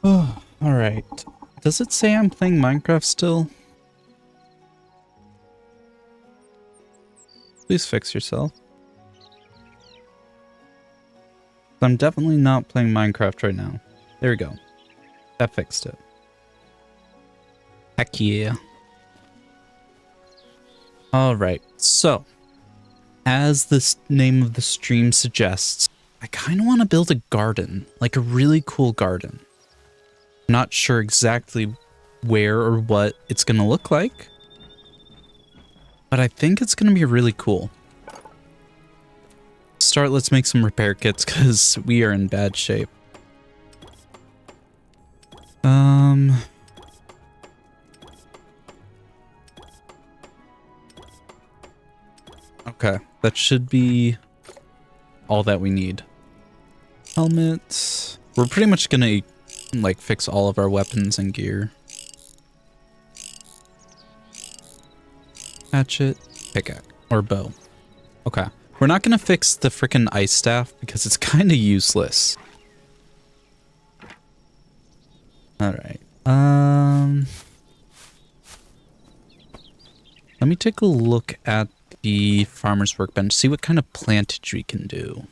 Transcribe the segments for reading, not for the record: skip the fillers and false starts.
Oh, alright. Does it say I'm playing Minecraft still? Please fix yourself. I'm definitely not playing Minecraft right now. There we go. That fixed it. Heck yeah. Alright, so as the name of the stream suggests, I kind of want to build a garden, like a really cool garden. Not sure exactly where or what it's going to look like, but I think it's going to be really cool. Start, let's make some repair kits because we are in bad shape. Okay, that should be all that we need. Helmet. We're pretty much gonna like fix all of our weapons and gear. Hatchet, pickaxe, or bow. Okay. We're not gonna fix the frickin' ice staff because it's kind of useless. Alright. Let me take a look at the farmer's workbench, see what kind of plantage we can do.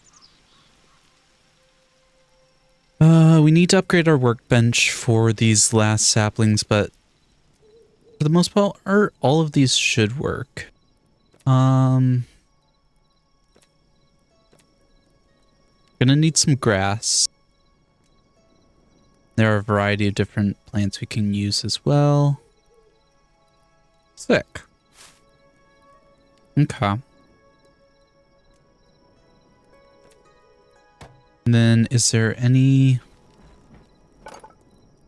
We need to upgrade our workbench for these last saplings, but for the most part, all of these should work. Gonna need some grass. There are a variety of different plants we can use as well. Sick. Okay. And then is there any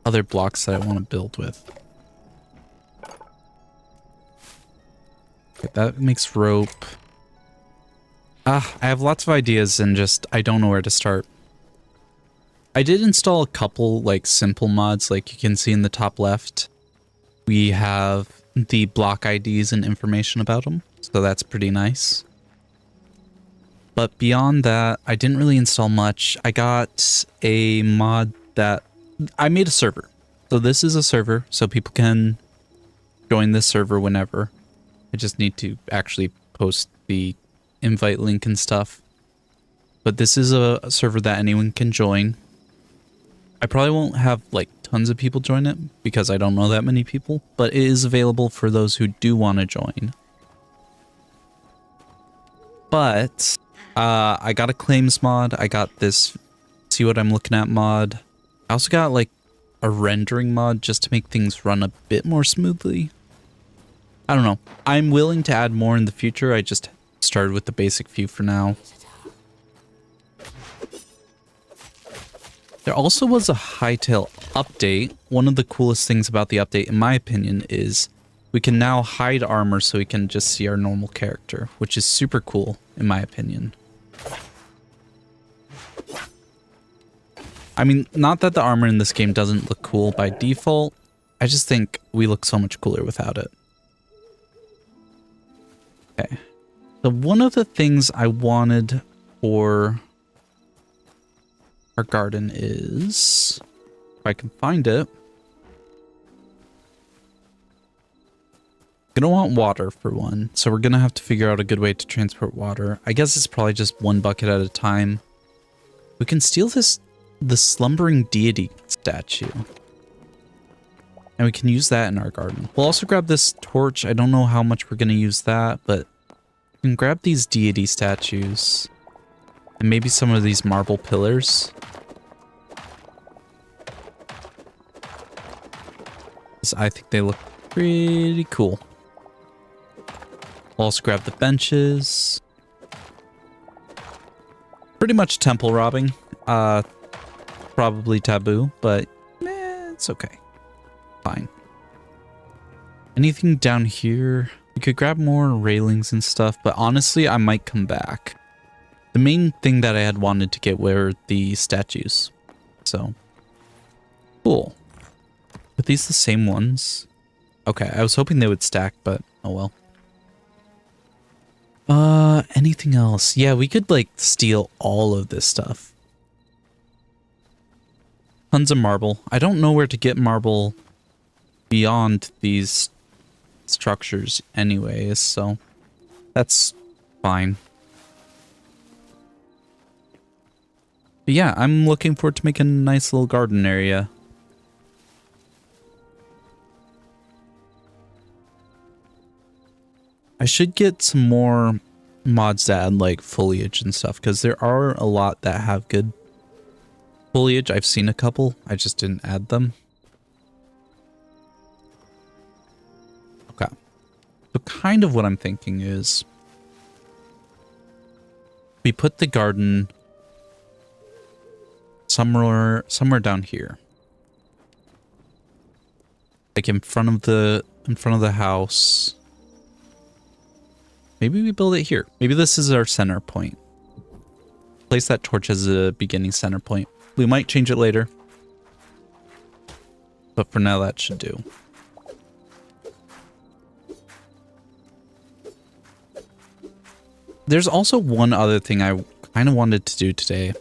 other blocks that I want to build with? Okay, that makes rope. I have lots of ideas and just I don't know where to start. I did install a couple like simple mods like you can see in the top left. We have the block IDs and information about them, so that's pretty nice. But beyond that, I didn't really install much. I got a mod that I made a server. So this is a server, so people can join this server whenever. I just need to actually post the invite link and stuff. But this is a server that anyone can join. I probably won't have like tons of people join it because I don't know that many people, but it is available for those who do want to join. But I got a claims mod. I got this see what I'm looking at mod. I also got like a rendering mod just to make things run a bit more smoothly. I don't know. I'm willing to add more in the future. I just started with the basic few for now. There also was a Hytale update. One of the coolest things about the update, in my opinion, is we can now hide armor so we can just see our normal character, which is super cool, in my opinion. I mean, not that the armor in this game doesn't look cool by default. I just think we look so much cooler without it. Okay. So one of the things I wanted for our garden is, if I can find it, gonna want water for one, so we're gonna have to figure out a good way to transport water. I guess it's probably just one bucket at a time. We can steal the slumbering deity statue, and we can use that in our garden. We'll also grab this torch. I don't know how much we're gonna use that, but we can grab these deity statues and maybe some of these marble pillars. I think they look pretty cool. We'll also grab the benches. Pretty much temple robbing. Probably taboo, but it's okay. Fine. Anything down here? We could grab more railings and stuff, but honestly, I might come back. The main thing that I had wanted to get were the statues. So, cool. Are these the same ones? Okay, I was hoping they would stack, but oh well. Anything else? Yeah, we could like steal all of this stuff. tons of marble. I don't know where to get marble beyond these structures anyways, so that's fine. But yeah, I'm looking forward to make a nice little garden area. I should get some more mods that add like foliage and stuff, because there are a lot that have good foliage. I've seen a couple, I just didn't add them. Okay. So kind of what I'm thinking is we put the garden somewhere down here. Like in front of the house. Maybe we build it here. Maybe this is our center point. Place that torch as a beginning center point. We might change it later. But for now, that should do. There's also one other thing I kind of wanted to do today.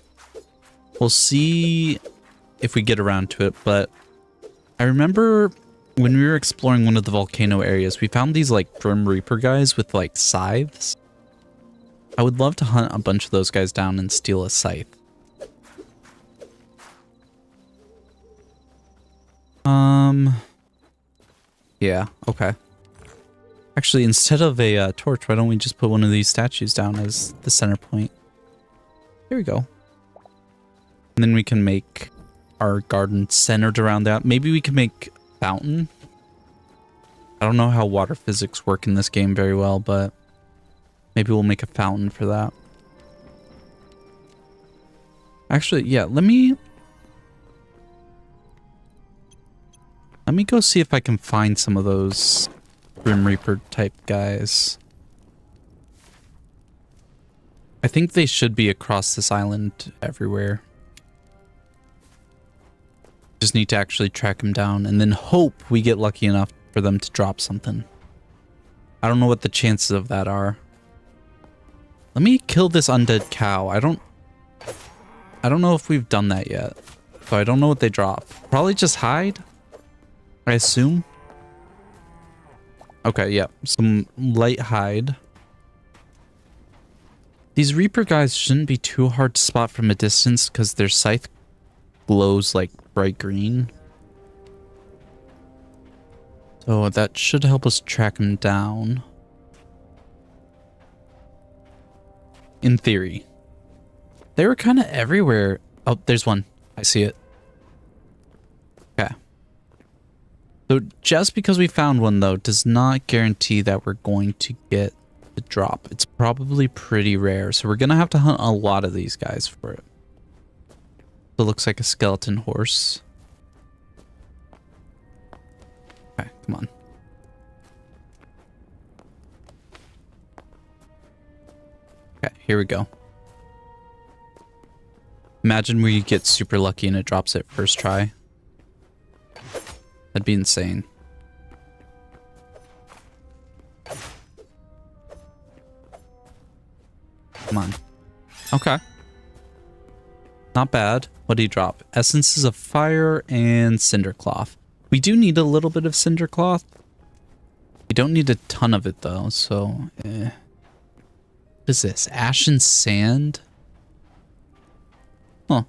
We'll see if we get around to it, but I remember when we were exploring one of the volcano areas, we found these like Grim Reaper guys with like scythes. I would love to hunt a bunch of those guys down and steal a scythe. Yeah, okay. Actually, instead of a torch, why don't we just put one of these statues down as the center point? Here we go. And then we can make our garden centered around that. Maybe we can make a fountain. I don't know how water physics work in this game very well, but maybe we'll make a fountain for that. Actually, yeah, let me go see if I can find some of those Grim Reaper type guys. I think they should be across this island everywhere. Just need to actually track them down and then hope we get lucky enough for them to drop something. I don't know what the chances of that are. Let me kill this undead cow. I don't know if we've done that yet. So I don't know what they drop. Probably just hide, I assume. Okay, yeah. Some light hide. These Reaper guys shouldn't be too hard to spot from a distance because their scythe glows like bright green. So that should help us track them down. In theory. They were kind of everywhere. Oh, there's one. I see it. Okay. So just because we found one, though, does not guarantee that we're going to get the drop. It's probably pretty rare, so we're going to have to hunt a lot of these guys for it. So it looks like a skeleton horse. Okay, come on. Okay, here we go. Imagine we get super lucky and it drops it first try. That'd be insane. Come on. Okay. Not bad. What do you drop? Essences of fire and cinder cloth. We do need a little bit of cinder cloth. We don't need a ton of it though, so What is this? Ash and sand? Huh.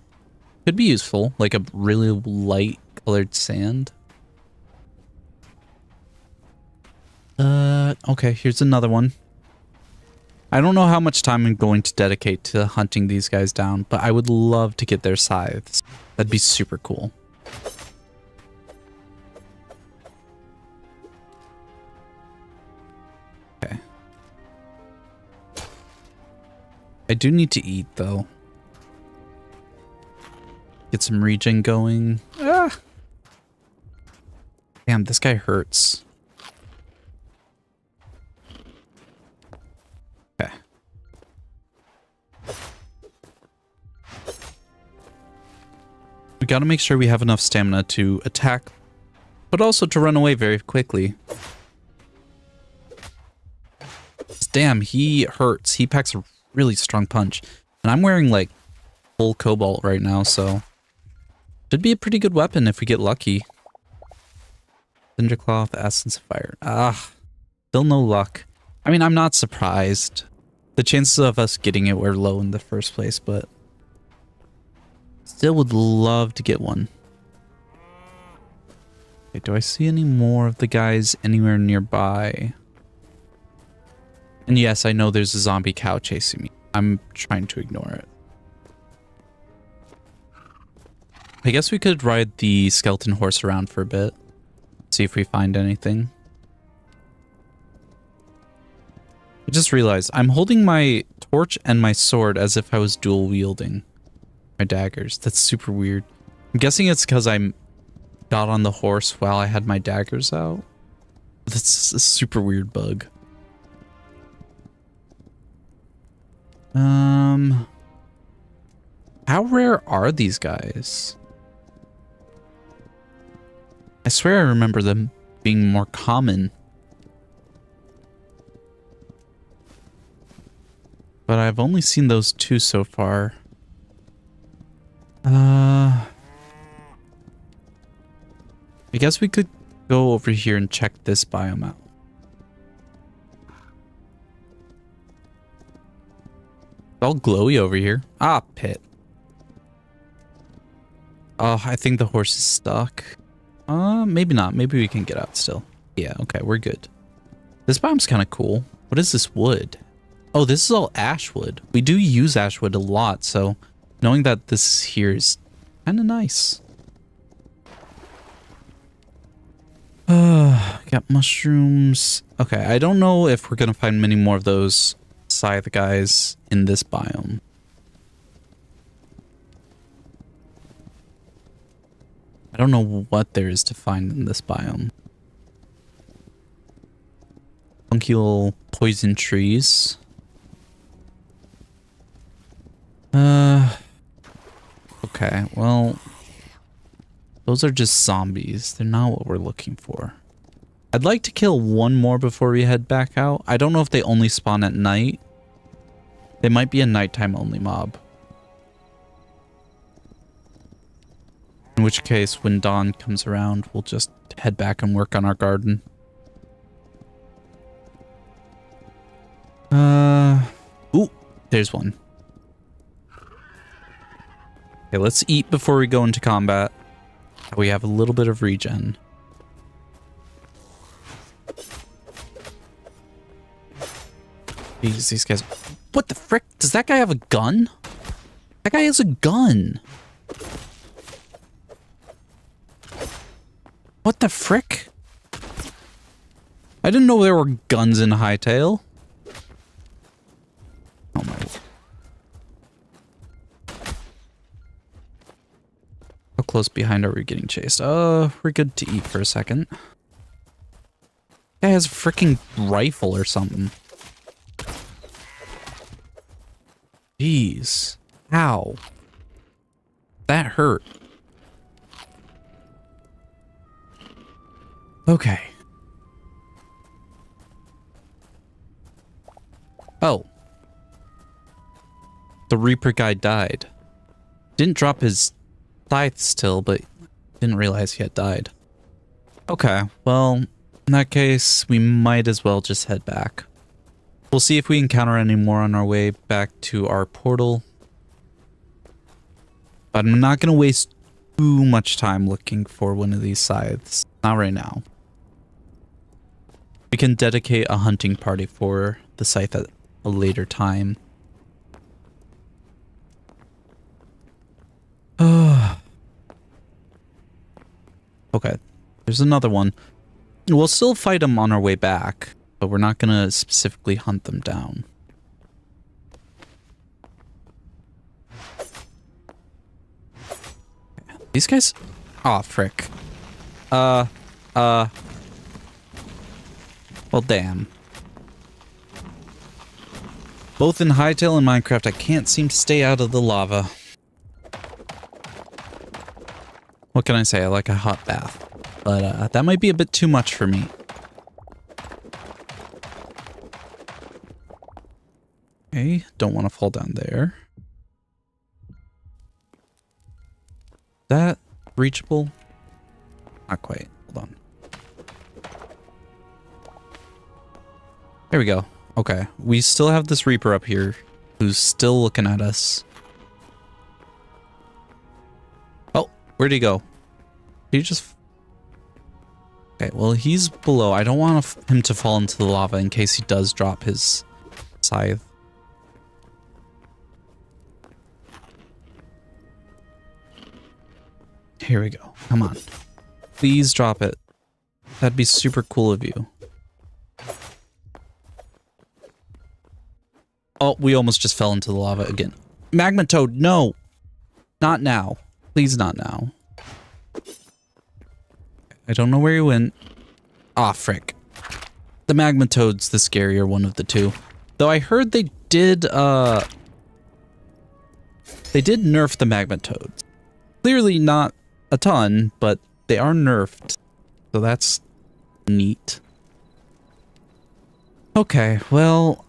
Could be useful, like a really light colored sand. Okay, here's another one. I don't know how much time I'm going to dedicate to hunting these guys down, but I would love to get their scythes. That'd be super cool. Okay. I do need to eat, though. Get some regen going. Ah! Damn, this guy hurts. Okay. We gotta make sure we have enough stamina to attack, but also to run away very quickly. Damn, he hurts. He packs a really strong punch. And I'm wearing, like, full cobalt right now, so Should be a pretty good weapon if we get lucky. Cindercloth, Essence of Fire. Ah, still no luck. I mean, I'm not surprised. The chances of us getting it were low in the first place, but still would love to get one. Okay, do I see any more of the guys anywhere nearby? And yes, I know there's a zombie cow chasing me. I'm trying to ignore it. I guess we could ride the skeleton horse around for a bit. See if we find anything. I just realized I'm holding my torch and my sword as if I was dual wielding my daggers. That's super weird. I'm guessing it's because I got on the horse while I had my daggers out. That's a super weird bug. How rare are these guys? I swear I remember them being more common. But I've only seen those two so far. I guess we could go over here and check this biome out. It's all glowy over here. Ah, pit. Oh, I think the horse is stuck. Maybe not. Maybe we can get out still. Yeah, okay, we're good. This biome's kind of cool. What is this wood? Oh, this is all ash wood. We do use ash wood a lot, so knowing that this here is kind of nice. Got mushrooms. Okay, I don't know if we're gonna find many more of those scythe guys in this biome. I don't know what there is to find in this biome. Funky little poison trees. Okay, well, those are just zombies. They're not what we're looking for. I'd like to kill one more before we head back out. I don't know if they only spawn at night. They might be a nighttime only mob. In which case, when dawn comes around, we'll just head back and work on our garden. Ooh, there's one. Okay, let's eat before we go into combat. We have a little bit of regen. These guys. What the frick? Does that guy have a gun? That guy has a gun. What the frick? I didn't know there were guns in Hytale. Oh my. How close behind are we getting chased? We're good to eat for a second. Guy has a freaking rifle or something. Jeez. Ow. That hurt. Okay. Oh. The Reaper guy died. Didn't drop his scythe still, but didn't realize he had died. Okay, well, in that case, we might as well just head back. We'll see if we encounter any more on our way back to our portal. But I'm not going to waste too much time looking for one of these scythes. Not right now. We can dedicate a hunting party for the scythe at a later time. Okay, there's another one. We'll still fight them on our way back, but we're not going to specifically hunt them down. These guys... Aw, frick. Well, damn. Both in Hytale and Minecraft, I can't seem to stay out of the lava. What can I say? I like a hot bath. But that might be a bit too much for me. Okay, don't want to fall down there. That reachable? Not quite. Hold on. There we go. Okay. We still have this Reaper up here who's still looking at us. Oh, where'd he go? Did he just... Okay, well, he's below. I don't want him to fall into the lava in case he does drop his scythe. Here we go. Come on. Please drop it. That'd be super cool of you. Oh, we almost just fell into the lava again. Magma Toad, no! Not now. Please not now. I don't know where he went. Ah, frick. The Magma Toad's the scarier one of the two. Though I heard they did nerf the Magma Toads. Clearly not a ton, but they are nerfed. So that's neat. Okay, well,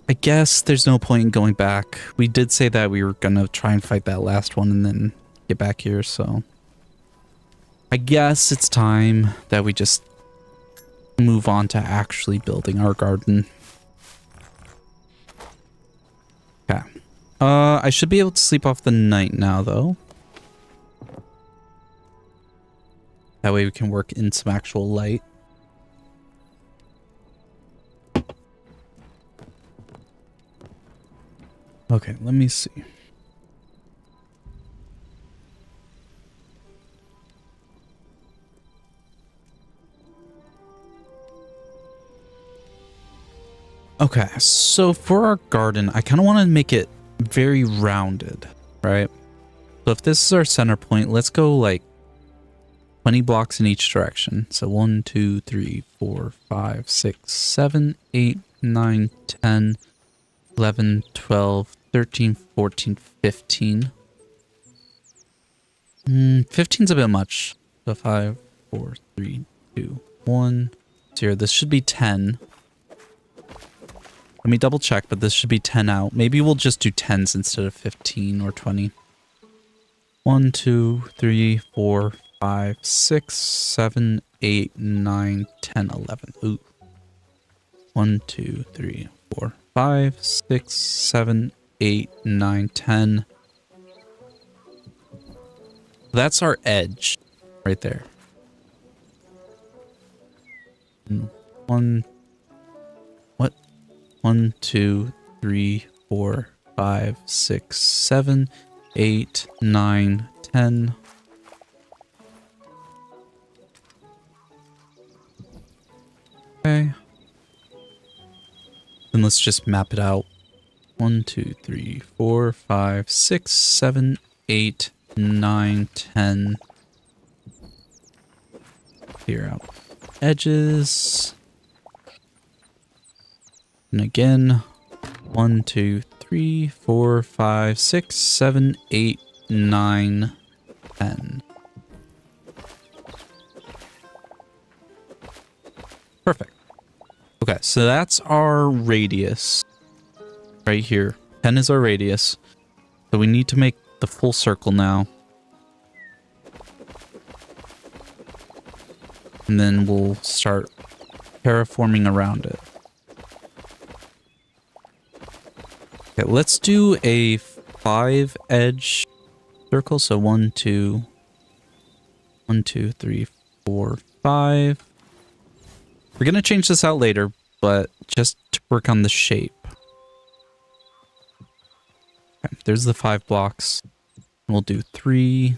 I guess there's no point in going back. We did say that we were gonna try and fight that last one and then get back here, so... I guess it's time that we just move on to actually building our garden. Okay. I should be able to sleep off the night now, though. That way we can work in some actual light. Okay, let me see. Okay, so for our garden, I kind of want to make it very rounded, right? So if this is our center point, let's go like 20 blocks in each direction. So 1, 2, 3, 4, 5, 6, 7, 8, 9, 10, 11, 12, 13, 14, 15. 15's a bit much. So 5, 4, 3, 2, 1, 0. This should be 10. Let me double check, but this should be 10 out. Maybe we'll just do 10s instead of 15 or 20. 1, 2, 3, 4, 5, 6, 7, 8, 9, 10, 11. Ooh. 1, 2, 3, 4, 5, 6, 7, 8, 9, 10. That's our edge right there. 1, 2, 3, 4, 5, 6, 7, 8, 9, 10. Okay. Then let's just map it out. 1, 2, 3, 4, 5, 6, 7, 8, 9, 10. Clear out edges. And again, 1, 2, 3, 4, 5, 6, 7, 8, 9, 10. Perfect. Okay, so that's our radius right here. 10 is our radius. So we need to make the full circle now. And then we'll start terraforming around it. Okay, let's do a 5 edge circle. So 1, 2, 3, 4, 5. We're going to change this out later, but just to work on the shape. Okay, there's the 5 blocks. We'll do 3.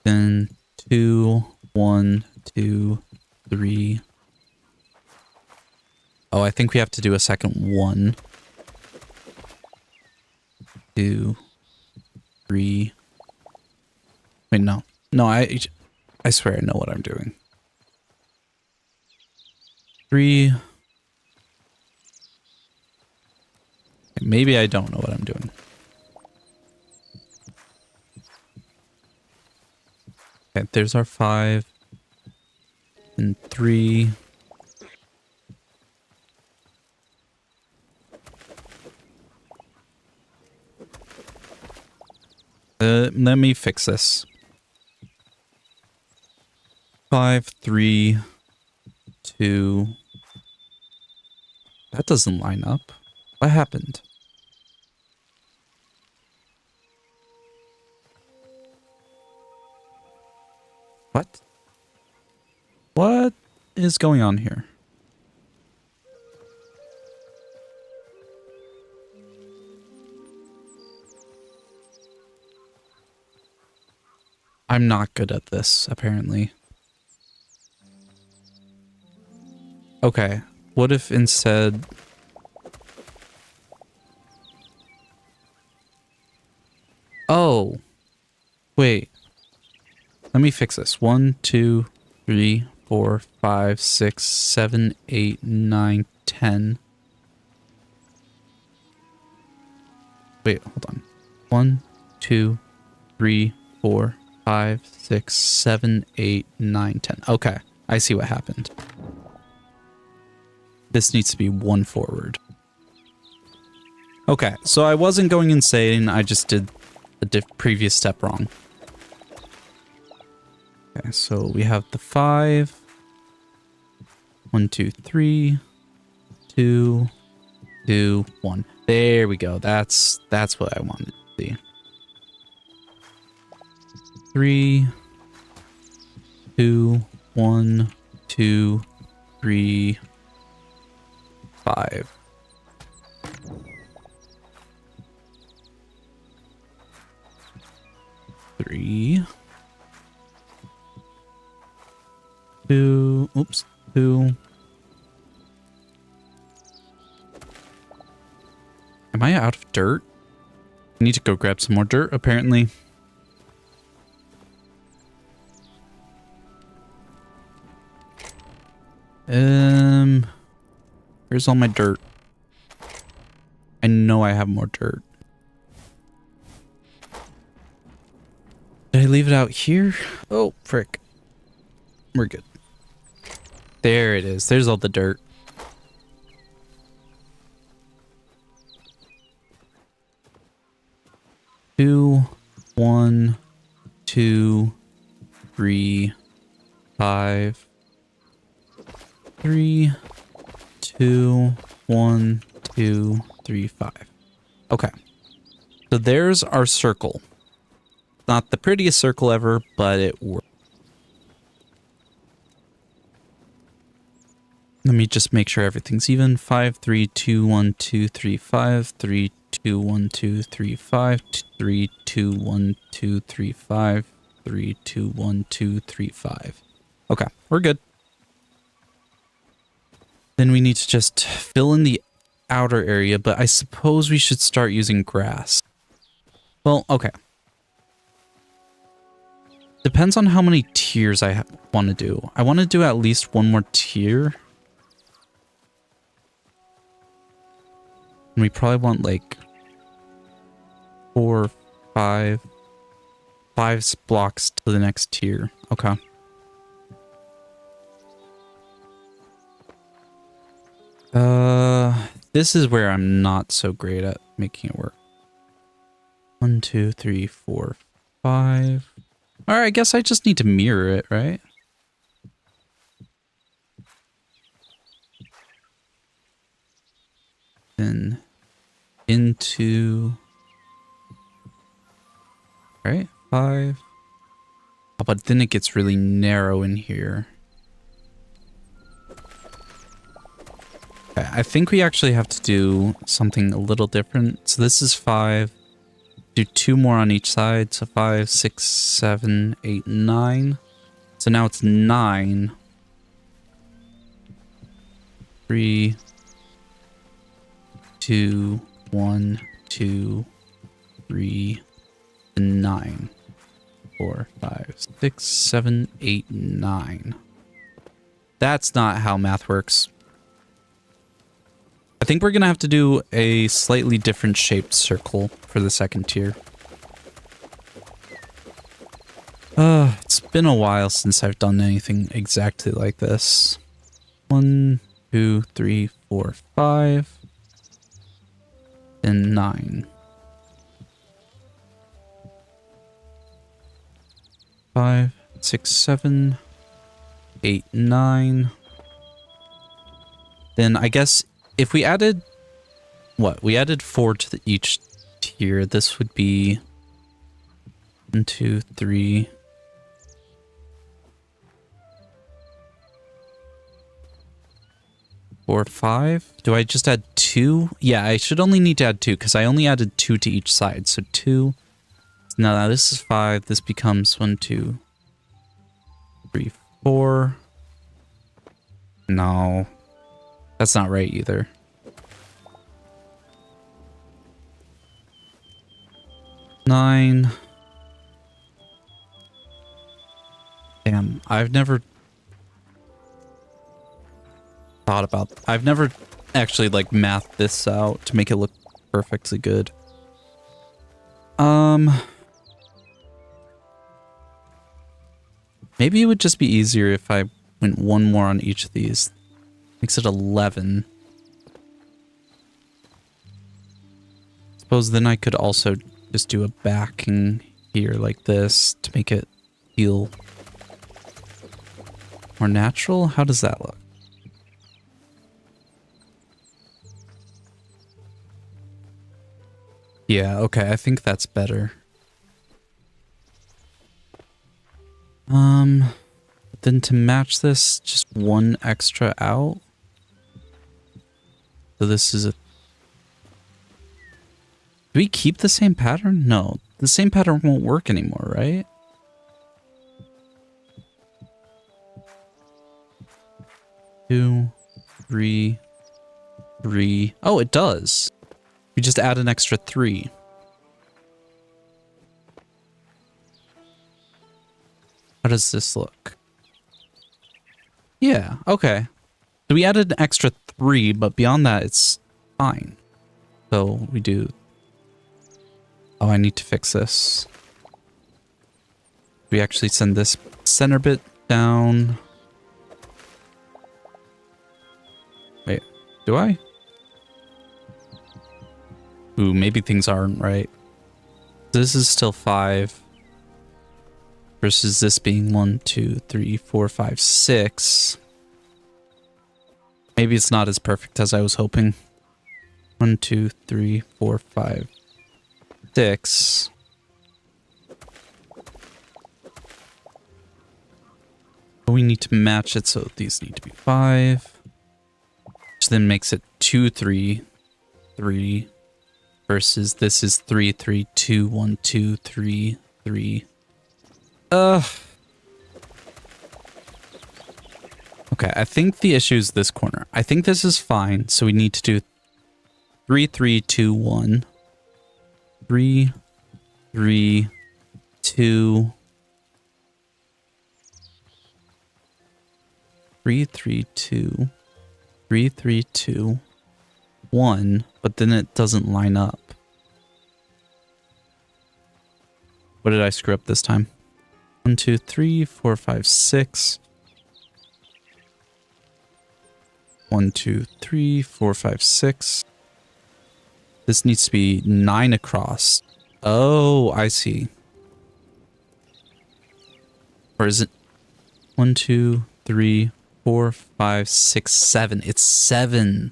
Then 2, 1, 2, 3. Oh, I think we have to do a second 1, 2, 3. Wait, no. No, I swear I know what I'm doing. 3. Maybe I don't know what I'm doing. Okay, there's our 5. And 3. Let me fix this. 5, 3, 2. That doesn't line up. What happened? What? What is going on here? I'm not good at this, apparently. Okay, what if instead... Oh, wait. Let me fix this. 1, 2, 3, 4, 5, 6, 7, 8, 9, 10. Wait, hold on. 1, 2, 3, 4, 5, 6, 7, 8, 9, 10. Okay, I see what happened. This needs to be 1 forward. Okay, so I wasn't going insane. I just did the previous step wrong. Okay, so we have the 5. 1, 2, 3, 2, 2, 1. There we go. That's what I wanted to see. 3, 2, 1, 2, 3, 5. Three, 2, oops, 2. Am I out of dirt? I need to go grab some more dirt, apparently. Where's all my dirt? I know I have more dirt. Did I leave it out here? Oh, frick. We're good. There it is. There's all the dirt. Two, 1, 2, 3, 5. 3, 2, 1, 2, 3, 5. Okay. So there's our circle. Not the prettiest circle ever, but it worked. Let me just make sure everything's even. 5, 3, 2, 1, 2, 3, 5. 3, 2, 1, 2, 3, 5. 3, 2, 1, 2, 3, 5. 3, 2, 1, 2, 3, 5. Okay, we're good. Then we need to just fill in the outer area, but I suppose we should start using grass. Well, okay. Depends on how many tiers I want to do. I want to do at least 1 more tier. And we probably want like 4, 5 blocks to the next tier. Okay. This is where I'm not so great at making it work. 1, 2, 3, 4, 5. All right, I guess I just need to mirror it, right? Then into, right? 5. Oh, but then it gets really narrow in here. Okay, I think we actually have to do something a little different. So this is 5. Do 2 more on each side. So 5, 6, 7, 8, 9. So now it's 9. 3, 2, 1, 2, 3, 9. 4, 5, 6, 7, 8, 9. That's not how math works. I think we're going to have to do a slightly different shaped circle for the second tier. It's been a while since I've done anything exactly like this. 1, 2, 3, 4, 5. And 9. 5, 6, 7, 8, 9. Then I guess if we added, what? We added 4 to each tier. This would be 1, 2, 3. 4, 5. Do I just add 2? Yeah, I should only need to add 2 because I only added 2 to each side. So 2. Now this is 5. This becomes 1, 2, 3, 4. No, that's not right either. Nine. Damn, I've never actually like mathed this out to make it look perfectly good. Maybe it would just be easier if I went 1 more on each of these. Makes it 11. Suppose then I could also just do a backing here like this to make it feel more natural. How does that look? Yeah, okay, I think that's better. Then to match this, just 1 extra out. So this is a... Do we keep the same pattern? No, the same pattern won't work anymore, right? Two, 3, 3. Oh, it does. We just add an extra 3. How does this look? Yeah, okay. So we added an extra 3, but beyond that, it's fine. So we do... Oh, I need to fix this. We actually send this center bit down. Wait, do I? Ooh, maybe things aren't right. This is still 5. Versus this being 1, 2, 3, 4, 5, 6. Maybe it's not as perfect as I was hoping. 1, 2, 3, 4, 5, 6. But we need to match it, so these need to be 5. Which then makes it 2, 3, 3. Versus this is 3, 3, 2, 1, 2, 3, 3. Okay, I think the issue is this corner. I think this is fine, so we need to do 3, 3, 2, 1. 3, 3, 2. 3, 3, 2. 3, 3, 2. 1, but then it doesn't line up. What did I screw up this time? 1, 2, 3, 4, 5, 6. 1, 2, 3, 4, 5, 6. This needs to be 9 across. Oh, I see. Or is it 1, 2, 3, 4, 5, 6, 7? It's 7.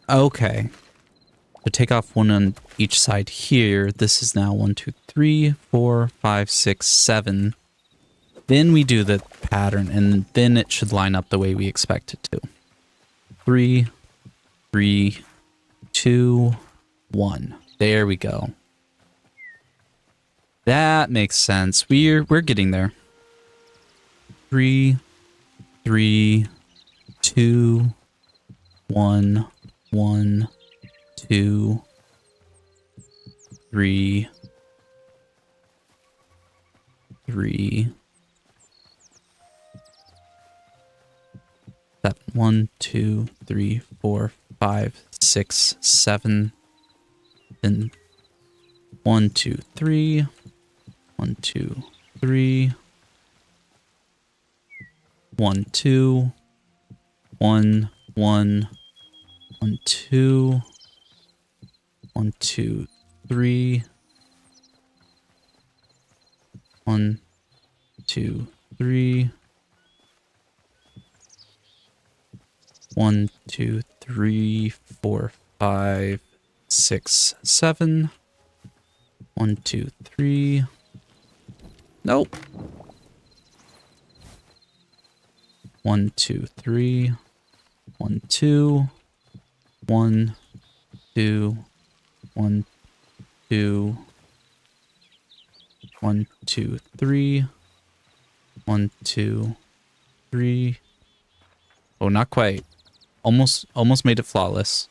Okay. To take off 1 on each side here, this is now 1, 2, 3, 4, 5, 6, 7. Then we do the pattern, and then it should line up the way we expect it to. 3, 3, 2, 1. There we go. That makes sense. We're getting there. 3, 3, 2, 1, 1, 2, 3, 3, 7. 1, 2, 3, 4, 5, 6, 7. Then 1, 2, 3. 1, 2, 3. 1, 2. 1, 1. 1, 2. 1, 2, 3. 1, 2, 3. 1, 2, 3, 4, 5, 6, 7. 1, 2, 3. Nope. 1, 2, 3. 1, 2. 1, 2. 1, 2. 1, 2, 3. 1, 2, 3. Oh, not quite. Almost made it flawless.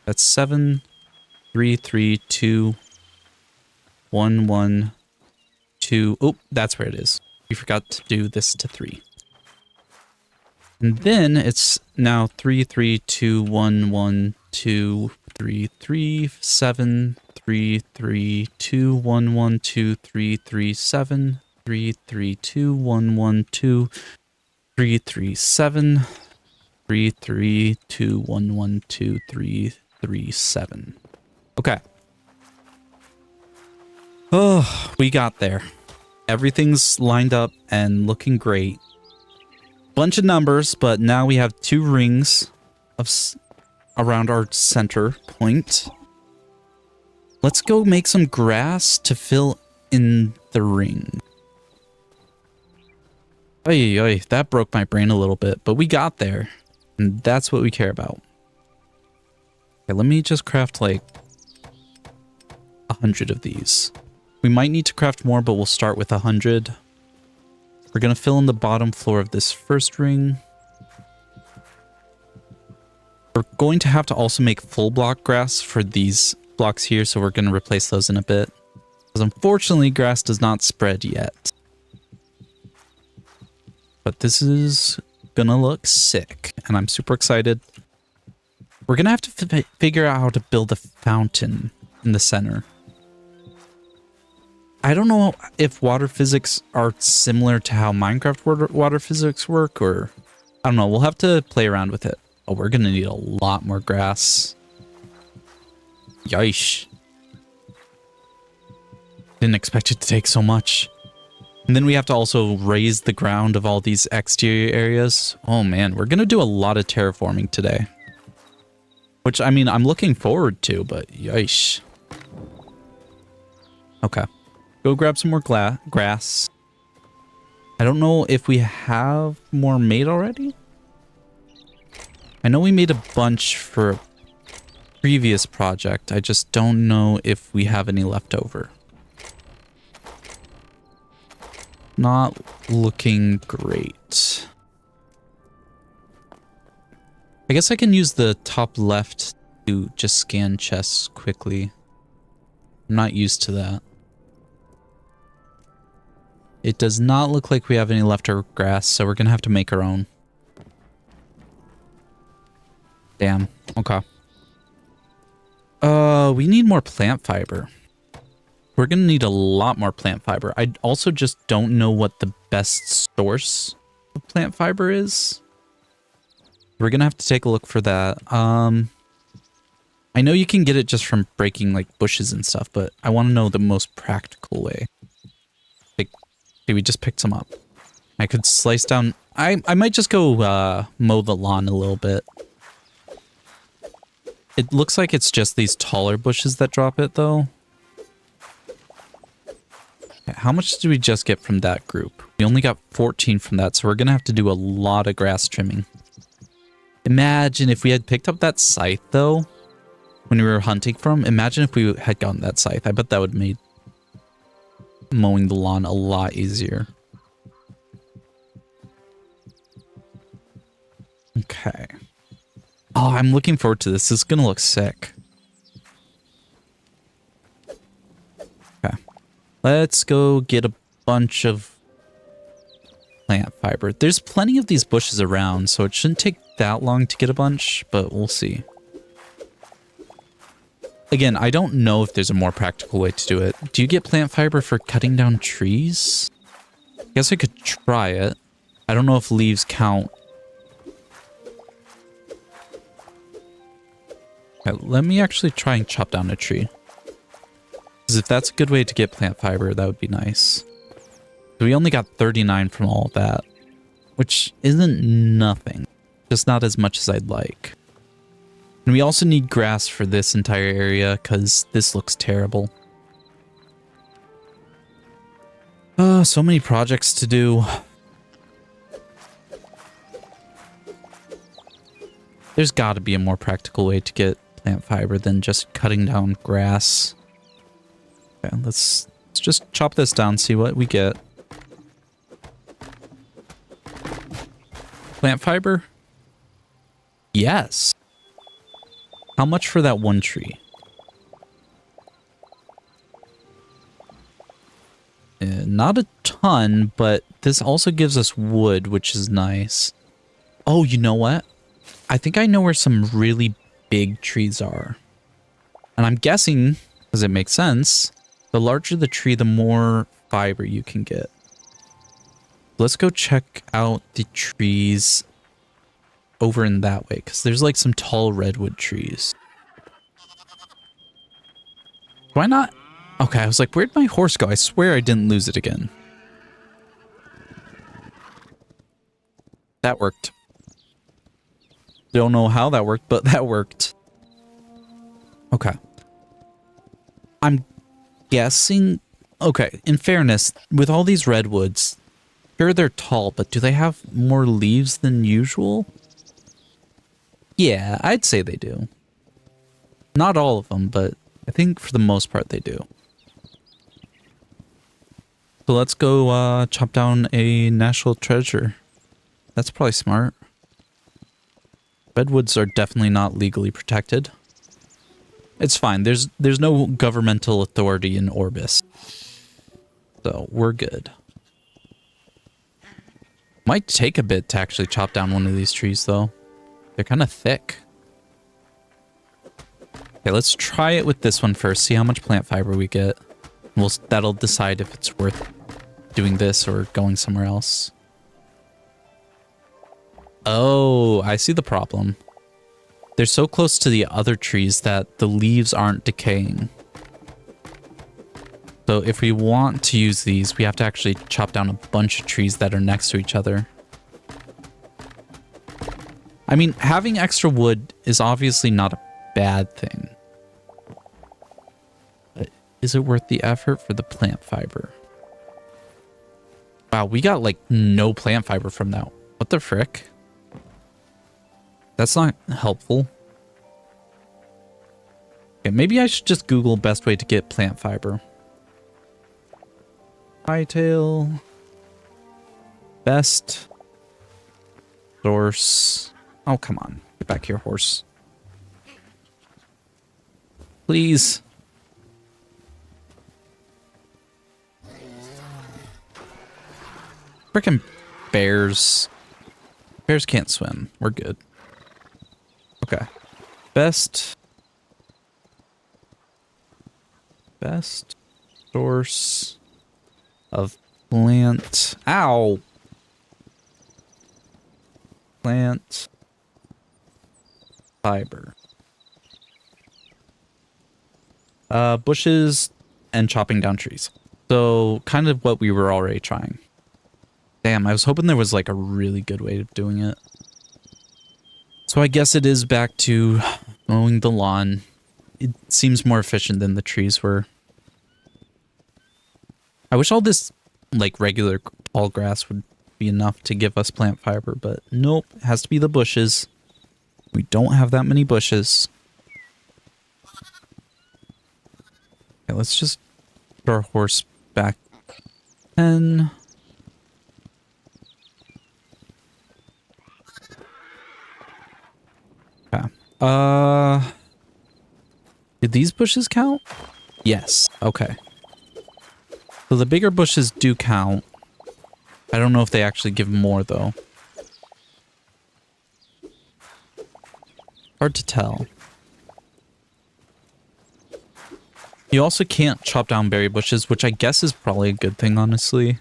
That's 7, 3, 3, 2, 1, 1, 2. Oh, that's where it is. We forgot to do this to 3. And then it's now 3, 3, 2, 1, 1, 2, 3, 3, 7, 3, 3, 2, 1, 1, 2, 3, 3, 7, 3, 3, 2, 1, 1, 2, 3, 3, 7, 3, 3, 2, 1, 1, 2, 3, 3, 7. Okay. Oh, we got there. Everything's lined up and looking great. Bunch of numbers, but now we have 2 rings of around our center point. Let's go make some grass to fill in the ring. Oy, oy, that broke my brain a little bit, but we got there. And that's what we care about. Okay, let me just craft like 100 of these. We might need to craft more, but we'll start with 100. We're going to fill in the bottom floor of this first ring. We're going to have to also make full block grass for these blocks here, so we're going to replace those in a bit. Because unfortunately, grass does not spread yet. But this is gonna look sick, and I'm super excited. We're gonna have to figure out how to build a fountain in the center. I don't know if water physics are similar to how Minecraft water physics work, or I don't know. We'll have to play around with it. Oh, we're gonna need a lot more grass. Yeesh. Didn't expect it to take so much. And then we have to also raise the ground of all these exterior areas. Oh man, we're gonna do a lot of terraforming today. Which, I mean, I'm looking forward to, but yeesh. Okay. Go grab some more grass. I don't know if we have more made already. I know we made a bunch for a previous project. I just don't know if we have any left over. Not looking great. I guess I can use the top left to just scan chests quickly. I'm not used to that. It does not look like we have any leftover grass, so we're gonna have to make our own. Damn. Okay. We need more plant fiber. We're gonna need a lot more plant fiber. I also just don't know what the best source of plant fiber is. We're gonna have to take a look for that. I know you can get it just from breaking like bushes and stuff, but I want to know the most practical way. Like, okay, we just picked some up. I could slice down. I might just go mow the lawn a little bit. It looks like it's just these taller bushes that drop it, though. How much did we just get from that group? We only got 14 from that, so we're going to have to do a lot of grass trimming. Imagine if we had picked up that scythe, though, when we were hunting from. Imagine if we had gotten that scythe. I bet that would have made mowing the lawn a lot easier. Okay. Oh, I'm looking forward to this. This is going to look sick. Okay. Let's go get a bunch of plant fiber. There's plenty of these bushes around, so it shouldn't take that long to get a bunch, but we'll see. Again, I don't know if there's a more practical way to do it. Do you get plant fiber for cutting down trees? I guess I could try it. I don't know if leaves count. Okay, let me actually try and chop down a tree. Because if that's a good way to get plant fiber, that would be nice. So we only got 39 from all of that, which isn't nothing, just not as much as I'd like. And we also need grass for this entire area because this looks terrible. So many projects to do. There's got to be a more practical way to get plant fiber than just cutting down grass. Okay, let's just chop this down, see what we get. Plant fiber? Yes. How much for that one tree? Not a ton, but this also gives us wood, which is nice. Oh, you know what? I think I know where some really big trees are. And I'm guessing, because it makes sense, the larger the tree, the more fiber you can get. Let's go check out the trees over in that way, because there's like some tall redwood trees. Why not? Okay, I was like, where'd my horse go? I swear I didn't lose it again. That worked. Don't know how that worked, but that worked. Okay. I'm guessing... Okay, in fairness, with all these redwoods, sure they're tall, but do they have more leaves than usual? Yeah, I'd say they do. Not all of them, but I think for the most part they do. So let's go chop down a national treasure. That's probably smart. Redwoods are definitely not legally protected. It's fine. There's no governmental authority in Orbis. So we're good. Might take a bit to actually chop down one of these trees though. They're kind of thick. Okay, let's try it with this one first. See how much plant fiber we get. That'll decide if it's worth doing this or going somewhere else. Oh, I see the problem. They're so close to the other trees that the leaves aren't decaying. So if we want to use these, we have to actually chop down a bunch of trees that are next to each other. I mean, having extra wood is obviously not a bad thing. But is it worth the effort for the plant fiber? Wow, we got like no plant fiber from that. What the frick? That's not helpful. Okay, maybe I should just Google best way to get plant fiber. Hightail. Best source. Oh, come on. Get back here, horse. Please. Frickin' bears. Bears can't swim. We're good. Okay. Best source of plant. Ow. Plant fiber. Bushes and chopping down trees. So kind of what we were already trying. Damn, I was hoping there was like a really good way of doing it. So I guess it is back to mowing the lawn. It seems more efficient than the trees were. I wish all this like regular tall grass would be enough to give us plant fiber, but nope, it has to be the bushes. We don't have that many bushes. Okay, let's just put our horse back 10. Okay. Did these bushes count? Yes. Okay. So the bigger bushes do count. I don't know if they actually give more though. Hard to tell. You also can't chop down berry bushes, which I guess is probably a good thing, honestly.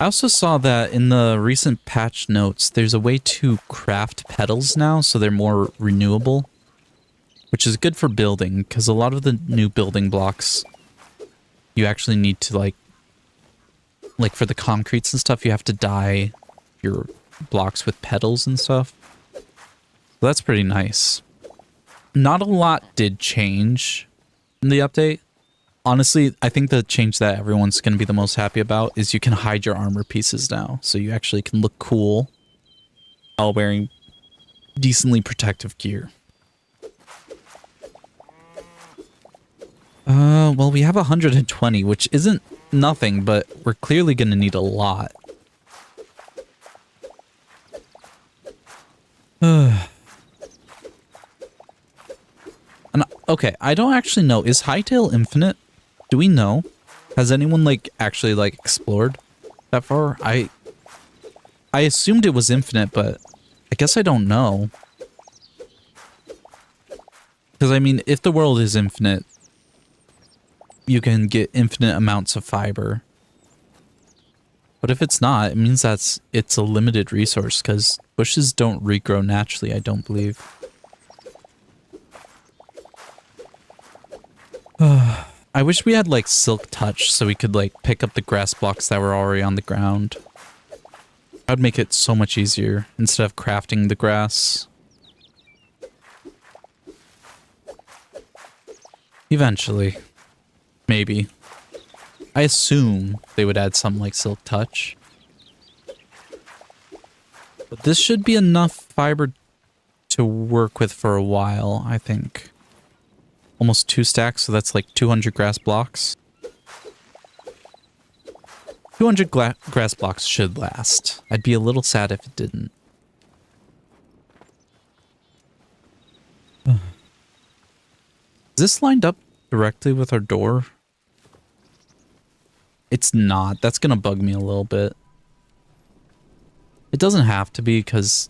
I also saw that in the recent patch notes, there's a way to craft petals now, so they're more renewable. which is good for building because a lot of the new building blocks you actually need to like for the concretes and stuff, you have to dye your blocks with petals and stuff. So that's pretty nice. Not a lot did change in the update. Honestly, I think the change that everyone's going to be the most happy about is you can hide your armor pieces now. So you actually can look cool while wearing decently protective gear. Well, we have 120, which isn't nothing, but we're clearly going to need a lot. And okay, I don't actually know. Is Hytale infinite? Do we know? Has anyone like actually like explored that far? I assumed it was infinite, but I guess I don't know. Because I mean, if the world is infinite, you can get infinite amounts of fiber. But if it's not, it means it's a limited resource because bushes don't regrow naturally, I don't believe. I wish we had like silk touch so we could like pick up the grass blocks that were already on the ground. That would make it so much easier instead of crafting the grass. Eventually. Maybe. I assume they would add something like silk touch. But this should be enough fiber to work with for a while, I think. Almost 2 stacks, so that's like 200 grass blocks. 200 grass blocks should last. I'd be a little sad if it didn't. Is this lined up directly with our door? It's not. That's gonna bug me a little bit. It doesn't have to be because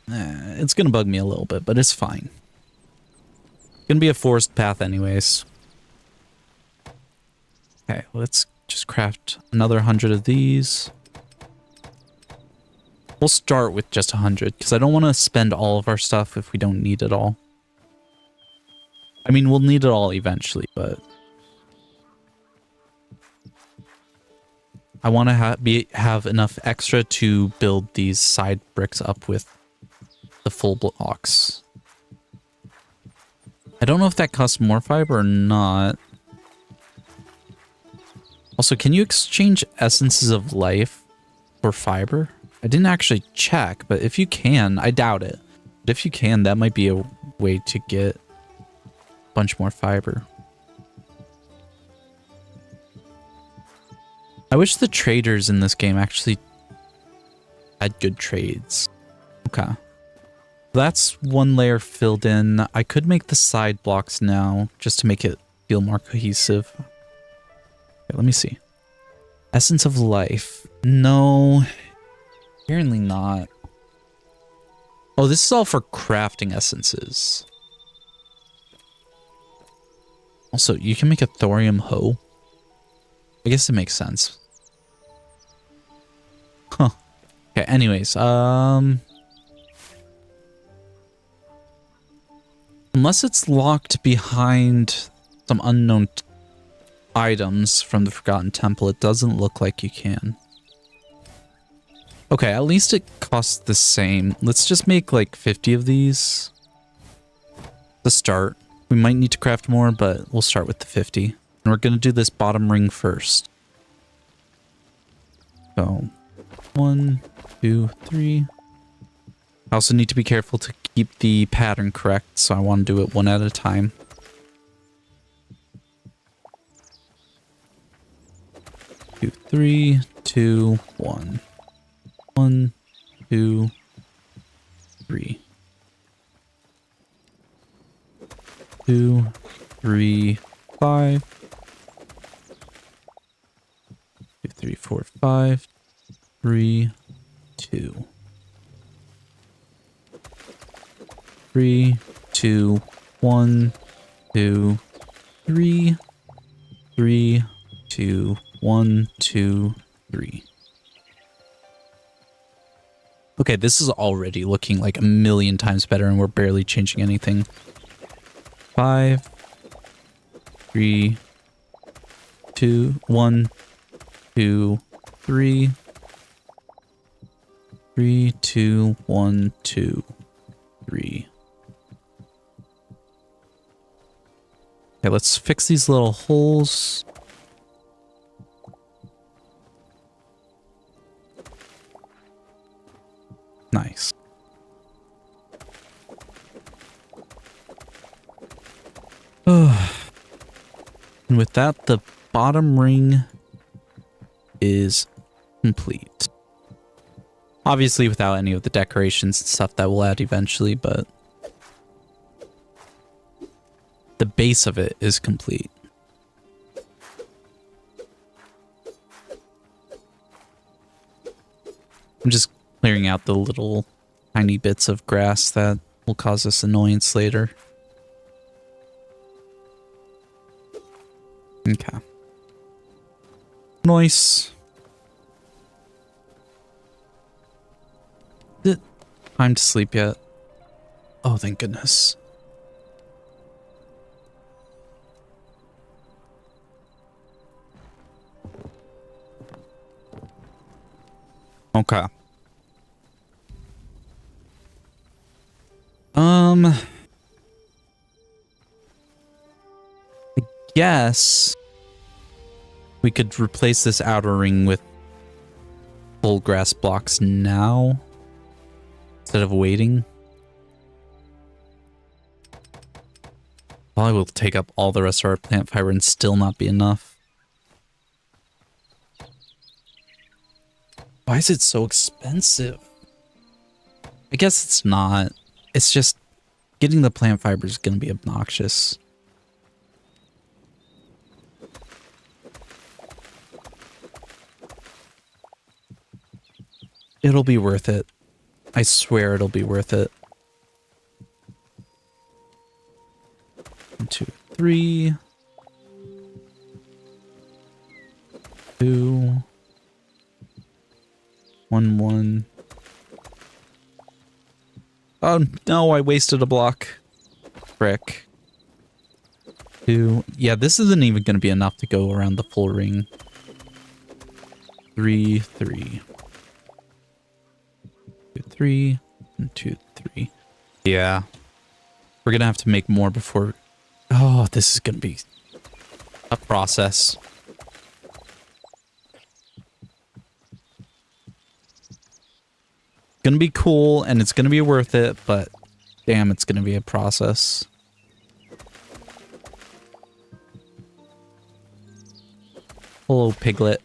it's gonna bug me a little bit, but it's fine. Gonna be a forest path anyways. Okay, let's just craft another 100 of these. We'll start with just 100 because I don't want to spend all of our stuff if we don't need it all. I mean, we'll need it all eventually, but I want to have enough extra to build these side bricks up with the full blocks. I don't know if that costs more fiber or not. Also, can you exchange essences of life for fiber? I didn't actually check, but if you can, I doubt it. But if you can, that might be a way to get a bunch more fiber. I wish the traders in this game actually had good trades. Okay. That's one layer filled in. I could make the side blocks now just to make it feel more cohesive. Okay, let me see. Essence of life. No. Apparently not. Oh, this is all for crafting essences. Also, you can make a thorium hoe. I guess it makes sense. Huh. Okay, anyways, unless it's locked behind some unknown items from the Forgotten Temple, it doesn't look like you can. Okay, at least it costs the same. Let's just make like 50 of these to start. We might need to craft more, but we'll start with the 50. And we're going to do this bottom ring first. So, 1, 2, 3. I also need to be careful to keep the pattern correct, so I want to do it one at a time. Two, 3, 2, 1. 1, 2, 3. 2, 3, 5. 2, 3, 4, 5. 3, 2. 3, 2, 1, 2, 3. 3, 2, 1, 2, 3. Okay, this is already looking like a million times better and we're barely changing anything. 5, 3, 2, 1, 2, 3. 3, 2, 1, 2, 3. Okay, let's fix these little holes. Nice. And with that, the bottom ring is complete. Obviously without any of the decorations and stuff that we'll add eventually, but the base of it is complete. I'm just clearing out the little tiny bits of grass that will cause us annoyance later. Okay. Nice. Is it time to sleep yet? Oh, thank goodness. Okay. I guess we could replace this outer ring with full grass blocks now instead of waiting. Probably will take up all the rest of our plant fiber and still not be enough. Why is it so expensive? I guess it's not. It's just getting the plant fiber is going to be obnoxious. It'll be worth it. I swear it'll be worth it. 1, 2, 3. 2. 1, 1. Oh no, I wasted a block. Frick. 2. Yeah, this isn't even going to be enough to go around the full ring. 3, 3. 2, 3. And 2, 3. Yeah. We're going to have to make more before... Oh, this is going to be a process. Gonna be cool and it's gonna be worth it, but damn, it's gonna be a process. Hello, Piglet.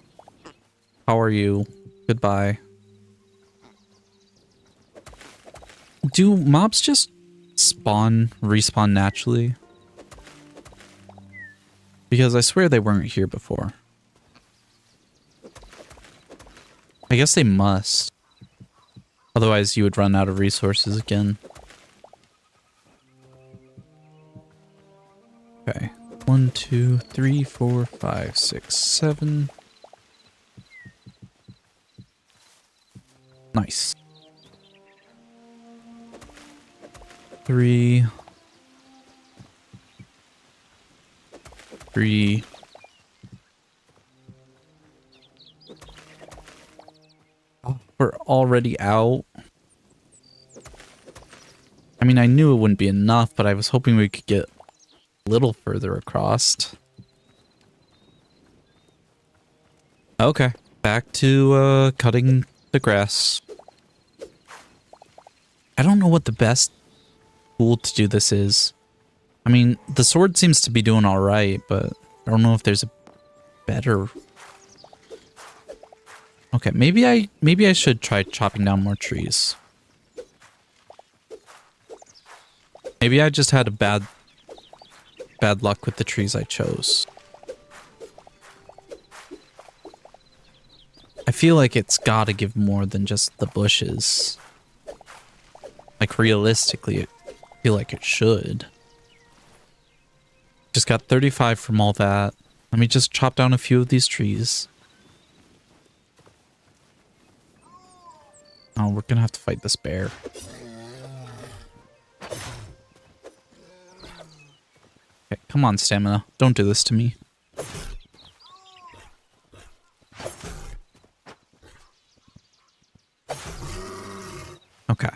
How are you? Goodbye. Do mobs just respawn naturally? Because I swear they weren't here before. I guess they must. Otherwise, you would run out of resources again. Okay. 1, 2, 3, 4, 5, 6, 7. Nice. 3. 3. We're already out. I mean, I knew it wouldn't be enough, but I was hoping we could get a little further across. Okay, back to cutting the grass. I don't know what the best tool to do this is. I mean, the sword seems to be doing all right, but I don't know if there's a better... Okay, maybe I should try chopping down more trees. Maybe I just had a bad luck with the trees I chose. I feel like it's gotta give more than just the bushes. Like realistically, I feel like it should. Just got 35 from all that. Let me just chop down a few of these trees. Oh, we're gonna have to fight this bear. Come on, stamina. Don't do this to me. Okay.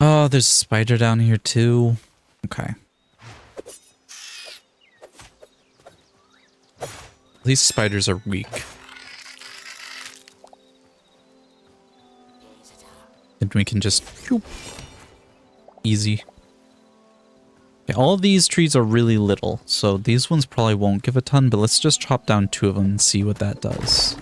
Oh, there's a spider down here too. Okay. These spiders are weak. And we can just... Whoop, easy. Okay, all of these trees are really little, so these ones probably won't give a ton, but let's just chop down 2 of them and see what that does.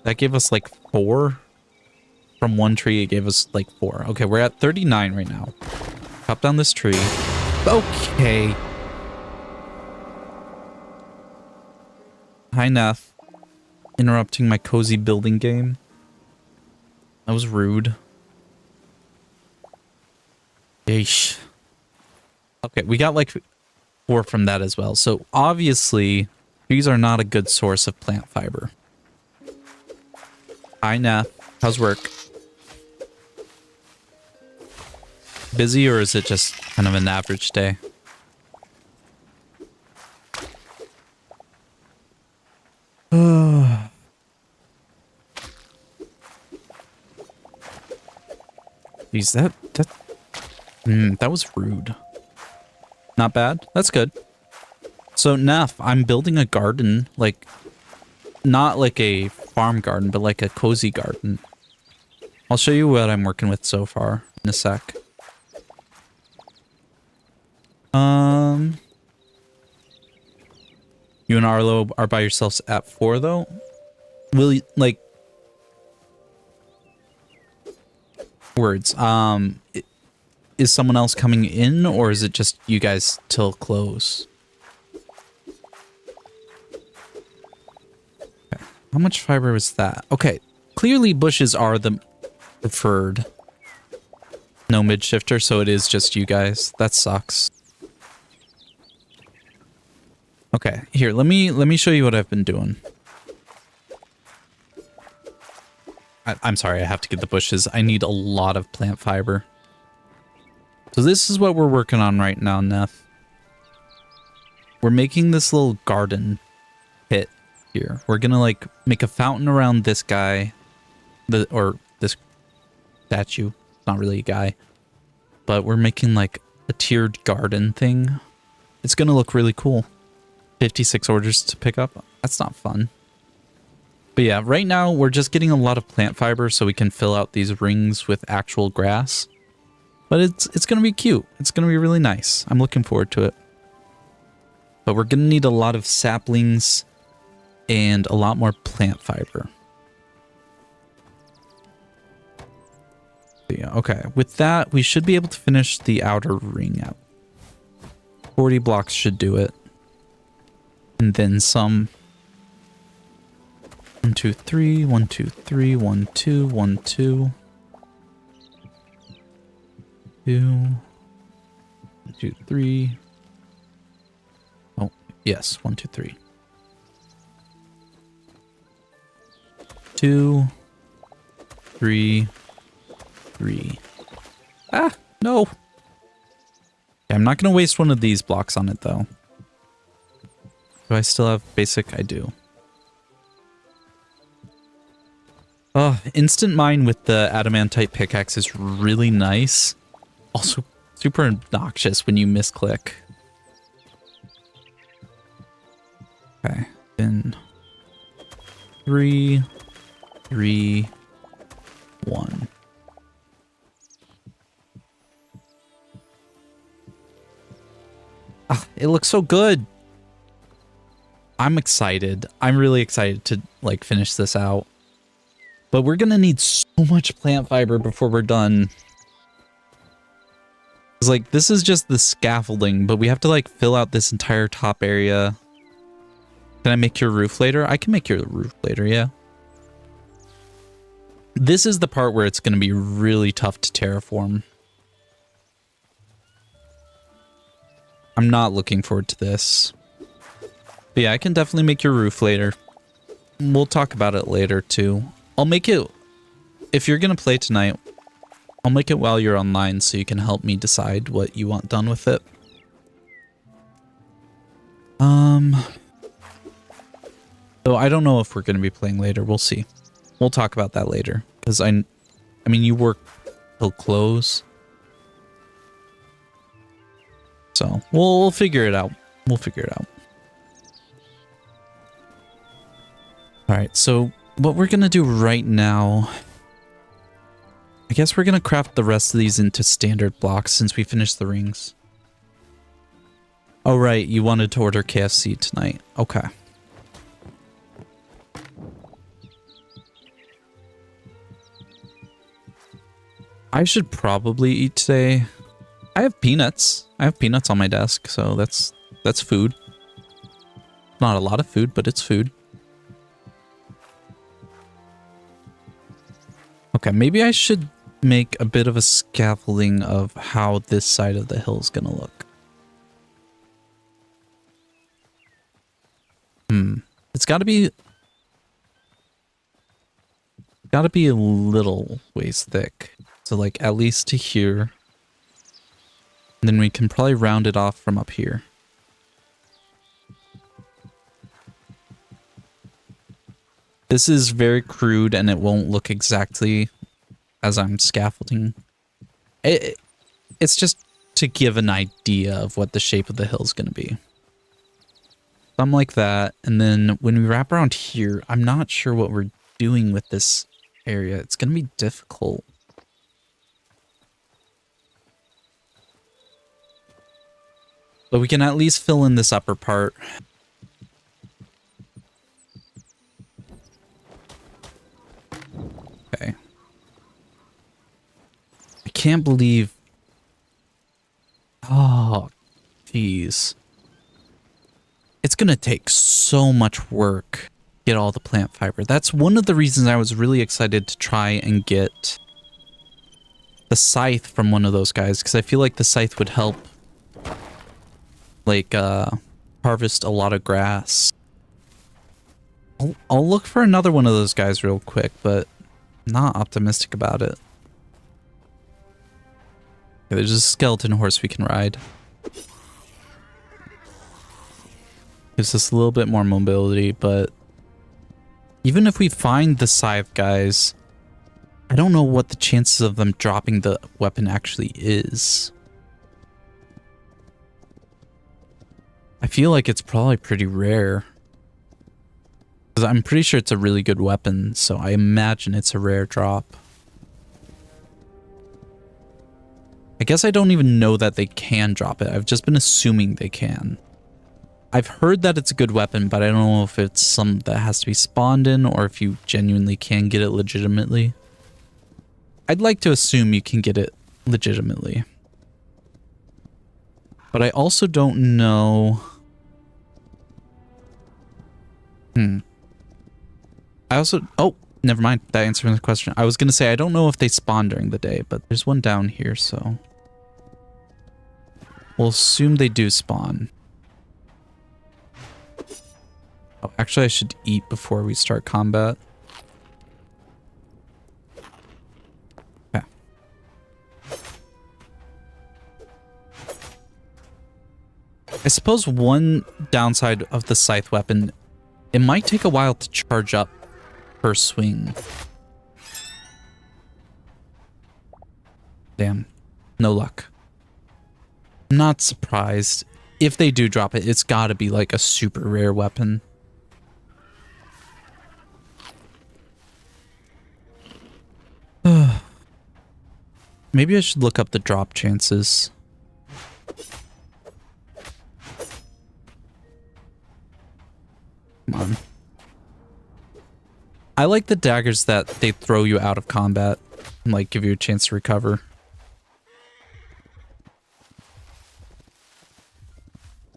That gave us like 4. From one tree, it gave us like 4. Okay, we're at 39 right now. Chop down this tree. Okay. Hi, Neff. Interrupting my cozy building game. That was rude. Yeesh. Okay, we got like 4 from that as well. So obviously, trees are not a good source of plant fiber. Hi, Neff. How's work? Busy, or is it just kind of an average day? Jeez, that was rude. Not bad. That's good. So, Neff, I'm building a garden, like, not like a farm garden, but like a cozy garden. I'll show you what I'm working with so far in a sec. You and Arlo are by yourselves at 4, though? Will you, like... Words. Is someone else coming in, or is it just you guys till close? Okay. How much fiber was that? Okay. Clearly bushes are the preferred. No mid shifter, so it is just you guys. That sucks. Okay, here, let me show you what I've been doing. I'm sorry, I have to get the bushes. I need a lot of plant fiber. So this is what we're working on right now, Neff. We're making this little garden pit here. We're gonna like make a fountain around this guy, or this statue. It's not really a guy, but we're making like a tiered garden thing. It's gonna look really cool. 56 orders to pick up. That's not fun. But yeah, right now we're just getting a lot of plant fiber so we can fill out these rings with actual grass. But it's going to be cute. It's going to be really nice. I'm looking forward to it. But we're going to need a lot of saplings and a lot more plant fiber. So yeah, okay. With that, we should be able to finish the outer ring out. 40 blocks should do it. And then some. 1, 2, 3, 1, 2, 3, 1, 2, 1, 2. 2, 2, 3. Oh, yes, 1, 2, 3. 2, 3, 3. Ah, no. Okay, I'm not going to waste one of these blocks on it, though. Do I still have basic? I do. Oh, instant mine with the adamantite pickaxe is really nice. Also super obnoxious when you misclick. Okay, then 3, 3, 1. Ah, it looks so good. I'm excited. I'm really excited to like finish this out. But we're gonna need so much plant fiber before we're done. It's like, this is just the scaffolding, but we have to like fill out this entire top area. Can I make your roof later? I can make your roof later, yeah. This is the part where it's gonna be really tough to terraform. I'm not looking forward to this. But yeah, I can definitely make your roof later. We'll talk about it later too. I'll make it, if you're going to play tonight, I'll make it while you're online so you can help me decide what you want done with it. So I don't know if we're going to be playing later. We'll see. We'll talk about that later. Because I mean, you work till close. So we'll figure it out. We'll figure it out. All right, so what we're going to do right now, I guess we're going to craft the rest of these into standard blocks since we finished the rings. Oh, right, you wanted to order KFC tonight. Okay. I should probably eat today. I have peanuts. I have peanuts on my desk, so that's food. Not a lot of food, but it's food. Okay, maybe I should make a bit of a scaffolding of how this side of the hill is gonna look. It's gotta be a little ways thick. So like at least to here. And then we can probably round it off from up here. This is very crude and it won't look exactly as I'm scaffolding. It's just to give an idea of what the shape of the hill is going to be. Something like that. And then when we wrap around here, I'm not sure what we're doing with this area. It's going to be difficult. But we can at least fill in this upper part. Okay. I can't believe... Oh, jeez. It's going to take so much work to get all the plant fiber. That's one of the reasons I was really excited to try and get the scythe from one of those guys, because I feel like the scythe would help like harvest a lot of grass. I'll look for another one of those guys real quick, but I'm not optimistic about it. Okay, there's a skeleton horse we can ride. Gives us a little bit more mobility, but even if we find the scythe guys, I don't know what the chances of them dropping the weapon actually is. I feel like it's probably pretty rare. Because I'm pretty sure it's a really good weapon, so I imagine it's a rare drop. I guess I don't even know that they can drop it. I've just been assuming they can. I've heard that it's a good weapon, but I don't know if it's some that has to be spawned in or if you genuinely can get it legitimately. I'd like to assume you can get it legitimately. But I also don't know... I also... Oh, never mind. That answers the question. I was going to say, I don't know if they spawn during the day, but there's one down here, so... We'll assume they do spawn. Oh, actually, I should eat before we start combat. Okay. I suppose one downside of the scythe weapon, it might take a while to charge up per swing. Damn. No luck. I'm not surprised. If they do drop it, it's gotta be like a super rare weapon. Maybe I should look up the drop chances. Come on. I like the daggers that they throw you out of combat and like give you a chance to recover.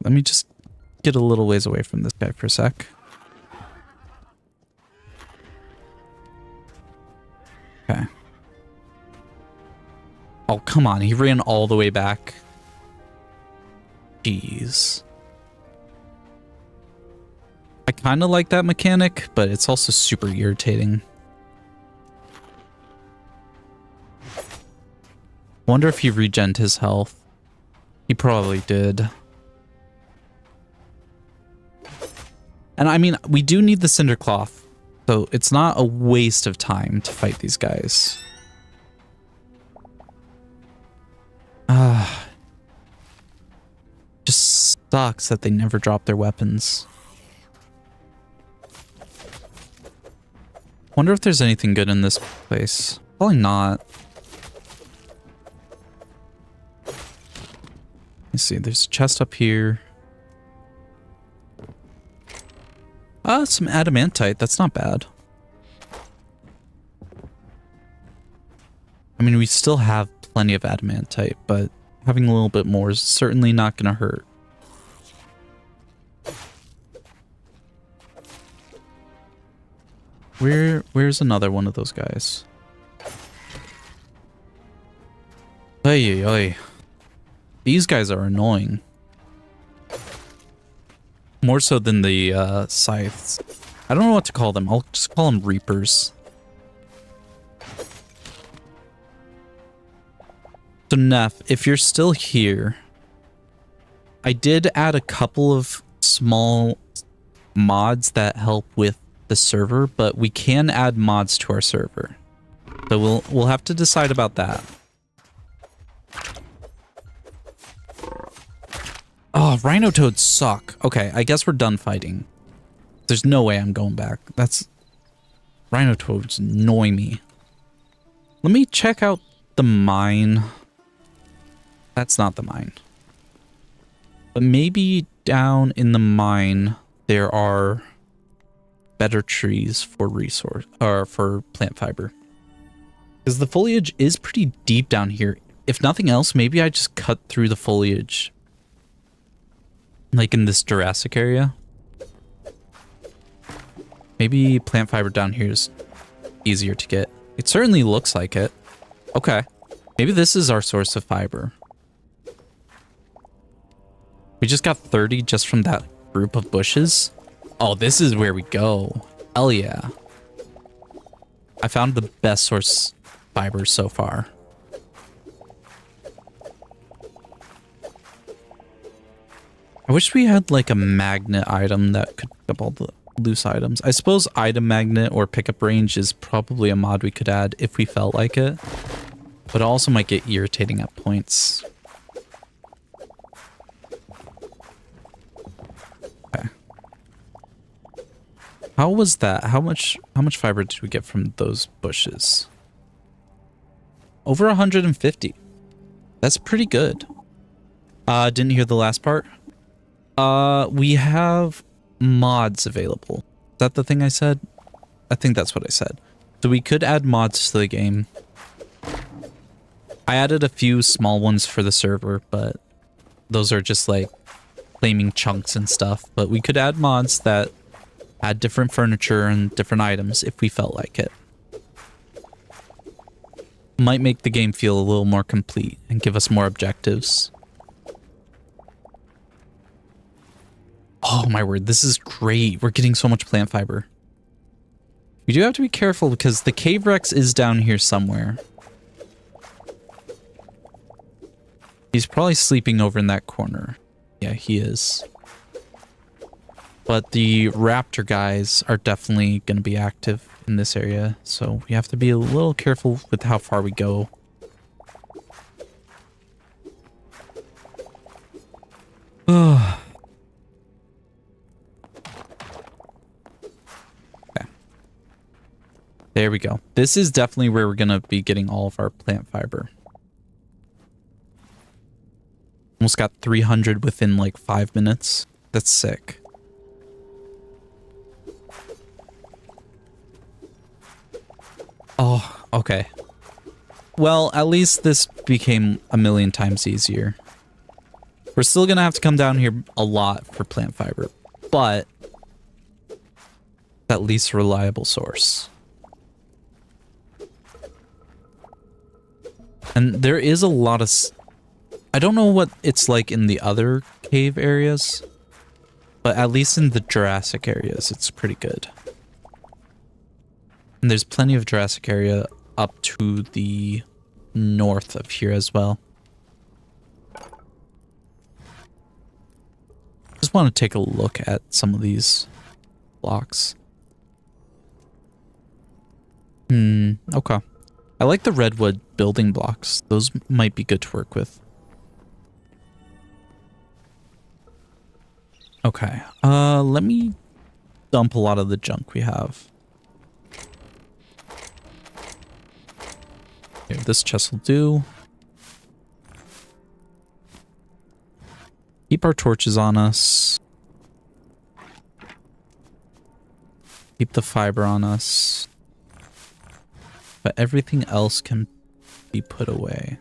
Let me just get a little ways away from this guy for a sec. Okay. Oh, come on. He ran all the way back. Jeez. I kind of like that mechanic, but it's also super irritating. Wonder if he regened his health. He probably did. And I mean, we do need the Cinder Cloth, so it's not a waste of time to fight these guys. Just sucks that they never drop their weapons. Wonder if there's anything good in this place. Probably not. Let's see, there's a chest up here. Some adamantite. That's not bad. I mean, we still have plenty of adamantite, but having a little bit more is certainly not going to hurt. Where's another one of those guys? Ay, ay, ay. These guys are annoying. More so than the scythes. I don't know what to call them. I'll just call them reapers. So Neff, if you're still here, I did add a couple of small mods that help with the server, but we can add mods to our server. So we'll have to decide about that. Oh, Rhino Toads suck. Okay, I guess we're done fighting. There's no way I'm going back. Rhino Toads annoy me. Let me check out the mine. That's not the mine. But maybe down in the mine there are better trees for resource or for plant fiber. Because the foliage is pretty deep down here. If nothing else, maybe I just cut through the foliage. Like in this Jurassic area. Maybe plant fiber down here is easier to get. It certainly looks like it. Okay. Maybe this is our source of fiber. We just got 30 just from that group of bushes. Oh, this is where we go. Hell yeah. I found the best source fiber so far. I wish we had like a magnet item that could pick up all the loose items. I suppose item magnet or pickup range is probably a mod we could add if we felt like it. But it also might get irritating at points. Okay. How was that? How much fiber did we get from those bushes? Over 150. That's pretty good. Didn't hear the last part. We have mods available. Is that the thing I said? I think that's what I said. So we could add mods to the game. I added a few small ones for the server, but those are just like claiming chunks and stuff. But we could add mods that add different furniture and different items if we felt like it. Might make the game feel a little more complete and give us more objectives. Oh my word, this is great. We're getting so much plant fiber. We do have to be careful because the cave Rex is down here somewhere. He's probably sleeping over in that corner. Yeah, he is. But the raptor guys are definitely going to be active in this area, so we have to be a little careful with how far we go. Okay. There we go. This is definitely where we're going to be getting all of our plant fiber. Almost got 300 within like 5 minutes. That's sick. Oh, okay. Well, at least this became a million times easier. We're still going to have to come down here a lot for plant fiber, but at least a reliable source. And there is a lot of... I don't know what it's like in the other cave areas, But at least in the Jurassic areas, it's pretty good. And there's plenty of Jurassic area up to the north of here as well. Just want to take a look at some of these blocks. Okay. I like the redwood building blocks. Those might be good to work with. Okay. Let me dump a lot of the junk we have. Okay, this chest will do. Keep our torches on us. Keep the fiber on us. But everything else can be put away.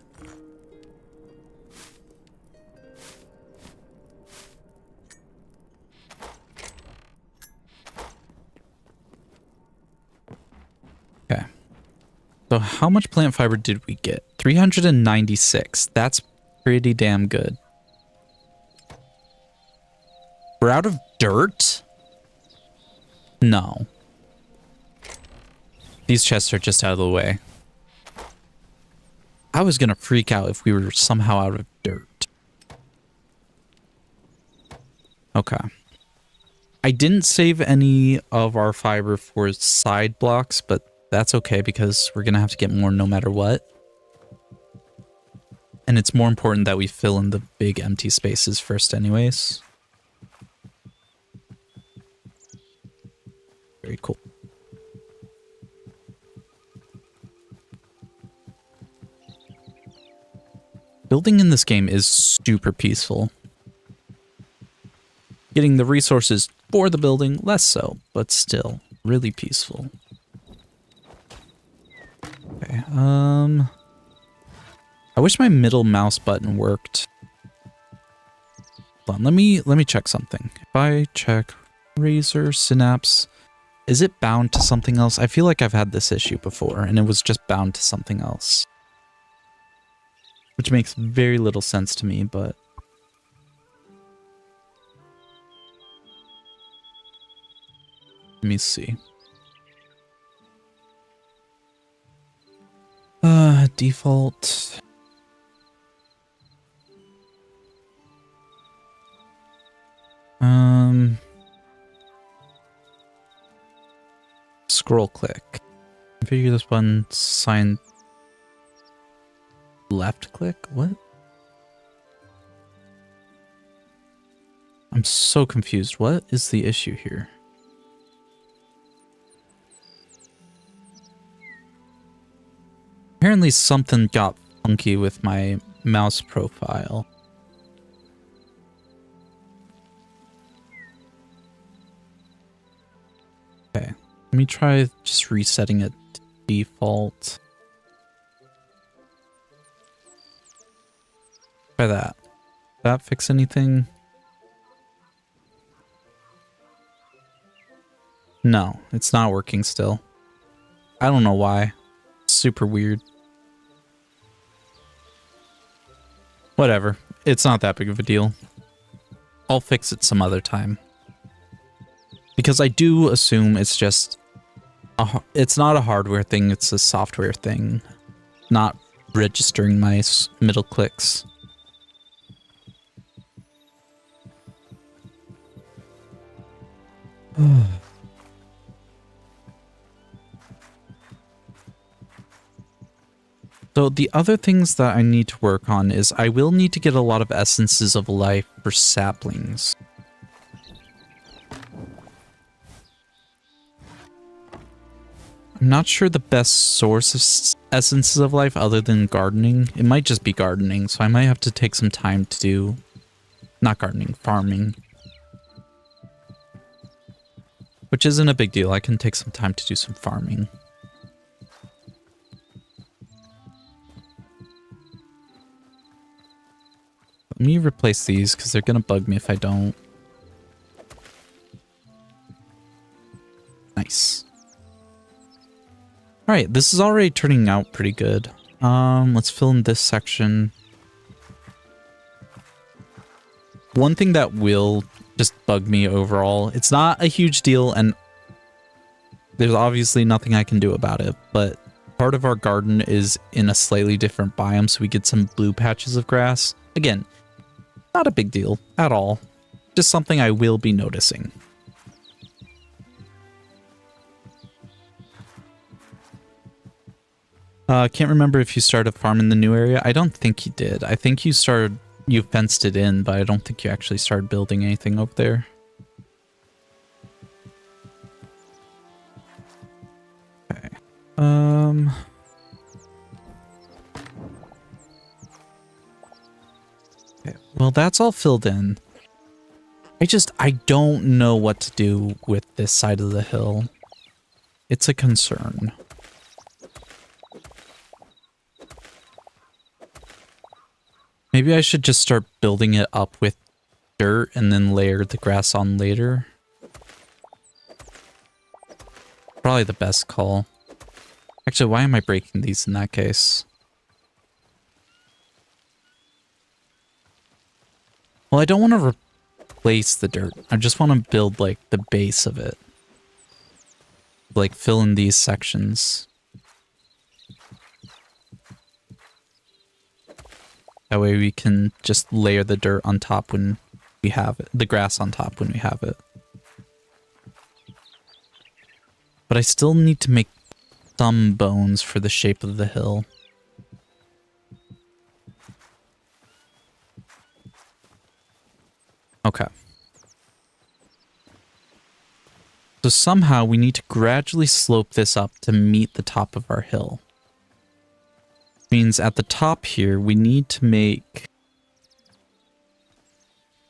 Okay. So how much plant fiber did we get? 396. That's pretty damn good. We're out of dirt? No. These chests are just out of the way. I was gonna freak out if we were somehow out of dirt. Okay. I didn't save any of our fiber for side blocks, but that's okay because we're gonna have to get more no matter what. And it's more important that we fill in the big empty spaces first anyways. Very cool. Building in this game is super peaceful. Getting the resources for the building, less so, but still really peaceful. Okay, I wish my middle mouse button worked. Hold on, let me check something. If I check Razer Synapse, is it bound to something else? I feel like I've had this issue before and it was just bound to something else. Which makes very little sense to me, but... Let me see. Default... Scroll click. Configure this button, sign... Left click? What? I'm so confused. What is the issue here? Apparently something got funky with my mouse profile. Okay, let me try just resetting it to default. Try that. Did that fix anything? No, it's not working still. I don't know why. It's super weird. Whatever. It's not that big of a deal. I'll fix it some other time. Because I do assume it's just... it's not a hardware thing, it's a software thing. Not registering my middle clicks. So the other things that I need to work on is I will need to get a lot of essences of life for saplings. I'm not sure the best source of essences of life other than gardening. It might just be gardening, so I might have to take some time to do... Not gardening, farming. Which isn't a big deal. I can take some time to do some farming. Let me replace these because they're going to bug me if I don't. Nice. Alright, this is already turning out pretty good. Let's fill in this section. One thing that will just bug me overall. It's not a huge deal, and there's obviously nothing I can do about it, but part of our garden is in a slightly different biome, so we get some blue patches of grass. Again, not a big deal at all. Just something I will be noticing. Can't remember if you started farming the new area. I don't think you did. I think you fenced it in, but I don't think you actually started building anything over there. Okay. Okay. Well, that's all filled in. I don't know what to do with this side of the hill. It's a concern. Maybe I should just start building it up with dirt and then layer the grass on later. Probably the best call. Actually, why am I breaking these in that case? Well, I don't want to replace the dirt. I just want to build, like, the base of it. Like, fill in these sections. That way we can just layer the dirt on top when we have it. The grass on top when we have it. But I still need to make some bones for the shape of the hill. Okay. So somehow we need to gradually slope this up to meet the top of our hill. Means at the top here, we need to make... I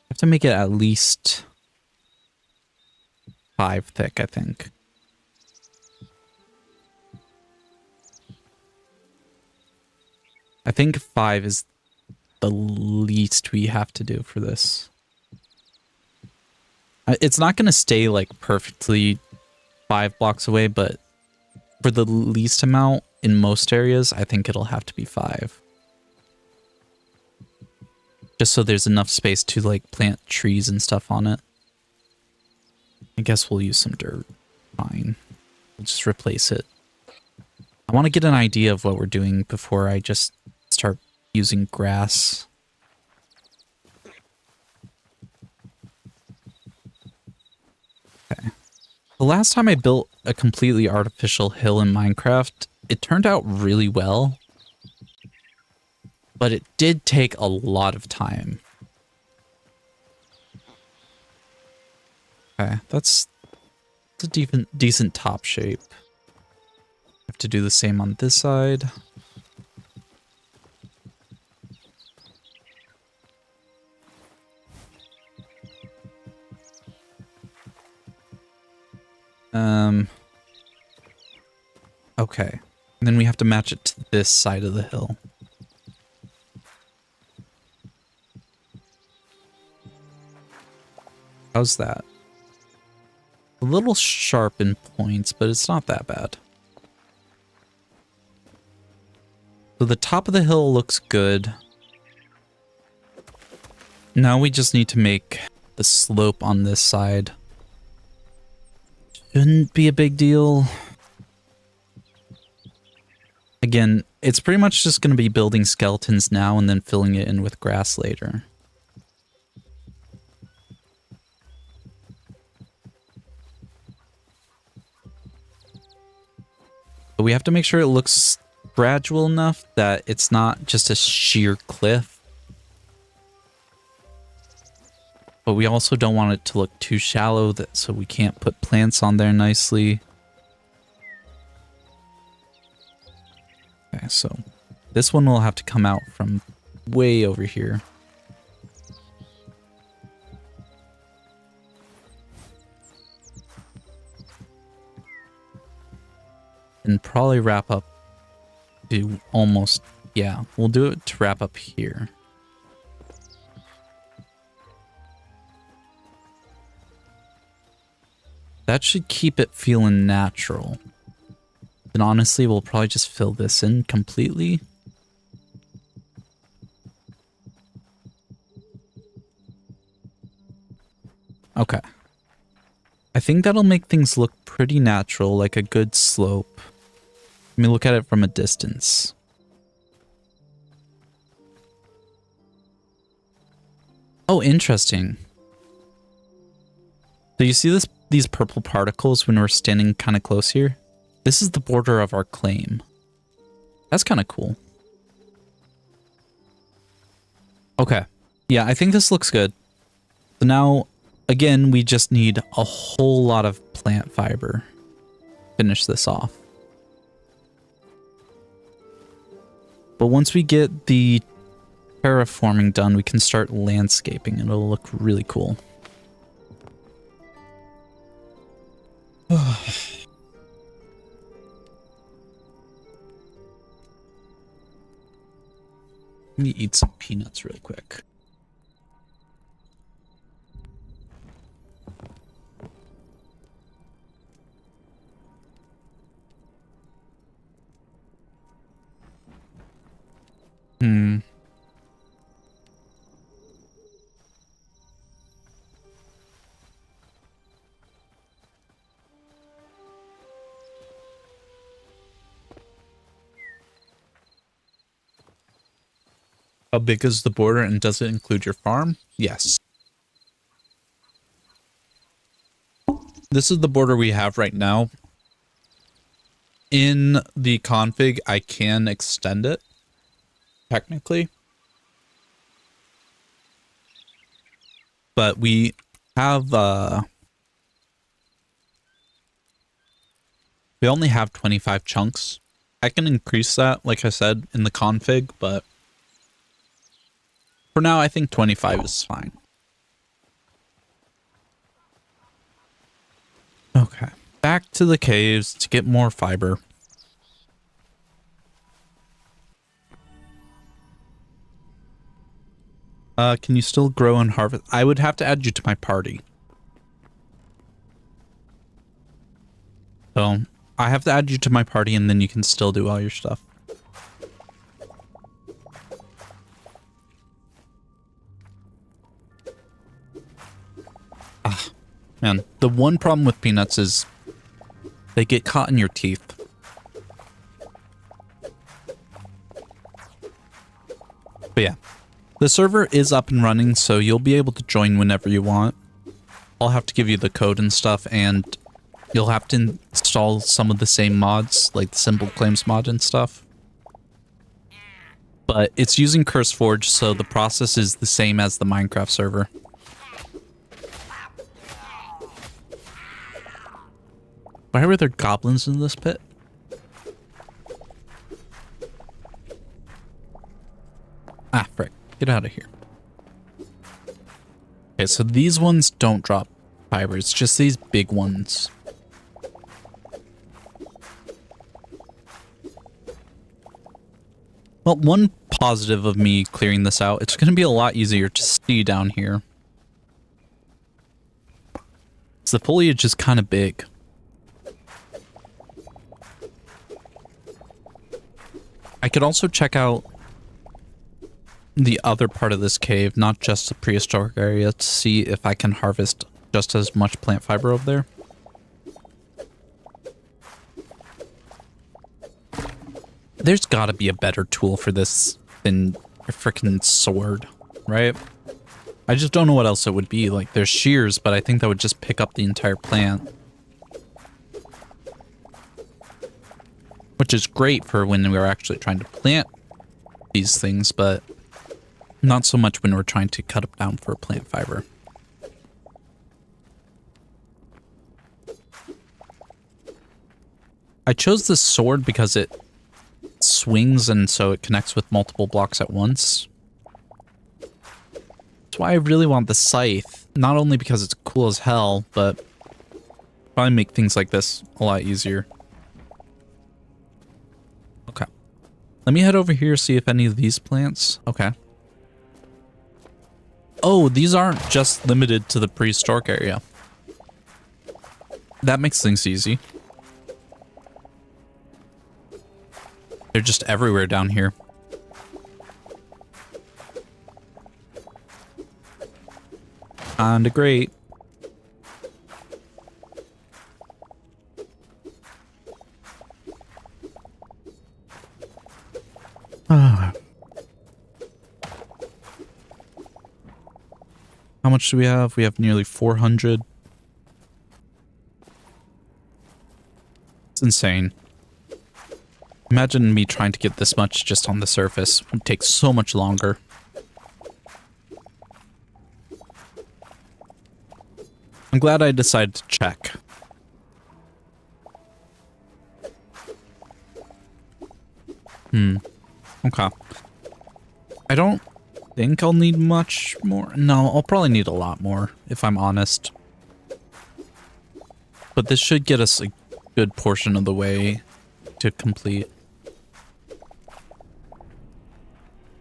have to make it at least 5 thick, I think. I think 5 is the least we have to do for this. It's not going to stay, like, perfectly 5 blocks away, but for the least amount in most areas, I think it'll have to be 5. Just so there's enough space to, like, plant trees and stuff on it. I guess we'll use some dirt. Fine. We'll just replace it. I want to get an idea of what we're doing before I just start using grass. Okay. The last time I built a completely artificial hill in Minecraft, it turned out really well, but it did take a lot of time. Okay, that's a decent top shape. Have to do the same on this side. Okay. And then we have to match it to this side of the hill. How's that? A little sharp in points, but it's not that bad. So the top of the hill looks good. Now we just need to make the slope on this side. Shouldn't be a big deal. Again, it's pretty much just going to be building skeletons now and then filling it in with grass later. But we have to make sure it looks gradual enough that it's not just a sheer cliff. But we also don't want it to look too shallow so we can't put plants on there nicely. Okay, so this one will have to come out from way over here. And probably wrap up to almost, yeah, we'll do it to wrap up here. That should keep it feeling natural. Then honestly, we'll probably just fill this in completely. Okay. I think that'll make things look pretty natural, like a good slope. Let me look at it from a distance. Oh, interesting. So you see these purple particles when we're standing kind of close here? This is the border of our claim. That's kind of cool. Okay. Yeah, I think this looks good. So now, again, we just need a whole lot of plant fiber to finish this off. But once we get the terraforming done, we can start landscaping. It'll look really cool. Let me eat some peanuts real quick. How big is the border and does it include your farm? Yes. This is the border we have right now. In the config, I can extend it, technically. But we have, we only have 25 chunks. I can increase that, like I said, in the config, but for now, I think 25 is fine. Okay. Back to the caves to get more fiber. Can you still grow and harvest? I would have to add you to my party. So, I have to add you to my party and then you can still do all your stuff. Man, the one problem with peanuts is they get caught in your teeth. But yeah, the server is up and running, so you'll be able to join whenever you want. I'll have to give you the code and stuff, and you'll have to install some of the same mods, like the Simple Claims mod and stuff. But it's using CurseForge, so the process is the same as the Minecraft server. Why were there goblins in this pit? Ah, frick. Get out of here. Okay, so these ones don't drop fiber. It's just these big ones. Well, one positive of me clearing this out, it's going to be a lot easier to see down here. The foliage is kind of big. I could also check out the other part of this cave, not just the prehistoric area, to see if I can harvest just as much plant fiber over there. There's gotta be a better tool for this than a freaking sword, right? I just don't know what else it would be. Like, there's shears, but I think that would just pick up the entire plant. Which is great for when we're actually trying to plant these things, but not so much when we're trying to cut them down for plant fiber. I chose this sword because it swings and so it connects with multiple blocks at once. That's why I really want the scythe, not only because it's cool as hell, but probably make things like this a lot easier. Okay. Let me head over here, see if any of these plants... Okay. Oh, these aren't just limited to the prehistoric area. That makes things easy. They're just everywhere down here. Kinda great. much do we have? We have nearly 400. It's insane. Imagine me trying to get this much just on the surface. It would take so much longer. I'm glad I decided to check. Okay. I don't think I'll need much more. No, I'll probably need a lot more, if I'm honest. But this should get us a good portion of the way to complete.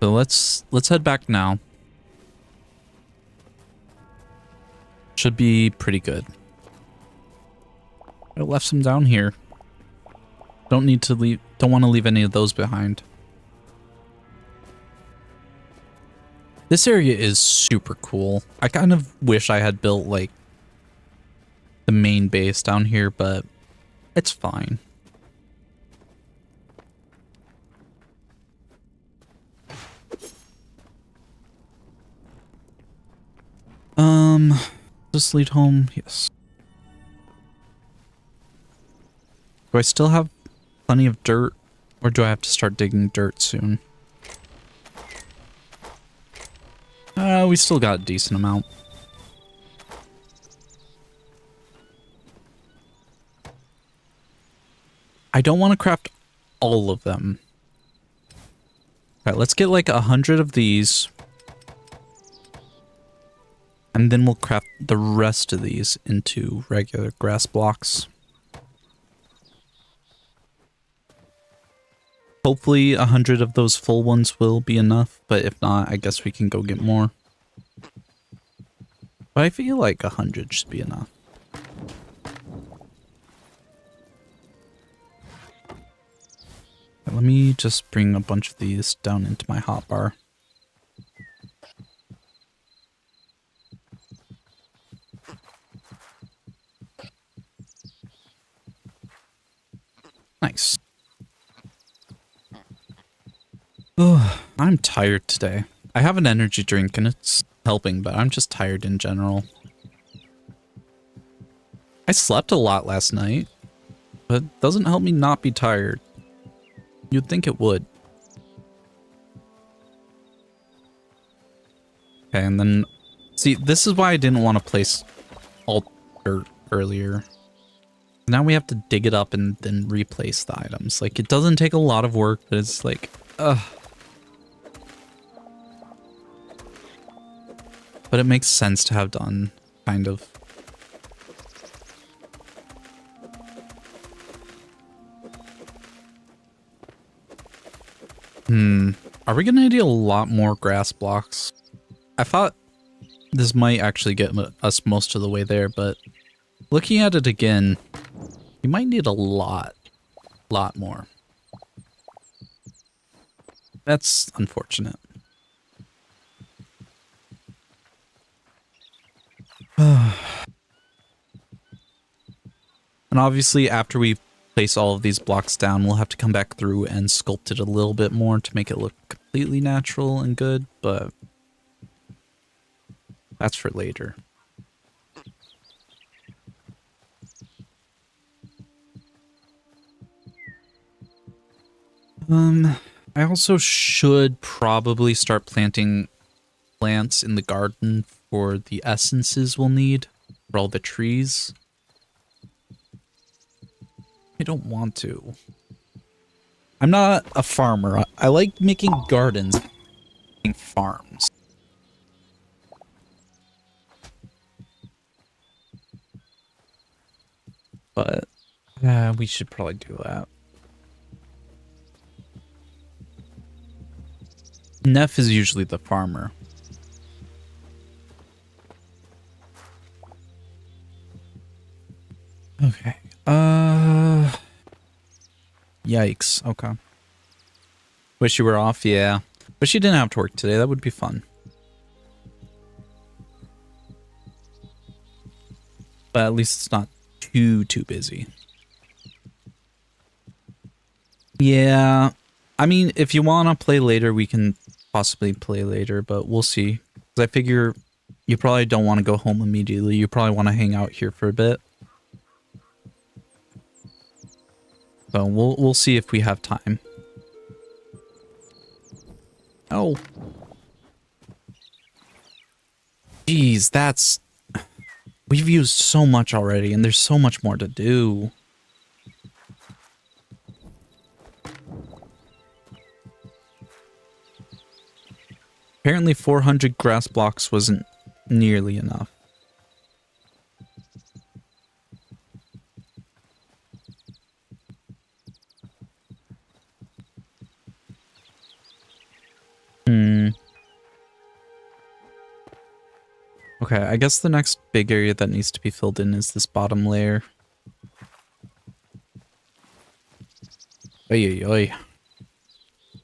So let's head back now. Should be pretty good. I left some down here. Don't need to leave. Don't want to leave any of those behind. This area is super cool. I kind of wish I had built like the main base down here, but it's fine. Just lead home. Yes. Do I still have plenty of dirt, or do I have to start digging dirt soon? We still got a decent amount. I don't want to craft all of them. All right, let's get like 100 of these. And then we'll craft the rest of these into regular grass blocks. Hopefully 100 of those full ones will be enough, but if not, I guess we can go get more. But I feel like 100 should be enough. Let me just bring a bunch of these down into my hotbar. Nice. Ugh, I'm tired today. I have an energy drink and it's helping, but I'm just tired in general. I slept a lot last night, but it doesn't help me not be tired. You'd think it would. Okay, and then... See, this is why I didn't want to place all dirt earlier. Now we have to dig it up and then replace the items. Like, it doesn't take a lot of work, but it's like, ugh. But it makes sense to have done, kind of. Are we gonna need a lot more grass blocks? I thought this might actually get us most of the way there, but looking at it again, we might need a lot more. That's unfortunate. And obviously after we place all of these blocks down, we'll have to come back through and sculpt it a little bit more to make it look completely natural and good, but that's for later. I also should probably start planting plants in the garden for the essences we'll need for all the trees. I don't want to. I'm not a farmer. I like making gardens, making farms. But we should probably do that. Neff is usually the farmer. Okay. Yikes. Okay. Wish you were off, yeah. Wish you didn't have to work today. That would be fun. But at least it's not too busy. Yeah. I mean, if you want to play later, we can possibly play later, but we'll see. 'Cause I figure you probably don't want to go home immediately. You probably want to hang out here for a bit. So we'll see if we have time. Oh. Jeez, that's... We've used so much already, and there's so much more to do. Apparently 400 grass blocks wasn't nearly enough. Okay, I guess the next big area that needs to be filled in is this bottom layer. Oy, oy, oy.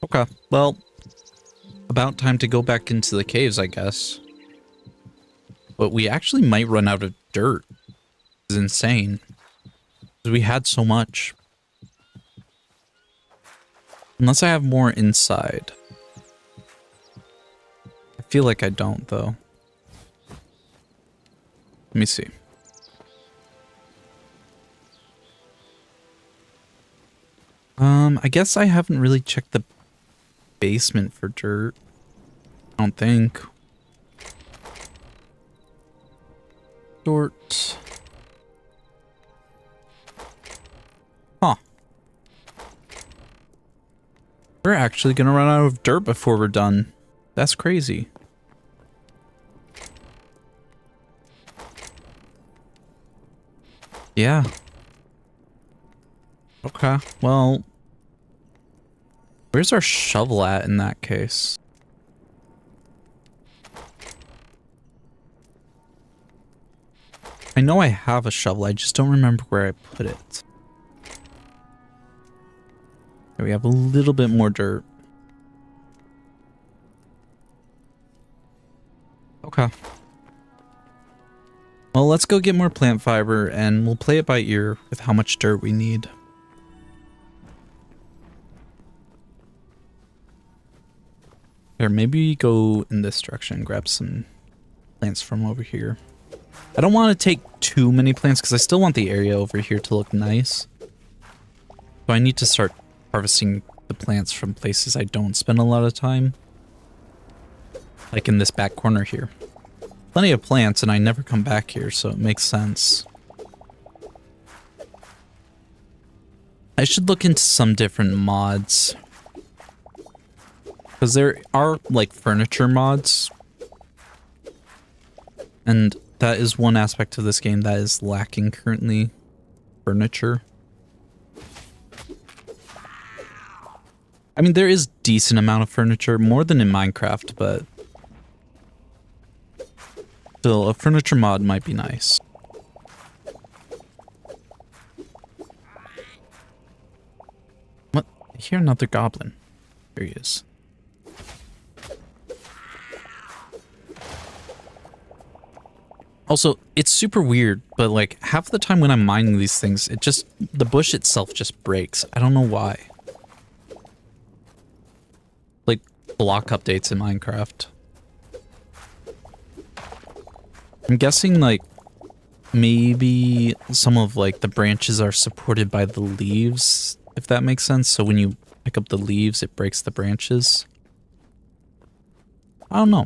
Okay, well, about time to go back into the caves, I guess. But we actually might run out of dirt. It's insane. Because we had so much. Unless I have more inside. I feel like I don't, though. Let me see. I guess I haven't really checked the basement for dirt. I don't think. Dirt. Huh. We're actually gonna run out of dirt before we're done. That's crazy. Yeah. Okay, well... Where's our shovel at in that case? I know I have a shovel, I just don't remember where I put it. Okay, we have a little bit more dirt. Okay. Well, let's go get more plant fiber, and we'll play it by ear with how much dirt we need. Here, maybe go in this direction and grab some plants from over here. I don't want to take too many plants because I still want the area over here to look nice. So I need to start harvesting the plants from places I don't spend a lot of time. Like in this back corner here. Plenty of plants and I never come back here, so it makes sense. I should look into some different mods. Because there are, like, furniture mods. And that is one aspect of this game that is lacking currently. Furniture. I mean, there is decent amount of furniture, more than in Minecraft, but... still, a furniture mod might be nice. What? I hear another goblin. There he is. Also, it's super weird, but like half the time when I'm mining these things, it just, the bush itself just breaks. I don't know why. Like block updates in Minecraft. I'm guessing like maybe some of like the branches are supported by the leaves, if that makes sense. So when you pick up the leaves, it breaks the branches. I don't know.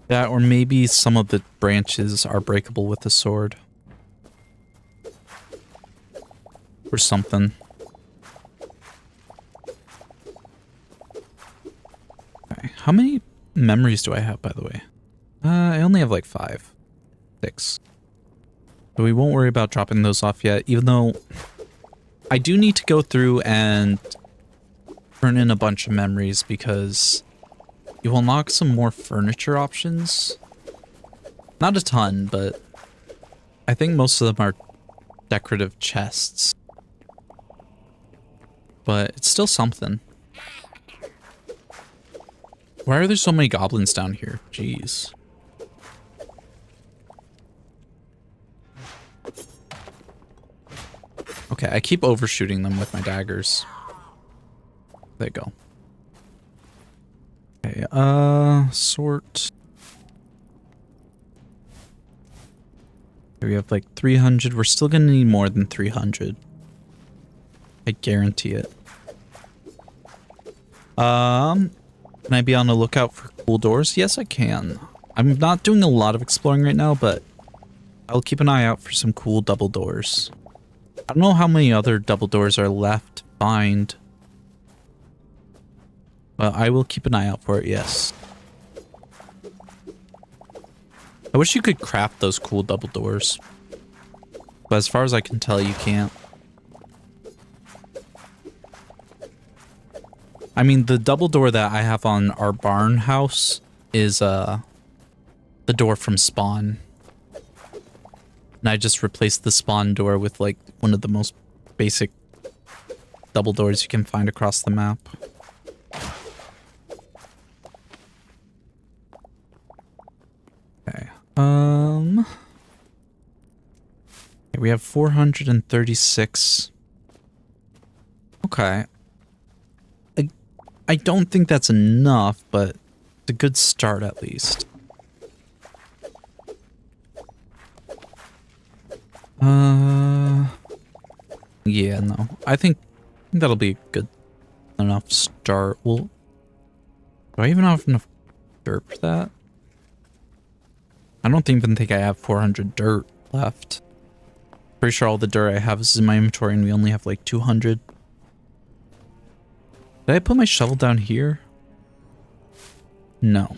That, or maybe some of the branches are breakable with a sword. Or something. Okay, how many memories do I have, by the way? I only have like 5. 6. So we won't worry about dropping those off yet, even though I do need to go through and turn in a bunch of memories because you will unlock some more furniture options. Not a ton, but I think most of them are decorative chests. But it's still something. Why are there so many goblins down here? Jeez. Okay, I keep overshooting them with my daggers. There you go. Okay, sort. We have like 300. We're still gonna need more than 300. I guarantee it. Can I be on the lookout for cool doors? Yes, I can. I'm not doing a lot of exploring right now, but I'll keep an eye out for some cool double doors. I don't know how many other double doors are left to find, but I will keep an eye out for it, yes. I wish you could craft those cool double doors, but as far as I can tell, you can't. I mean, the double door that I have on our barn house is the door from Spawn. And I just replaced the Spawn door with like one of the most basic double doors you can find across the map. Okay. We have 436. Okay. I don't think that's enough, but it's a good start at least. Yeah, no. I think that'll be a good enough start. Well, do I even have enough dirt for that? I don't even think I have 400 dirt left. Pretty sure all the dirt I have is in my inventory and we only have like 200. Did I put my shovel down here? No.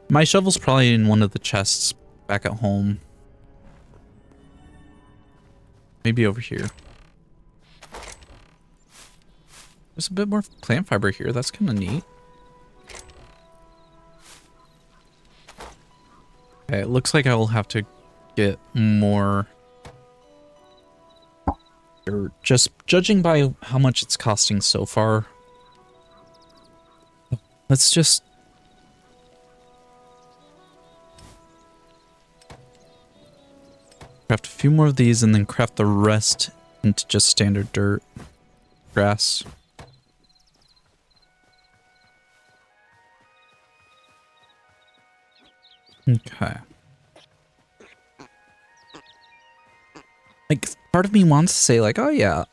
My shovel's probably in one of the chests back at home. Maybe over here. There's a bit more plant fiber here. That's kind of neat. Okay, it looks like I will have to get more dirt. Just judging by how much it's costing so far. Let's just... craft a few more of these and then craft the rest into just standard dirt. Grass. Okay. Like, part of me wants to say like, oh yeah,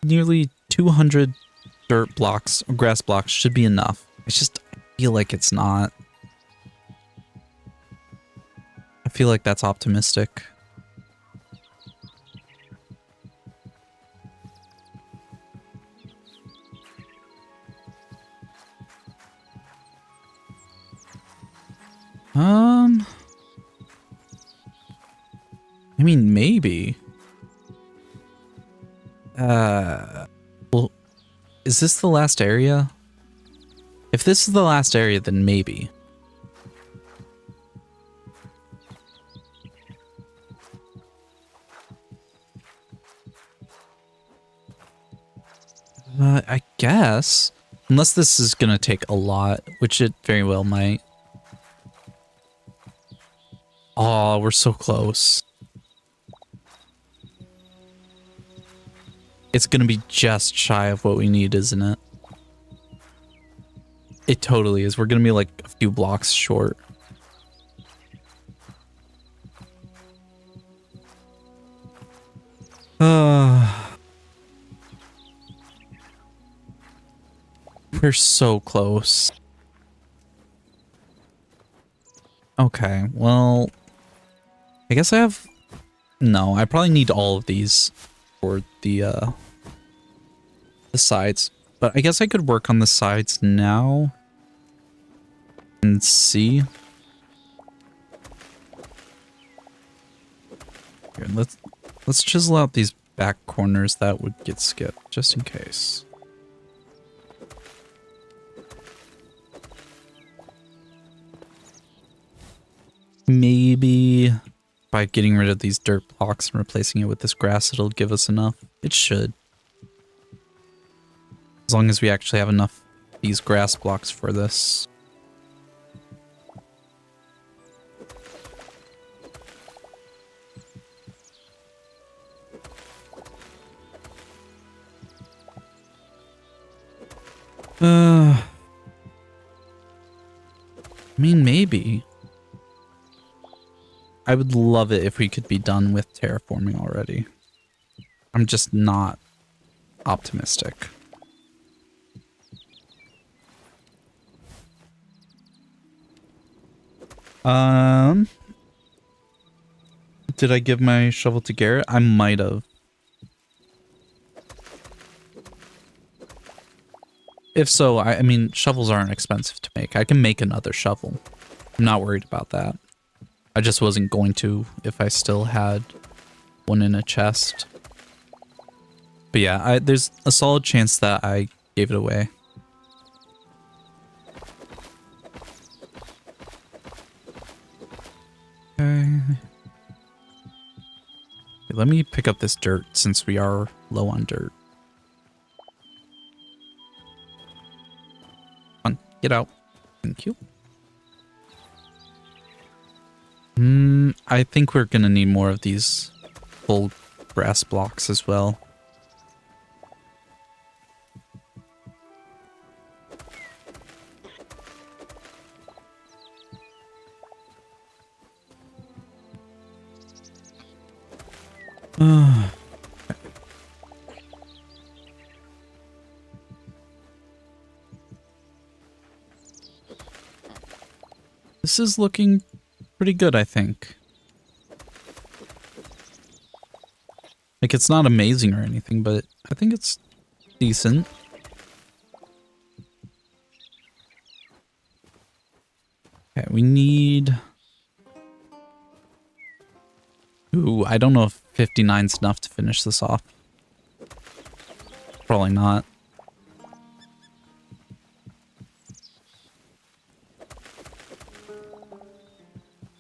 nearly 200 dirt blocks or grass blocks should be enough. It's just, I feel like it's not. I feel like that's optimistic. I mean, maybe. Well, is this the last area? If this is the last area, then maybe. I guess. Unless this is gonna take a lot, which it very well might. Oh, we're so close. It's gonna be just shy of what we need, isn't it? It totally is. We're gonna be like a few blocks short. We're so close. Okay, well, I guess I have... No, I probably need all of these for the sides. But I guess I could work on the sides now and see. Here, let's chisel out these back corners that would get skipped, just in case. Maybe by getting rid of these dirt blocks and replacing it with this grass, it'll give us enough. It should. As long as we actually have enough of these grass blocks for this. maybe. I would love it if we could be done with terraforming already. I'm just not optimistic. Did I give my shovel to Garrett? I might have. If so, I mean, shovels aren't expensive to make. I can make another shovel. I'm not worried about that. I just wasn't going to if I still had one in a chest. But yeah, there's a solid chance that I gave it away. Okay. Let me pick up this dirt since we are low on dirt. Come on, get out. Thank you. I think we're gonna need more of these full grass blocks as well. This is looking pretty good, I think. Like, it's not amazing or anything, but I think it's decent. Okay, we need... Ooh, I don't know if 59's enough to finish this off. Probably not.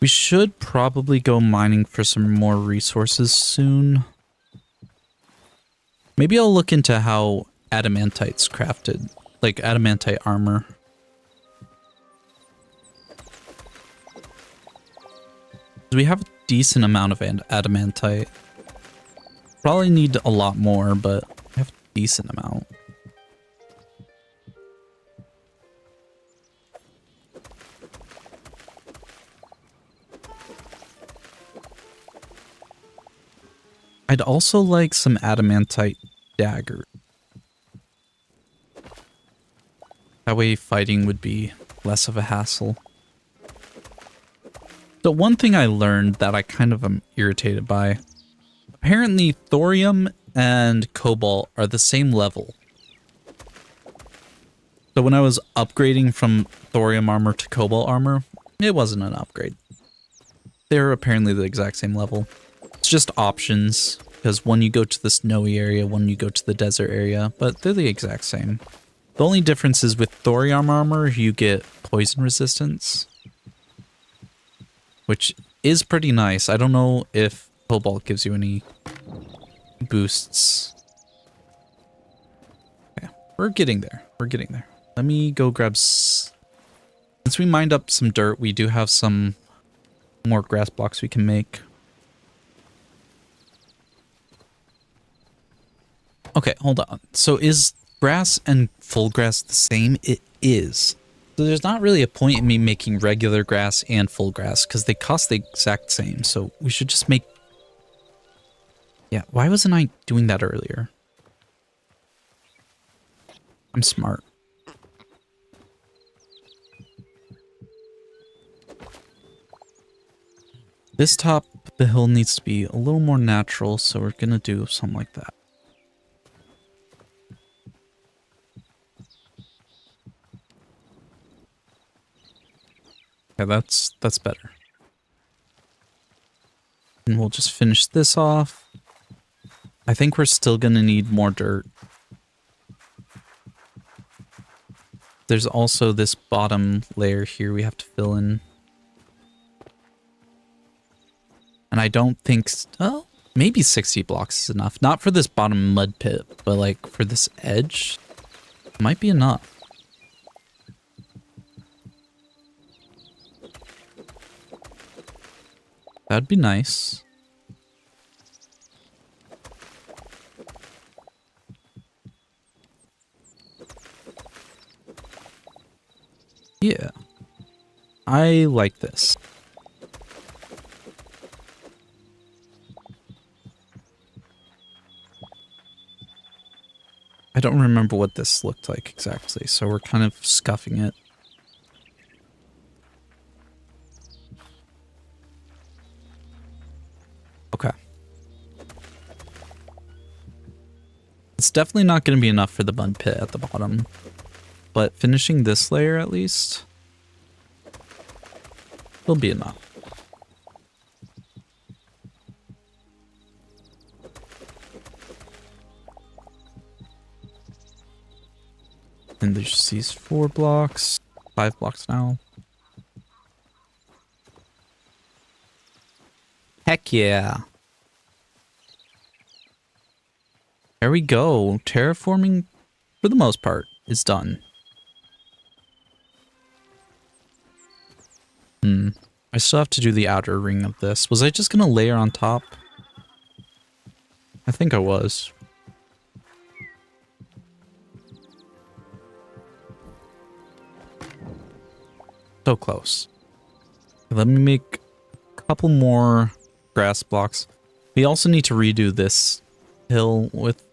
We should probably go mining for some more resources soon. Maybe I'll look into how adamantite's crafted, like adamantite armor. We have a decent amount of adamantite. Probably need a lot more, but we have a decent amount. I'd also like some adamantite dagger. That way fighting would be less of a hassle. So one thing I learned that I kind of am irritated by, apparently thorium and cobalt are the same level. So when I was upgrading from thorium armor to cobalt armor, it wasn't an upgrade. They're apparently the exact same level. It's just options, because one you go to the snowy area, one you go to the desert area, but they're the exact same. The only difference is with thorium armor, you get poison resistance, which is pretty nice. I don't know if cobalt gives you any boosts. Okay, we're getting there. We're getting there. Let me go grab... Since we mined up some dirt, we do have some more grass blocks we can make. Okay, hold on. So is grass and full grass the same? It is. So there's not really a point in me making regular grass and full grass because they cost the exact same. So we should just make... Yeah, why wasn't I doing that earlier? I'm smart. This top of the hill needs to be a little more natural, so we're gonna do something like that. Okay, that's better. And we'll just finish this off. I think we're still gonna need more dirt. There's also this bottom layer here we have to fill in. And I don't think... Oh, maybe 60 blocks is enough. Not for this bottom mud pit, but like for this edge, it might be enough. That'd be nice. Yeah. I like this. I don't remember what this looked like exactly, so we're kind of scuffing it. Okay. It's definitely not going to be enough for the mud pit at the bottom, but finishing this layer at least will be enough. And there's just these 4 blocks, 5 blocks now. Heck yeah. There we go. Terraforming, for the most part, is done. I still have to do the outer ring of this. Was I just going to layer on top? I think I was. So close. Let me make a couple more grass blocks. We also need to redo this hill with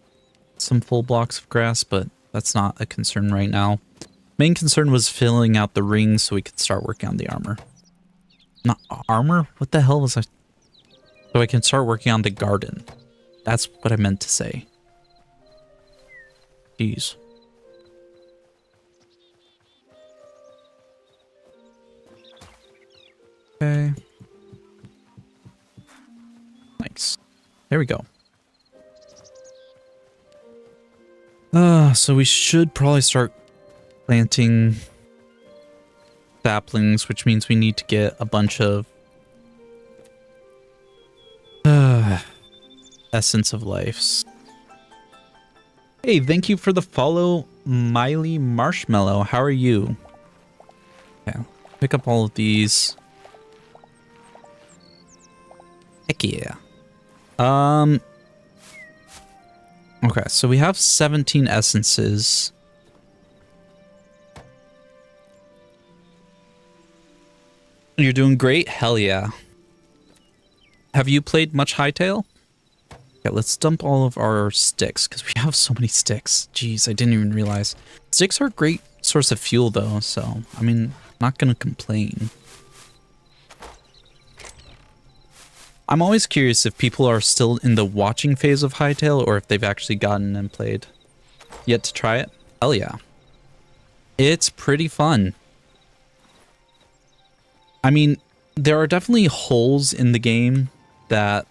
some full blocks of grass, but that's not a concern right now. Main concern was filling out the ring so we could start working on the armor. Not armor? What the hell was I? So I can start working on the garden. That's what I meant to say. Jeez. Okay. Nice. There we go. So we should probably start planting saplings, which means we need to get a bunch of essence of lives. Hey, thank you for the follow, Miley Marshmallow. How are you? Okay, pick up all of these. Heck yeah. Okay, so we have 17 essences. You're doing great? Hell yeah. Have you played much Hytale? Yeah, let's dump all of our sticks, because we have so many sticks. Jeez, I didn't even realize. Sticks are a great source of fuel, though, so, I mean, not gonna complain. I'm always curious if people are still in the watching phase of Hytale or if they've actually gotten and played. Yet to try it? Hell yeah. It's pretty fun. I mean, there are definitely holes in the game that...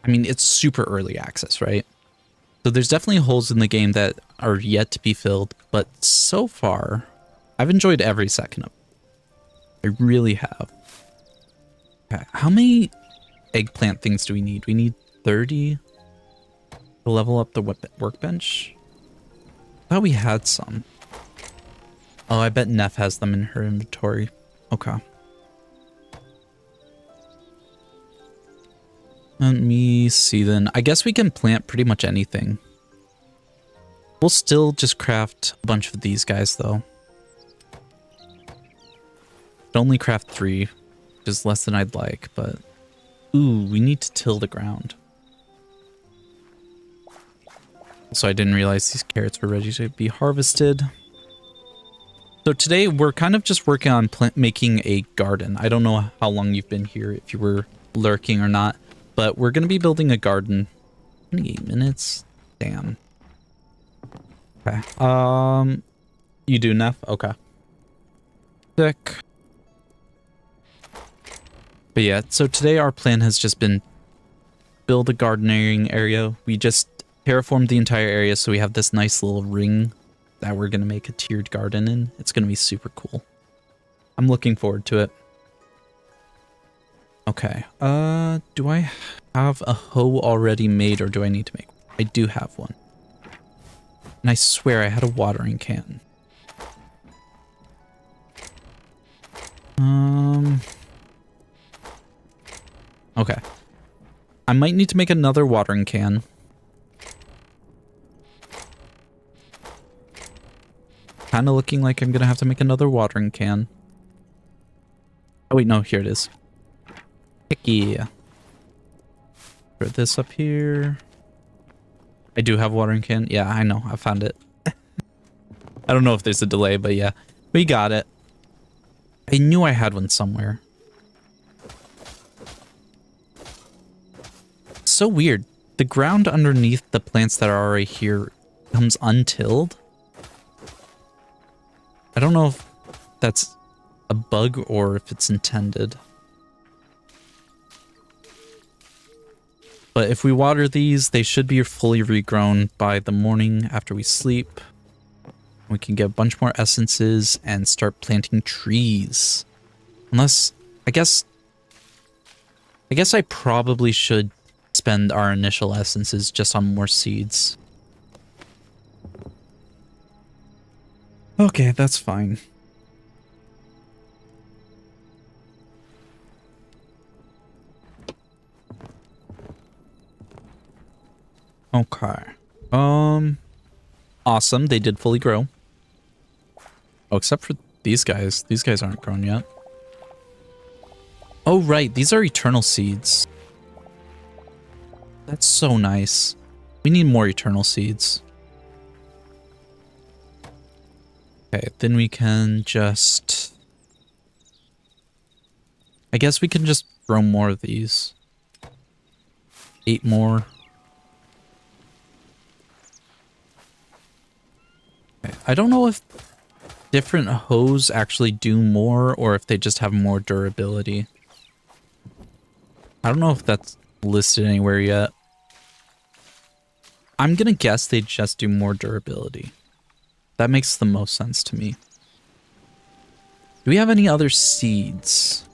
I mean, it's super early access, right? So there's definitely holes in the game that are yet to be filled, but so far, I've enjoyed every second of it. I really have. Okay, how many eggplant things do we need? We need 30 to level up the workbench. I thought we had some. Oh, I bet Neff has them in her inventory. Okay. Let me see then. I guess we can plant pretty much anything. We'll still just craft a bunch of these guys though. Could only craft 3. Is less than I'd like, but ooh, we need to till the ground. So I didn't realize these carrots were ready to be harvested. So today we're kind of just working on making a garden. I don't know how long you've been here, if you were lurking or not, but we're going to be building a garden. 28 minutes? Damn. Okay. You do, Neff? Okay. Sick. But yeah, so today our plan has just been build a gardening area. We just terraformed the entire area, so we have this nice little ring that we're going to make a tiered garden in. It's going to be super cool. I'm looking forward to it. Okay, do I have a hoe already made, or do I need to make one? I do have one. And I swear I had a watering can. Okay. I might need to make another watering can. Kind of looking like I'm going to have to make another watering can. Oh wait, no, here it is. Picky. Put this up here. I do have a watering can. Yeah, I know. I found it. I don't know if there's a delay, but yeah. We got it. I knew I had one somewhere. So weird. The ground underneath the plants that are already here comes untilled. I don't know if that's a bug or if it's intended. But if we water these, they should be fully regrown by the morning after we sleep. We can get a bunch more essences and start planting trees. Unless, I guess I probably should spend our initial essences just on more seeds. Okay, that's fine. Okay. Awesome. They did fully grow. Oh, except for these guys. These guys aren't grown yet. Oh, right. These are eternal seeds. That's so nice. We need more eternal seeds. Okay, then we can just... I guess we can just grow more of these. 8 more. Okay, I don't know if different hoes actually do more or if they just have more durability. I don't know if that's listed anywhere yet. I'm gonna guess they just do more durability. That makes the most sense to me. Do we have any other seeds?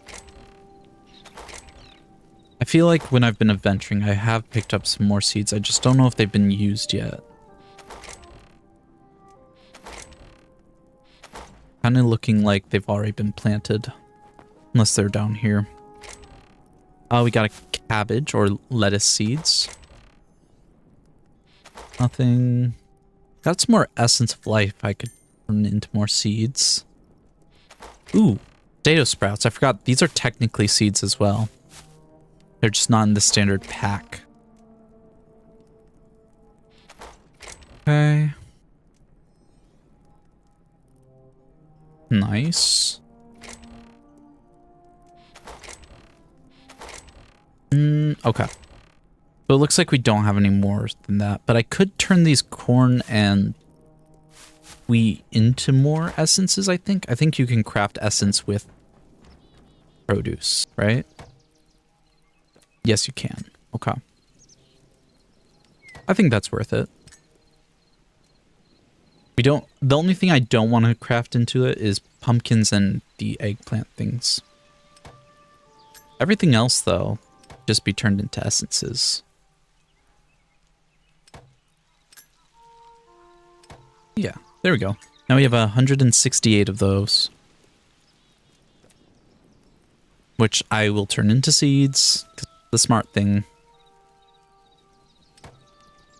I feel like when I've been adventuring, I have picked up some more seeds. I just don't know if they've been used yet. Kind of looking like they've already been planted. Unless they're down here. We got a cabbage or lettuce seeds. Nothing. Got some more essence of life I could turn into more seeds. Ooh, potato sprouts. I forgot these are technically seeds as well. They're just not in the standard pack. Okay. Nice. Okay. So it looks like we don't have any more than that, but I could turn these corn and wheat into more essences, I think. I think you can craft essence with produce, right? Yes, you can. Okay. I think that's worth it. The only thing I don't want to craft into it is pumpkins and the eggplant things. Everything else, though, just be turned into essences. Yeah, there we go. Now we have 168 of those. Which I will turn into seeds, 'cause the smart thing.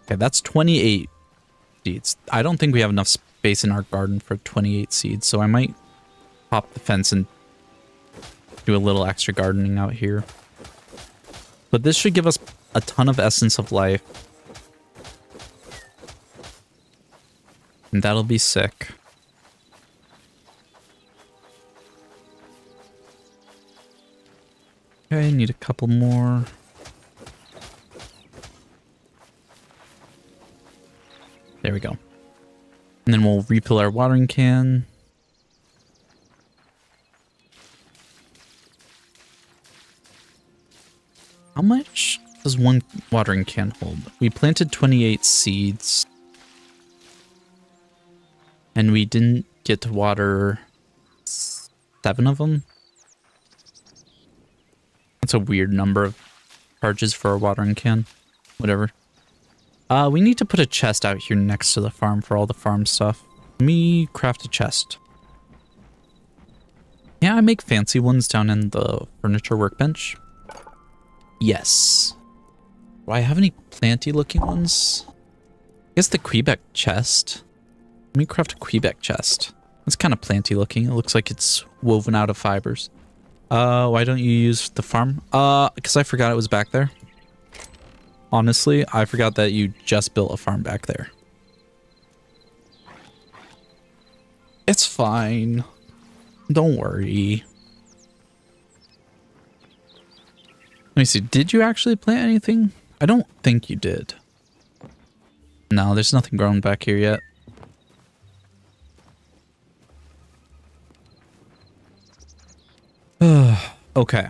Okay, that's 28 seeds. I don't think we have enough space in our garden for 28 seeds, so I might hop the fence and do a little extra gardening out here. But this should give us a ton of essence of life. And that'll be sick. Okay, need a couple more. There we go. And then we'll refill our watering can. How much does one watering can hold? We planted 28 seeds. And we didn't get to water 7 of them. That's a weird number of charges for a watering can. Whatever. We need to put a chest out here next to the farm for all the farm stuff. Let me craft a chest. Yeah, I make fancy ones down in the furniture workbench. Yes. Do I have any planty looking ones? I guess the Quebec chest. Let me craft a Quebec chest. It's kind of planty looking. It looks like it's woven out of fibers. Why don't you use the farm? Because I forgot it was back there. Honestly, I forgot that you just built a farm back there. It's fine. Don't worry. Let me see. Did you actually plant anything? I don't think you did. No, there's nothing growing back here yet. Okay.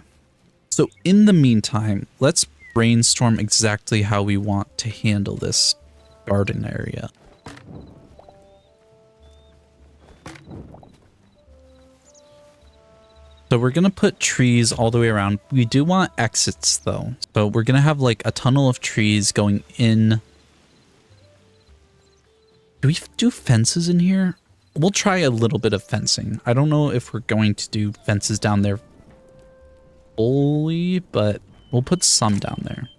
So in the meantime, let's brainstorm exactly how we want to handle this garden area. So we're going to put trees all the way around. We do want exits though. So we're going to have like a tunnel of trees going in. Do we do fences in here? We'll try a little bit of fencing. I don't know if we're going to do fences down there fully, but we'll put some down there.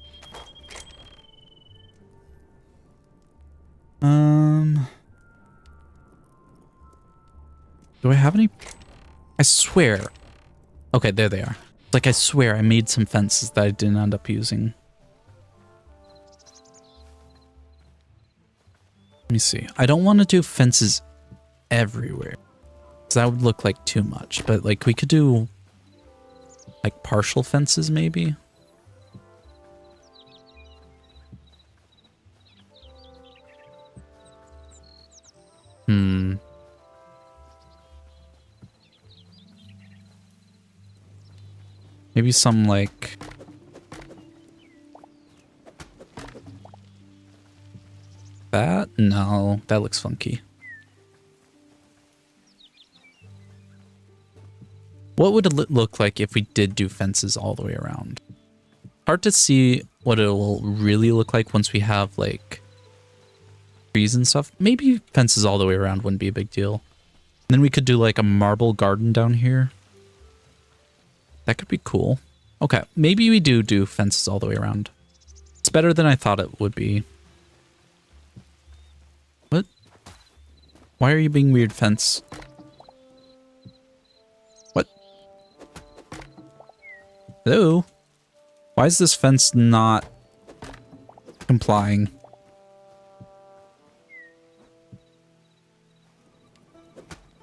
Do I have any? I swear. Okay, there they are. Like, I swear I made some fences that I didn't end up using. Let me see. I don't want to do fences everywhere, because that would look like too much. But, like, we could do, like, partial fences, maybe? Maybe some, like... that? No, that looks funky. What would it look like if we did do fences all the way around? Hard to see what it will really look like once we have, like, trees and stuff. Maybe fences all the way around wouldn't be a big deal. And then we could do, like, a marble garden down here. That could be cool. Okay, maybe we do fences all the way around. It's better than I thought it would be. What? Why are you being weird, fence? What? Hello? Why is this fence not complying?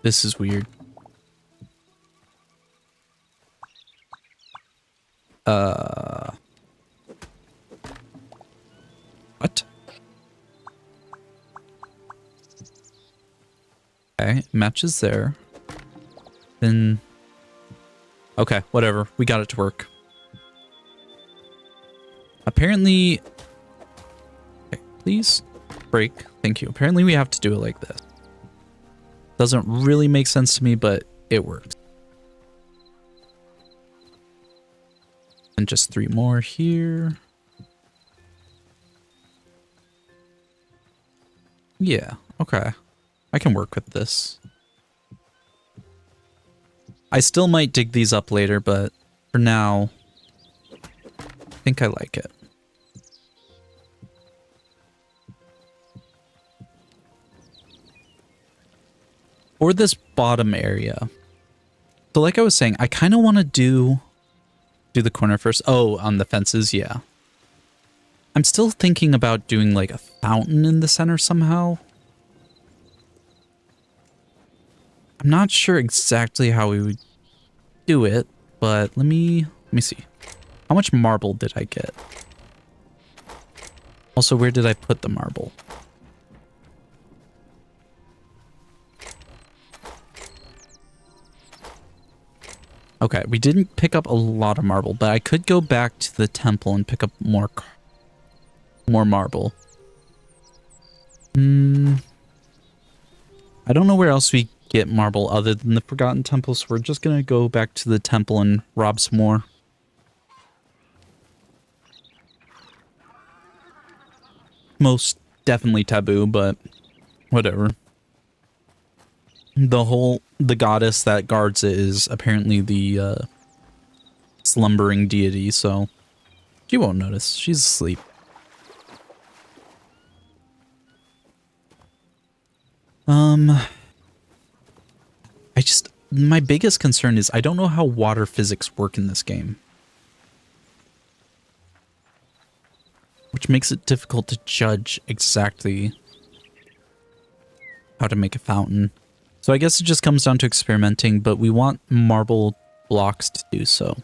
This is weird. What? Okay, matches there. Then... okay, whatever. We got it to work. Apparently... okay, please break. Thank you. Apparently we have to do it like this. Doesn't really make sense to me, but it works. And just 3 more here. Yeah, okay. I can work with this. I still might dig these up later, but for now, I think I like it. For this bottom area. So like I was saying, I kind of want to do the corner first. Oh, on the fences, yeah. I'm still thinking about doing like a fountain in the center somehow. I'm not sure exactly how we would do it, but let me see. How much marble did I get? Also, where did I put the marble? Okay, we didn't pick up a lot of marble, but I could go back to the temple and pick up more marble. I don't know where else we get marble other than the Forgotten Temple, so we're just gonna go back to the temple and rob some more. Most definitely taboo, but whatever. The goddess that guards it is apparently the slumbering deity, so she won't notice. She's asleep. my biggest concern is I don't know how water physics work in this game, which makes it difficult to judge exactly how to make a fountain. So I guess it just comes down to experimenting, but we want marble blocks to do so.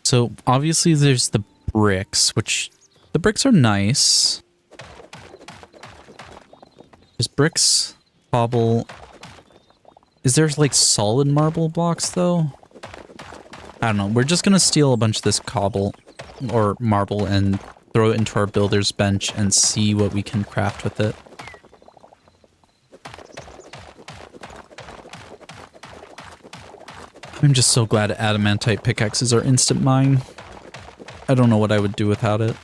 So obviously there's the bricks, which the bricks are nice. There's bricks, cobble. Is there like solid marble blocks though? I don't know. We're just gonna steal a bunch of this cobble or marble and throw it into our builder's bench and see what we can craft with it. I'm just so glad adamantite pickaxes are instant mine. I don't know what I would do without it.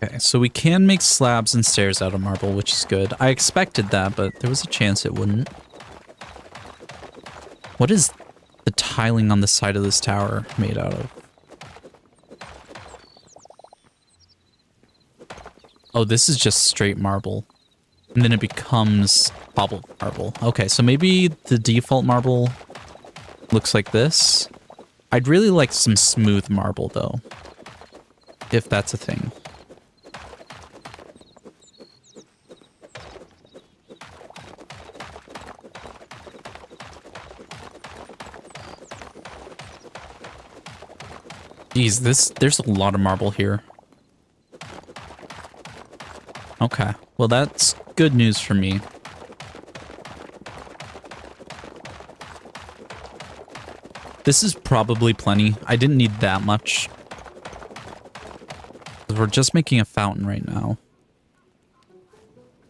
Okay, so we can make slabs and stairs out of marble, which is good. I expected that, but there was a chance it wouldn't. What is the tiling on the side of this tower made out of? Oh, this is just straight marble. And then it becomes cobbled marble. Okay, so maybe the default marble looks like this. I'd really like some smooth marble, though. If that's a thing. Geez, there's a lot of marble here. Okay, well that's good news for me. This is probably plenty. I didn't need that much. We're just making a fountain right now.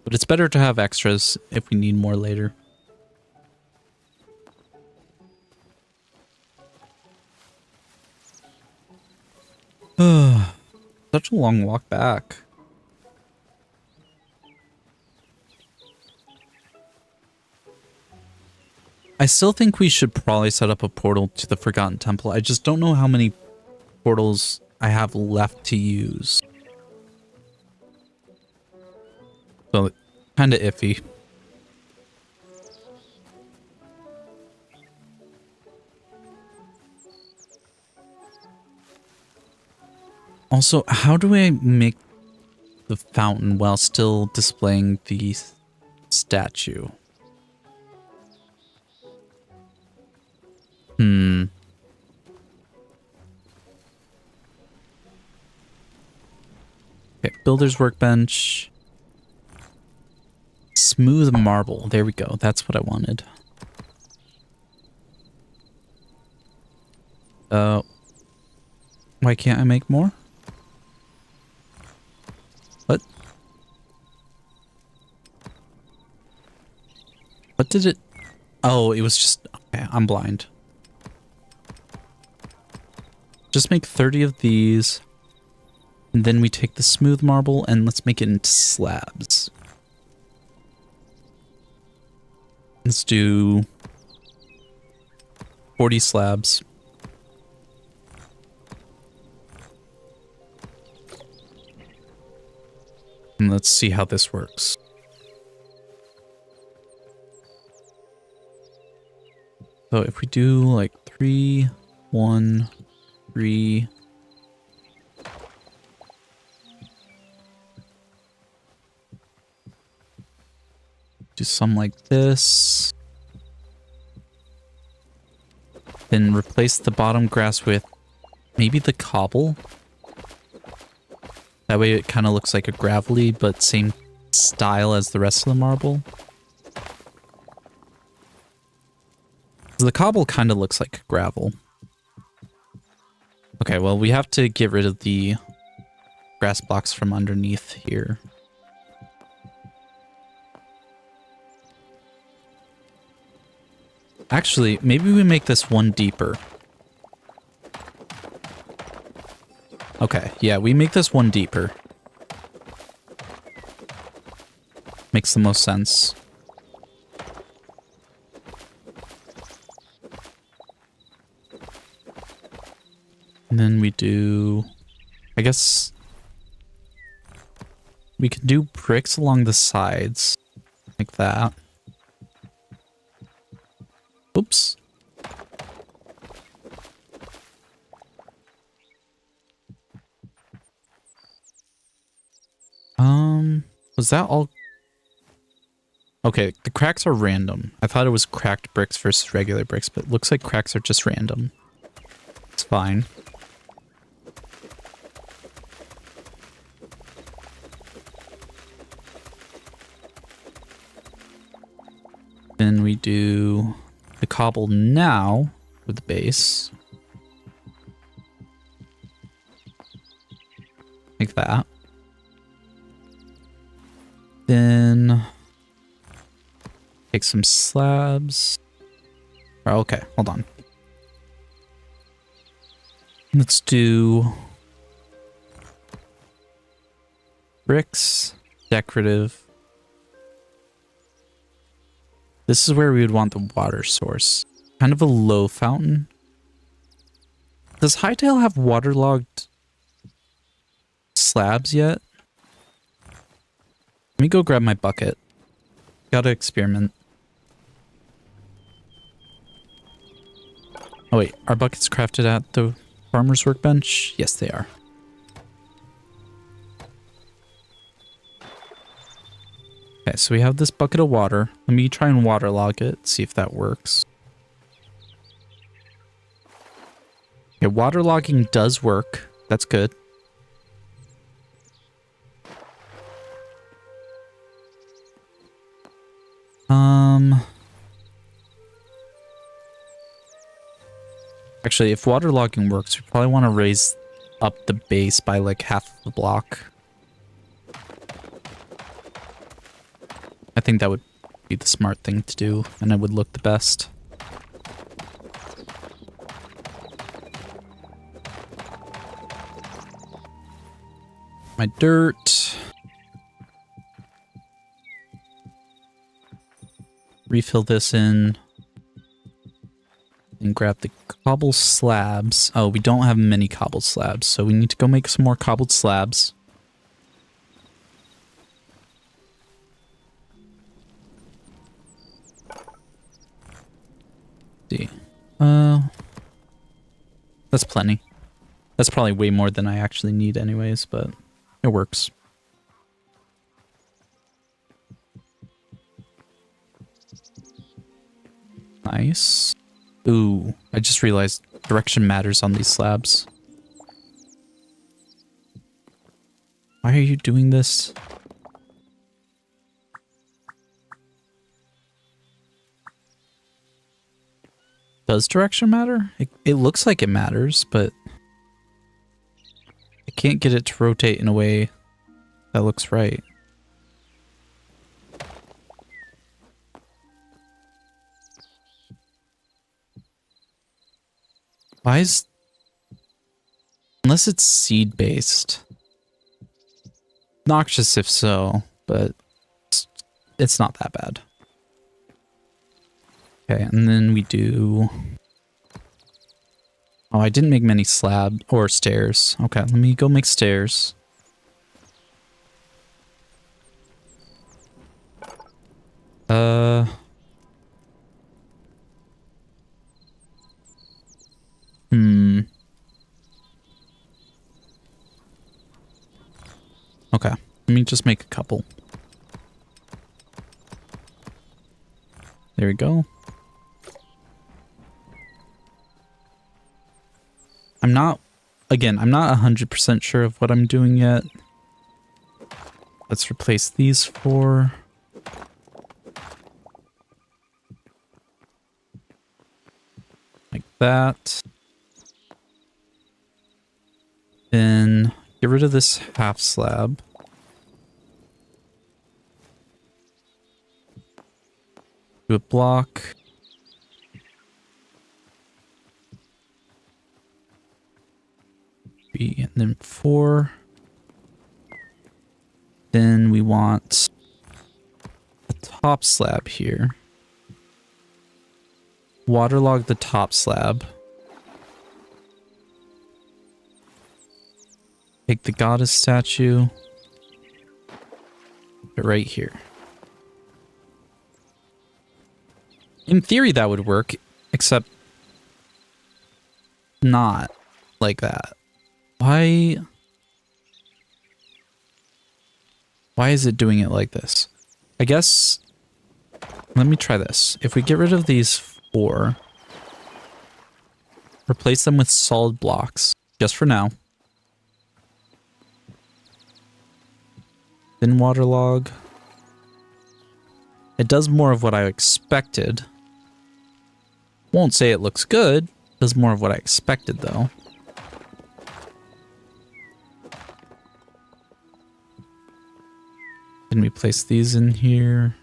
But it's better to have extras if we need more later. Such a long walk back. I still think we should probably set up a portal to the Forgotten Temple. I just don't know how many portals I have left to use. So, kind of iffy. Also, how do I make the fountain while still displaying the statue? Okay, builder's workbench. Smooth marble. There we go. That's what I wanted. Why can't I make more? What? What did it... Oh, it was just... Okay, I'm blind. Just make 30 of these. And then we take the smooth marble and let's make it into slabs. Let's do 40 slabs. And let's see how this works. So if we do like 3, 1, 3. Do some like this. Then replace the bottom grass with maybe the cobble. That way it kind of looks like a gravelly, but same style as the rest of the marble. The cobble kind of looks like gravel. Okay, well, we have to get rid of the grass blocks from underneath here. Actually, maybe we make this one deeper. Okay, yeah, we make this one deeper. Makes the most sense. And then we do... I guess... We could do bricks along the sides. Like that. Oops. Was that all? Okay, the cracks are random. I thought it was cracked bricks versus regular bricks, but it looks like cracks are just random. It's fine. Then we do the cobble now for the base. Like that. Then take some slabs. Oh, okay, hold on. Let's do bricks, decorative. This is where we would want the water source. Kind of a low fountain. Does Hightail have waterlogged slabs yet? Let me go grab my bucket. Gotta experiment. Oh wait, are buckets crafted at the farmer's workbench? Yes, they are. Okay, so we have this bucket of water. Let me try and waterlog it, see if that works. Okay, waterlogging does work. That's good. Actually, if waterlogging works, we probably want to raise up the base by like half of the block. I think that would be the smart thing to do, and it would look the best. My dirt. Refill this in. And grab the cobble slabs. Oh, we don't have many cobbled slabs, so we need to go make some more cobbled slabs. Let's see. That's plenty. That's probably way more than I actually need anyways, but it works. Nice. Ooh, I just realized direction matters on these slabs. Why are you doing this? Does direction matter? It looks like it matters, but I can't get it to rotate in a way that looks right. Why is... Unless it's seed-based. Noxious if so, but it's not that bad. Okay, and then we do... Oh, I didn't make many slab or stairs. Okay, let me go make stairs. Okay, let me just make a couple. There we go. I'm not 100% sure of what I'm doing yet. Let's replace these four. Like that. Then get rid of this half slab. Do a block. And then 4. Then we want a top slab here. Waterlog the top slab. Take the goddess statue. it right here. In theory, that would work, except not like that. Why is it doing it like this? I guess, let me try this. If we get rid of these 4, replace them with solid blocks, just for now. Then waterlog. It does more of what I expected. Won't say it looks good. Does more of what I expected, though. Can we place these in here?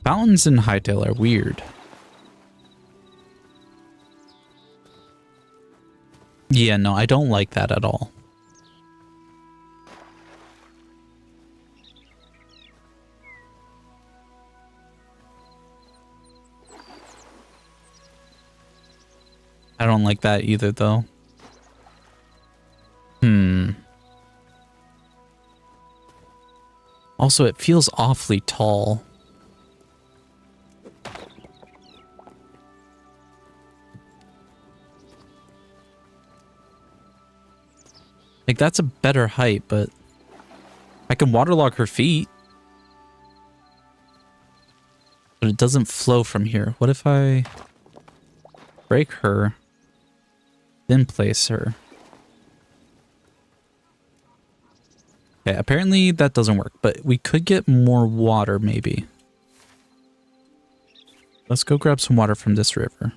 Fountains in Hytale are weird. Yeah, no, I don't like that at all. I don't like that either, though. Also, it feels awfully tall. Like, that's a better height, but I can waterlog her feet. But it doesn't flow from here. What if I break her, then place her? Okay, apparently that doesn't work, but we could get more water, maybe. Let's go grab some water from this river.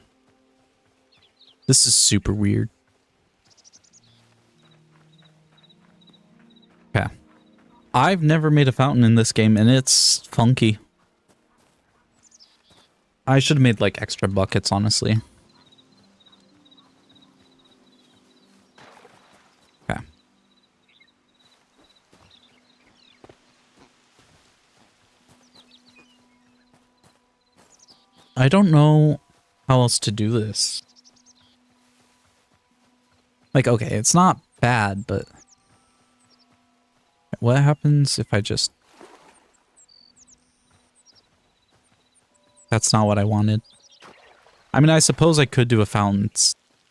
This is super weird. Okay. I've never made a fountain in this game, and it's funky. I should have made, like, extra buckets, honestly. Okay. I don't know how else to do this. Like, okay, it's not bad, but what happens if I just... That's not what I wanted. I mean, I suppose I could do a fountain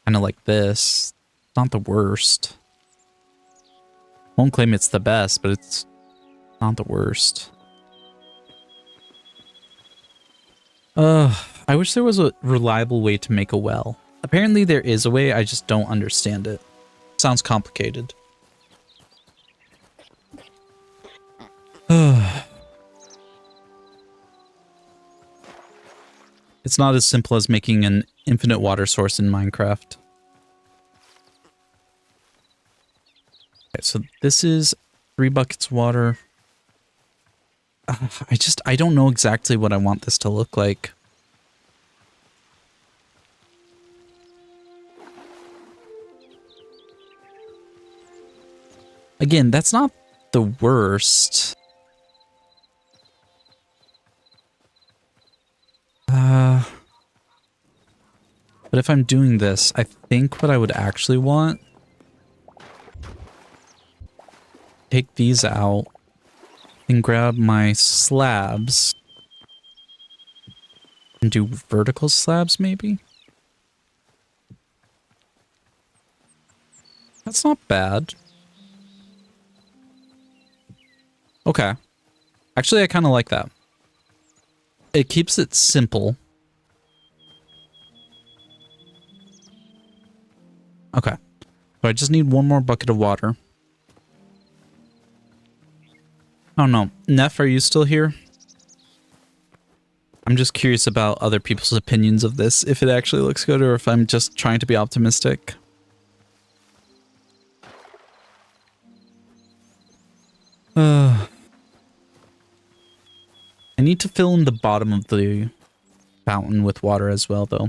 kind of like this. Not the worst. Won't claim it's the best, but it's not the worst. I wish there was a reliable way to make a well. Apparently there is a way, I just don't understand it. Sounds complicated. It's not as simple as making an infinite water source in Minecraft. Okay, so this is 3 buckets of water. I don't know exactly what I want this to look like. Again, that's not the worst. But if I'm doing this, I think what I would actually want... Take these out and grab my slabs and do vertical slabs, maybe? That's not bad. Okay. Actually, I kind of like that. It keeps it simple. Okay. So I just need 1 more bucket of water. I don't know. Neff, are you still here? I'm just curious about other people's opinions of this, if it actually looks good or if I'm just trying to be optimistic. I need to fill in the bottom of the fountain with water as well, though.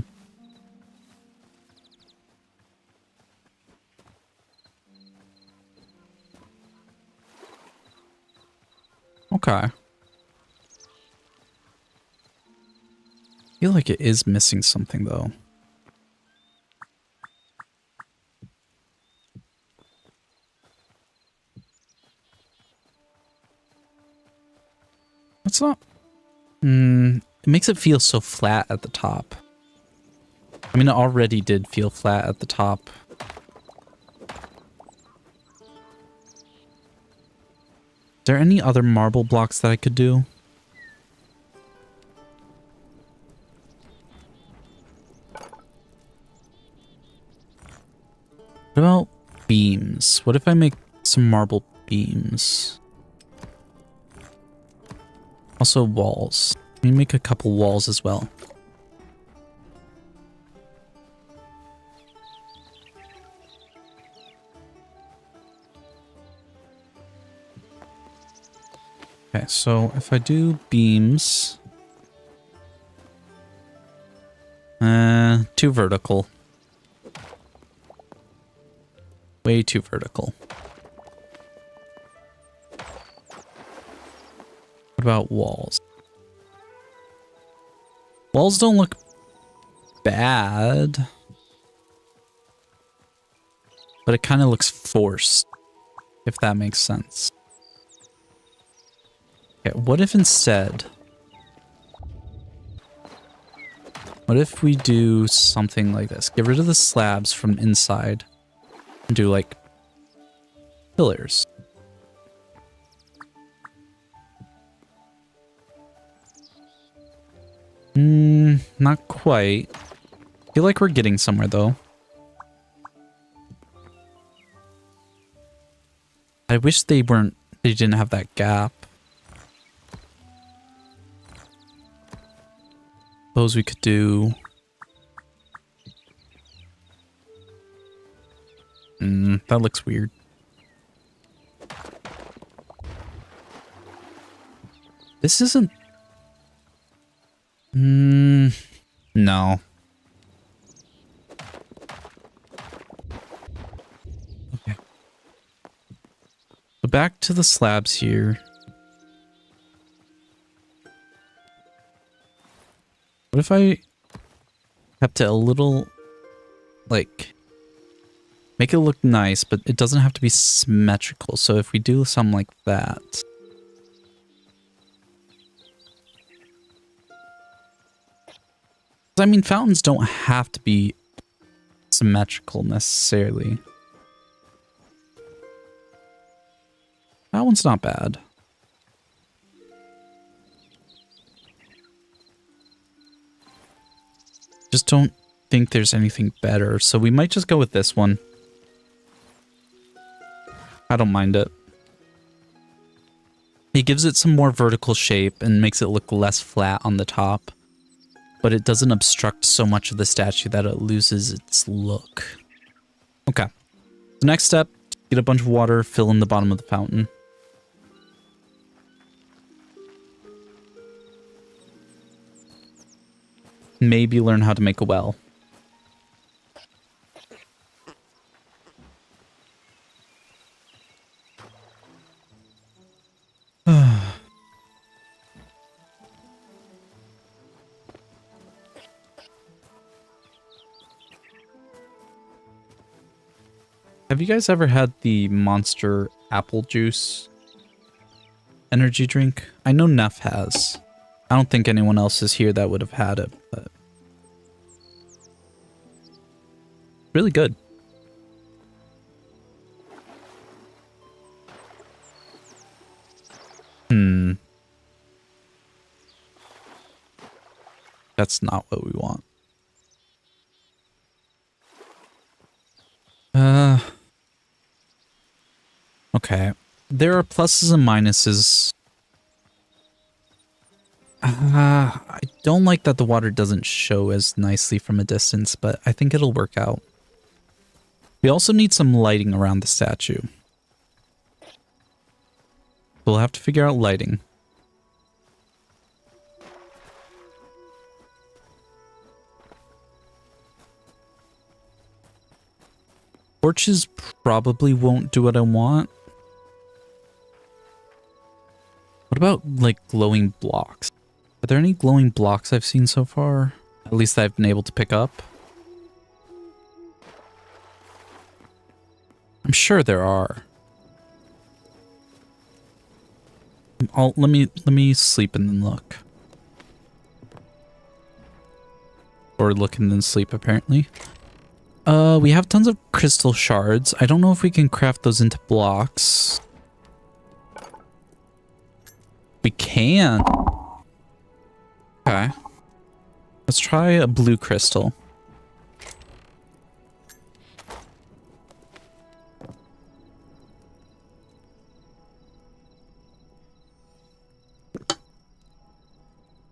Okay. I feel like it is missing something, though. That's not... it makes it feel so flat at the top. I mean, it already did feel flat at the top. Is there any other marble blocks that I could do? What about beams? What if I make some marble beams? Also walls. Let me make a couple walls as well. Okay, so if I do beams... too vertical. Way too vertical. What about walls? Walls don't look bad. But it kind of looks forced, if that makes sense. Okay, what if instead... What if we do something like this? Get rid of the slabs from inside and do like pillars. Not quite. I feel like we're getting somewhere though. I wish they didn't have that gap. Suppose we could do... that looks weird. This isn't... no. Okay. So back to the slabs here. What if I kept it a little, like, make it look nice, but it doesn't have to be symmetrical. So if we do something like that. I mean, fountains don't have to be symmetrical necessarily. That one's not bad. Just don't think there's anything better, so we might just go with this one. I don't mind it. He gives it some more vertical shape and makes it look less flat on the top, but it doesn't obstruct so much of the statue that it loses its look. Okay. The next step, get a bunch of water, fill in the bottom of the fountain. Maybe learn how to make a well. Have you guys ever had the Monster apple juice energy drink? I know Neff has. I don't think anyone else is here that would have had it, but really good. That's not what we want. Okay. There are pluses and minuses. I don't like that the water doesn't show as nicely from a distance, but I think it'll work out. We also need some lighting around the statue. We'll have to figure out lighting. Torches probably won't do what I want. What about, like, glowing blocks? Are there any glowing blocks I've seen so far? At least I've been able to pick up. I'm sure there are. I'm let me sleep and then look. Or look and then sleep, apparently. We have tons of crystal shards. I don't know if we can craft those into blocks. We can. Okay. Let's try a blue crystal.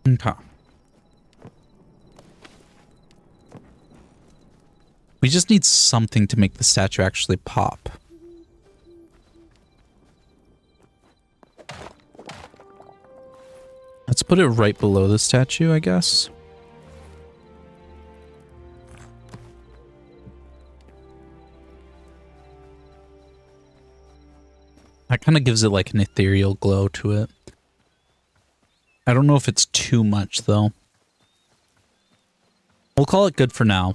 Okay. We just need something to make the statue actually pop. Let's put it right below the statue, I guess. That kind of gives it like an ethereal glow to it. I don't know if it's too much, though. We'll call it good for now.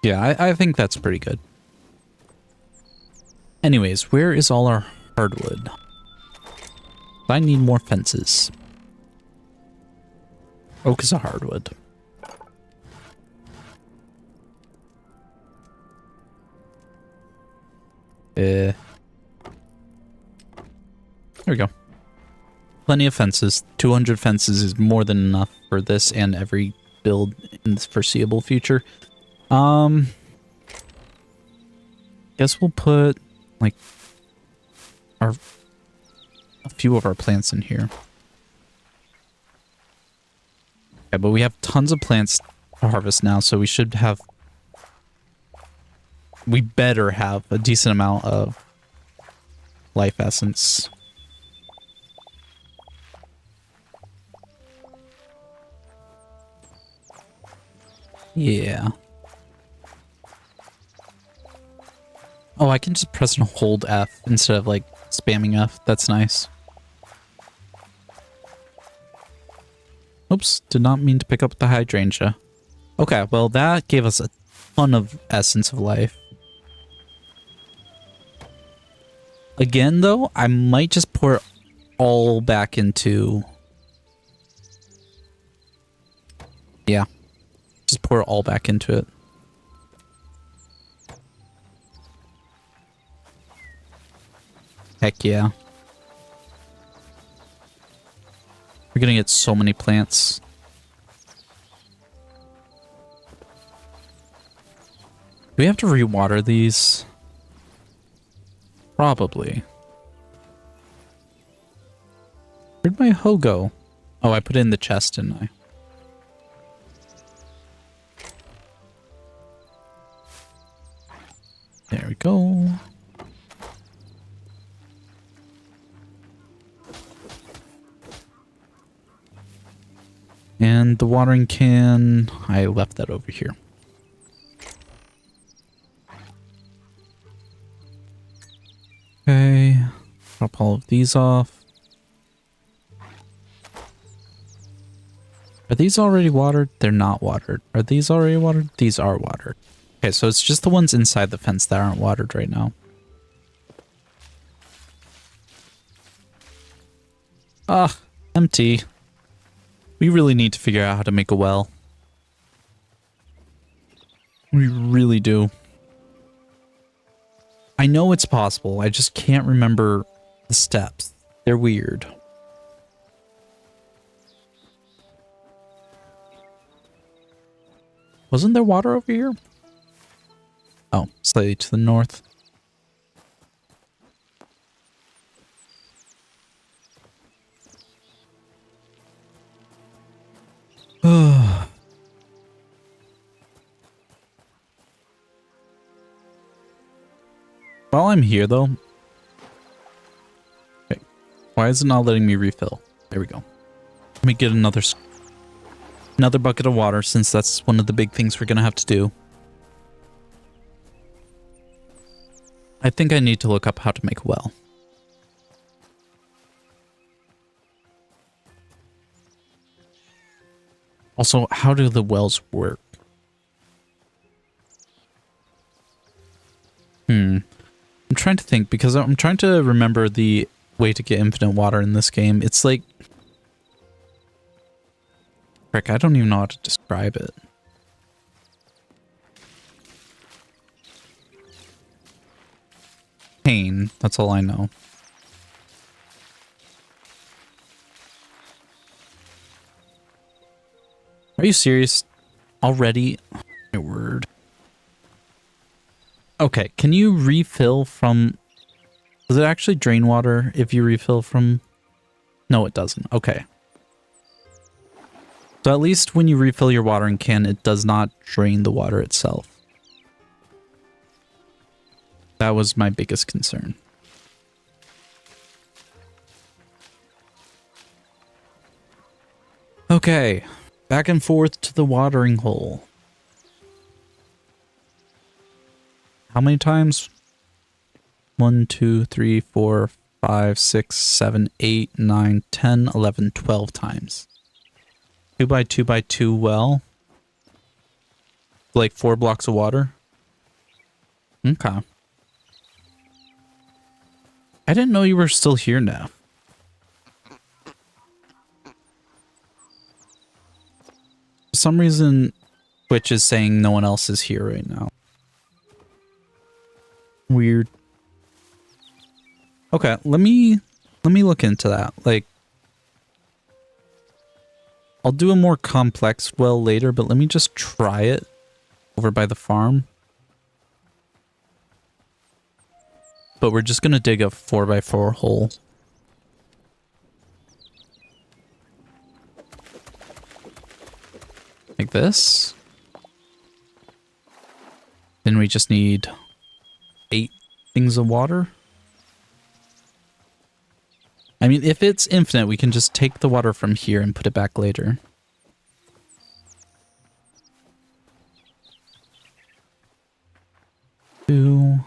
Yeah, I think that's pretty good. Anyways, where is all our hardwood? I need more fences. Oak is a hardwood. There we go. Plenty of fences. 200 fences is more than enough for this and every build in the foreseeable future. Guess we'll put like a few of our plants in here. Yeah, but we have tons of plants to harvest now, so we should have... We better have a decent amount of life essence. Yeah. Oh, I can just press and hold F instead of like spamming F. That's nice. Oops, did not mean to pick up the hydrangea. Okay, well that gave us a ton of essence of life. Again though, I might just pour it all back into... Yeah. Just pour it all back into it. Heck yeah. We're gonna get so many plants. Do we have to rewater these? Probably. Where'd my hoe go? Oh, I put it in the chest, didn't I? There we go. And the watering can, I left that over here. Okay, drop all of these off. Are these already watered? They're not watered. Are these already watered? These are watered. Okay, so it's just the ones inside the fence that aren't watered right now. Ah, empty. We really need to figure out how to make a well. We really do. I know it's possible. I just can't remember the steps. They're weird. Wasn't there water over here? Oh, slightly to the north. While I'm here, though... Okay. Why is it not letting me refill? There we go. Let me get another bucket of water, since that's one of the big things we're going to have to do. I think I need to look up how to make a well. Also, how do the wells work? I'm trying trying to think because I'm trying to remember the way to get infinite water in this game. It's like... Frick, I don't even know how to describe it. Pain, that's all I know. Are you serious? Already? My word. Okay, can you refill from... Does it actually drain water if you refill from... No, it doesn't. Okay. So at least when you refill your watering can, it does not drain the water itself. That was my biggest concern. Okay. Back and forth to the watering hole. How many times? 1, 2, 3, 4, 5, 6, 7, 8, 9, 10, 11, 12 times. 2 by 2 by 2 well. Like 4 blocks of water. Okay. I didn't know you were still here now. For some reason, Twitch is saying no one else is here right now. Weird. Okay, let me look into that. Like, I'll do a more complex well later, but let me just try it over by the farm. But we're just gonna dig a 4x4 hole. Like this. Then we just need 8 things of water. I mean, if it's infinite, we can just take the water from here and put it back later. Screw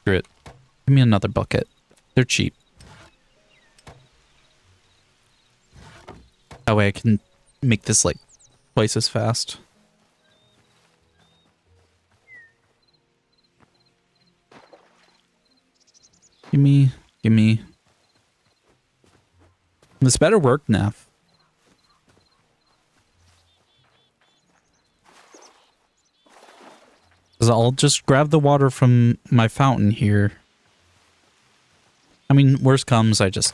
it. Give me another bucket. They're cheap. That way I can make this like twice as fast. Gimme. This better work, Neff. Because I'll just grab the water from my fountain here. I mean, worst comes, I just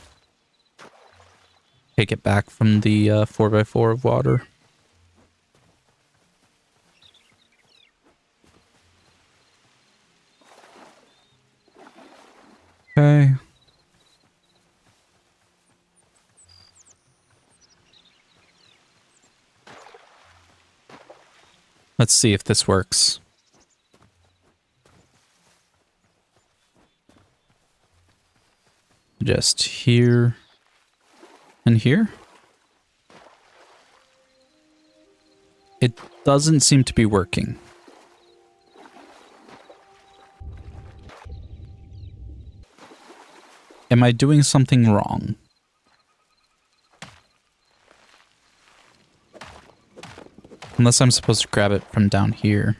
take it back from the 4x4 of water. Okay. Let's see if this works. Just here and here. It doesn't seem to be working. Am I doing something wrong? Unless I'm supposed to grab it from down here.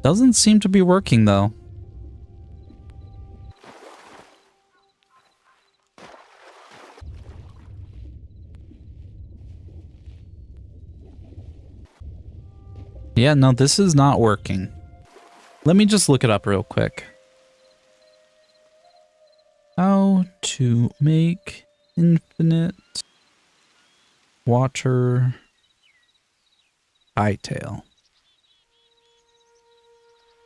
Doesn't seem to be working though. Yeah, no, this is not working. Let me just look it up real quick. How to make infinite water hightail.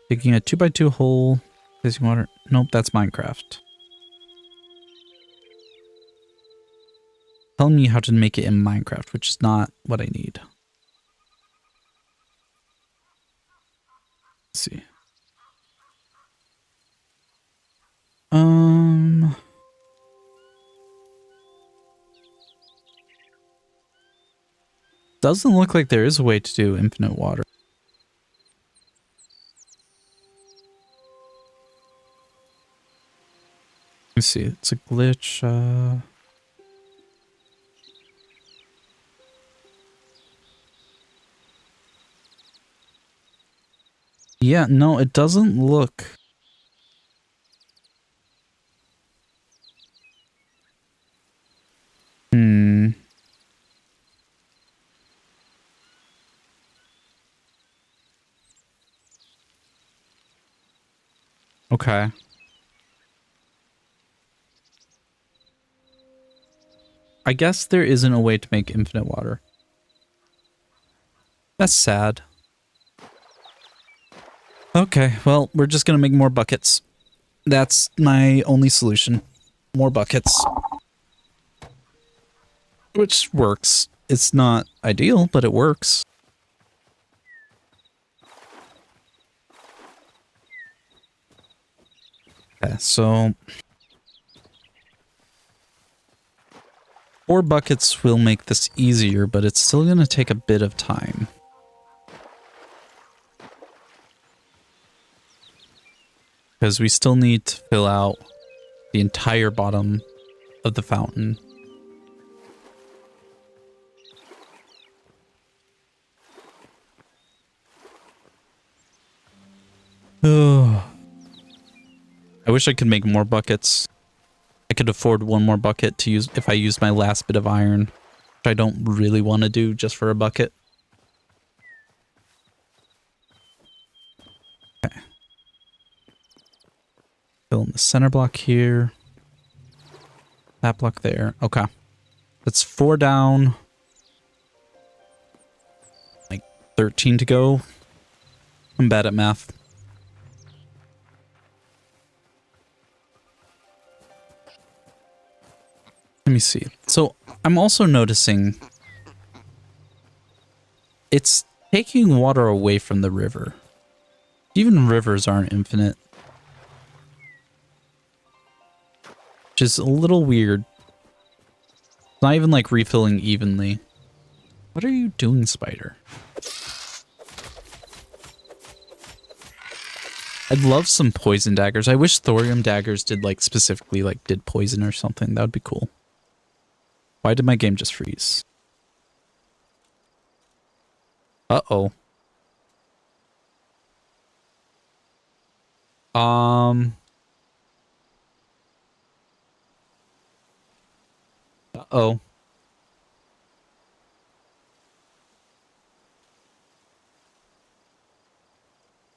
Digging a 2x2 hole, placing water. Nope, that's Minecraft. Tell me how to make it in Minecraft, which is not what I need. Let's see. Doesn't look like there is a way to do infinite water. Let's see, it's a glitch. Yeah, no, it doesn't look... Hmm. Okay. I guess there isn't a way to make infinite water. That's sad. Okay, well, we're just gonna make more buckets. That's my only solution. More buckets. Which works. It's not ideal, but it works. Okay, so... 4 buckets will make this easier, but it's still gonna take a bit of time. Because we still need to fill out the entire bottom of the fountain. Oh. I wish I could make more buckets. I could afford one more bucket to use if I used my last bit of iron, which I don't really want to do just for a bucket. Okay. Fill in the center block here. That block there. Okay. That's 4 down. Like 13 to go. I'm bad at math. Let me see. So I'm also noticing it's taking water away from the river. Even rivers aren't infinite. Which is a little weird. It's not even like refilling evenly. What are you doing, spider? I'd love some poison daggers. I wish thorium daggers did like specifically like did poison or something. That would be cool. Why did my game just freeze? Uh-oh. Uh-oh.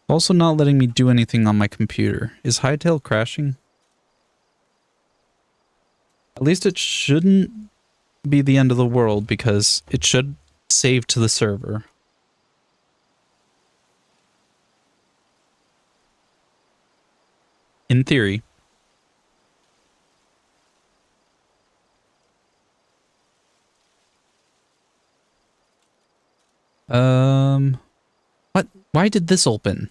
Also not letting me do anything on my computer. Is Hytale crashing? At least it shouldn't be the end of the world because it should save to the server. In theory. What? Why did this open?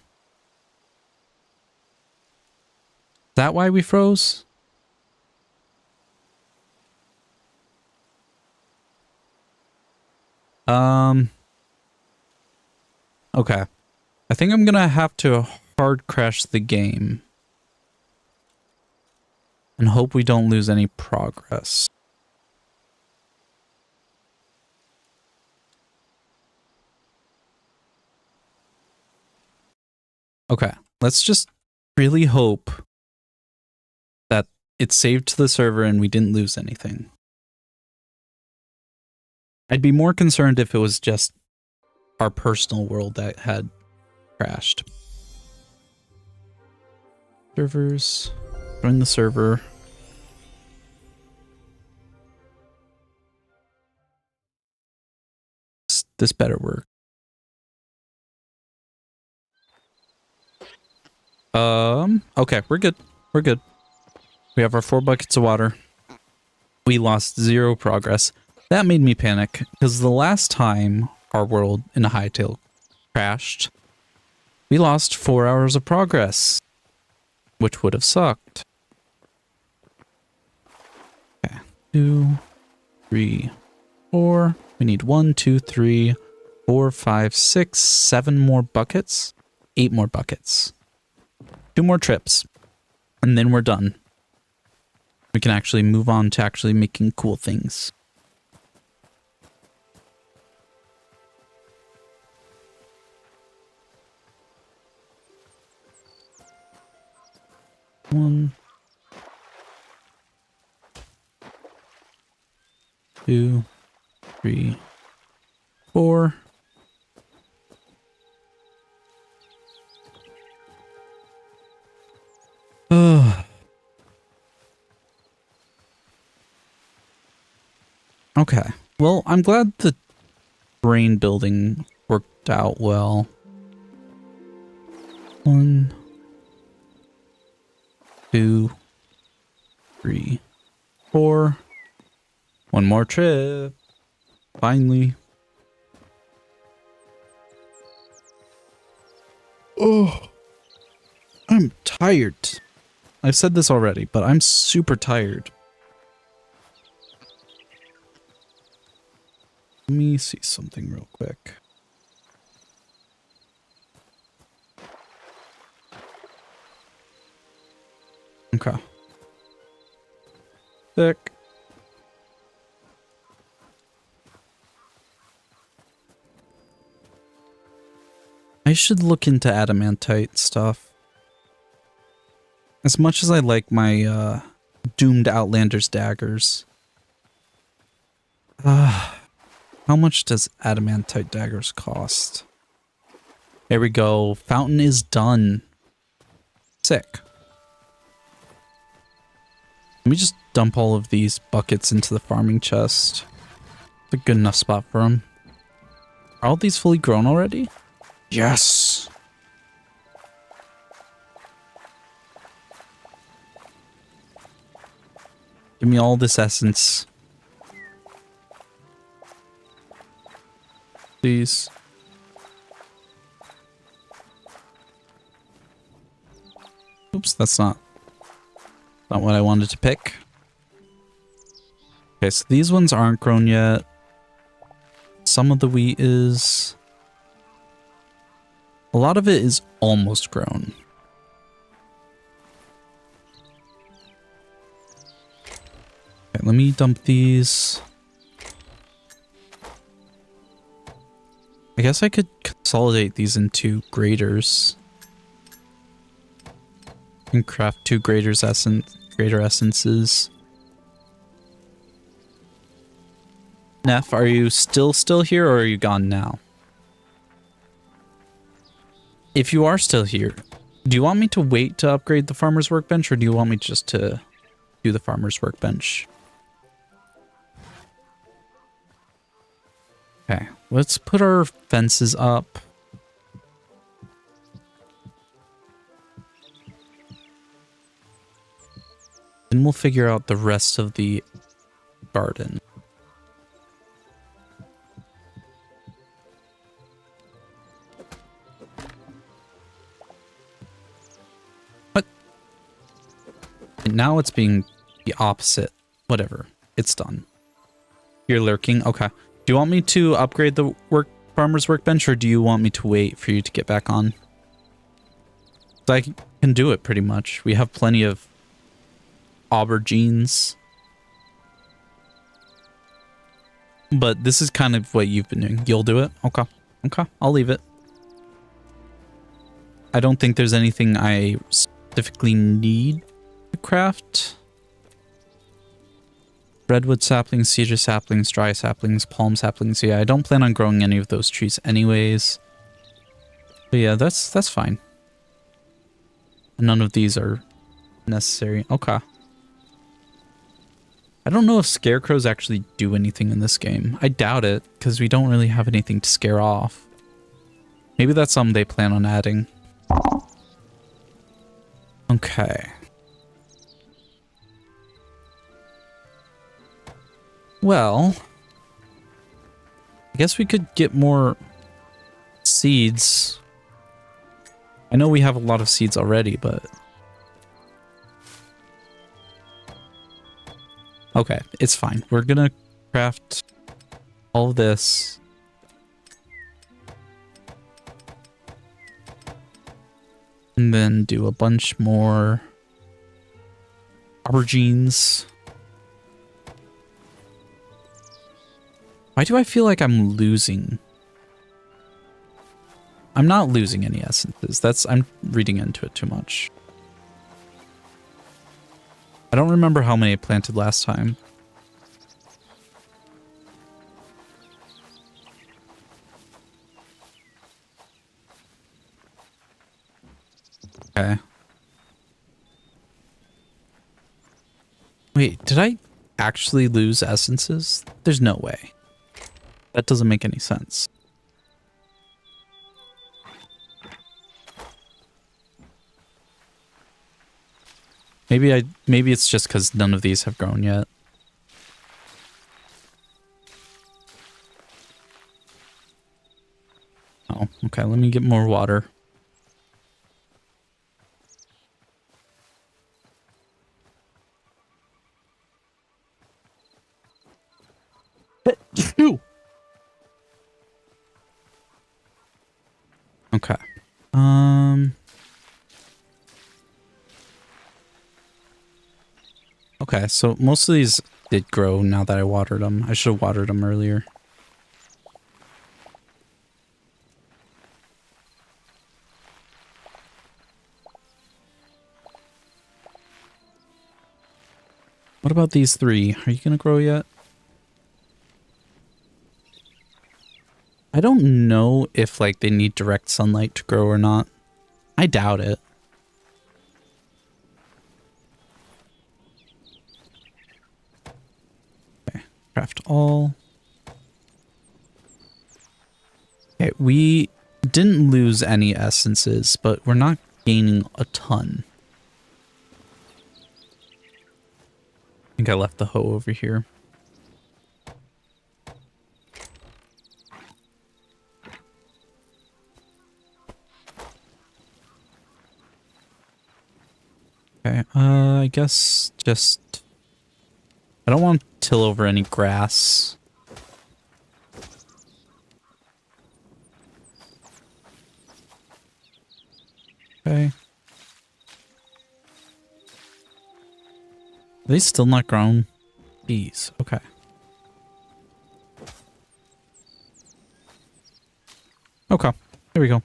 Is that why we froze? Okay. I think I'm gonna have to hard crash the game. And hope we don't lose any progress. Okay, let's just really hope that it's saved to the server and we didn't lose anything. I'd be more concerned if it was just our personal world that had crashed. Servers. Join the server. This better work. Okay, we're good. We're good. We have our 4 buckets of water. We lost 0 progress. That made me panic, because the last time our world in a Hytale crashed, we lost 4 hours of progress, which would have sucked. Okay, 2, 3, 4. We need 1, 2, 3, 4, 5, 6, 7 more buckets. 8 more buckets. 2 more trips. And then we're done. We can actually move on to actually making cool things. 1, 2, 3, 4. Okay. Well, I'm glad the brain building worked out well. 1, 2, 3, 4. One more trip. Finally. Oh, I'm tired. I've said this already, but I'm super tired. Let me see something real quick. Okay. Thick. I should look into adamantite stuff. As much as I like my doomed Outlander's daggers. How much does adamantite daggers cost? There we go. Fountain is done. Sick. Let me just dump all of these buckets into the farming chest. It's a good enough spot for them. Are all these fully grown already? Yes. Give me all this essence. Please. Oops, that's not what I wanted to pick. Okay, so these ones aren't grown yet. Some of the wheat is. A lot of it is almost grown. Okay, let me dump these. I guess I could consolidate these into graders. And craft 2 grader essences. Neff, are you still here or are you gone now? If you are still here, do you want me to wait to upgrade the farmer's workbench or do you want me just to do the farmer's workbench? Okay, let's put our fences up. Then we'll figure out the rest of the garden. What? And now it's being the opposite. Whatever. It's done. You're lurking? Okay. Do you want me to upgrade the farmer's workbench or do you want me to wait for you to get back on? I can do it pretty much. We have plenty of aubergines. But this is kind of what you've been doing. You'll do it? Okay. Okay. I'll leave it. I don't think there's anything I specifically need to craft. Redwood saplings, cedar saplings, dry saplings, palm saplings. Yeah, I don't plan on growing any of those trees anyways. But yeah, that's fine. None of these are necessary. Okay. I don't know if scarecrows actually do anything in this game. I doubt it, because we don't really have anything to scare off. Maybe that's something they plan on adding. Okay. Well, I guess we could get more seeds. I know we have a lot of seeds already, but... Okay, it's fine. We're gonna craft all of this. And then do a bunch more aubergines. Why do I feel like I'm losing? I'm not losing any essences. I'm reading into it too much. I don't remember how many I planted last time. Okay. Wait, did I actually lose essences? There's no way. That doesn't make any sense. Maybe it's just because none of these have grown yet. Oh, okay, let me get more water. Okay. Okay, so most of these did grow now that I watered them. I should have watered them earlier. What about these three? Are you gonna grow yet? I don't know if like they need direct sunlight to grow or not. I doubt it. Okay, craft all. Okay, we didn't lose any essences, but we're not gaining a ton. I think I left the hoe over here. Okay, I guess just... I don't want to till over any grass. Okay. Are they still not grown? Bees, okay. Okay, here we go.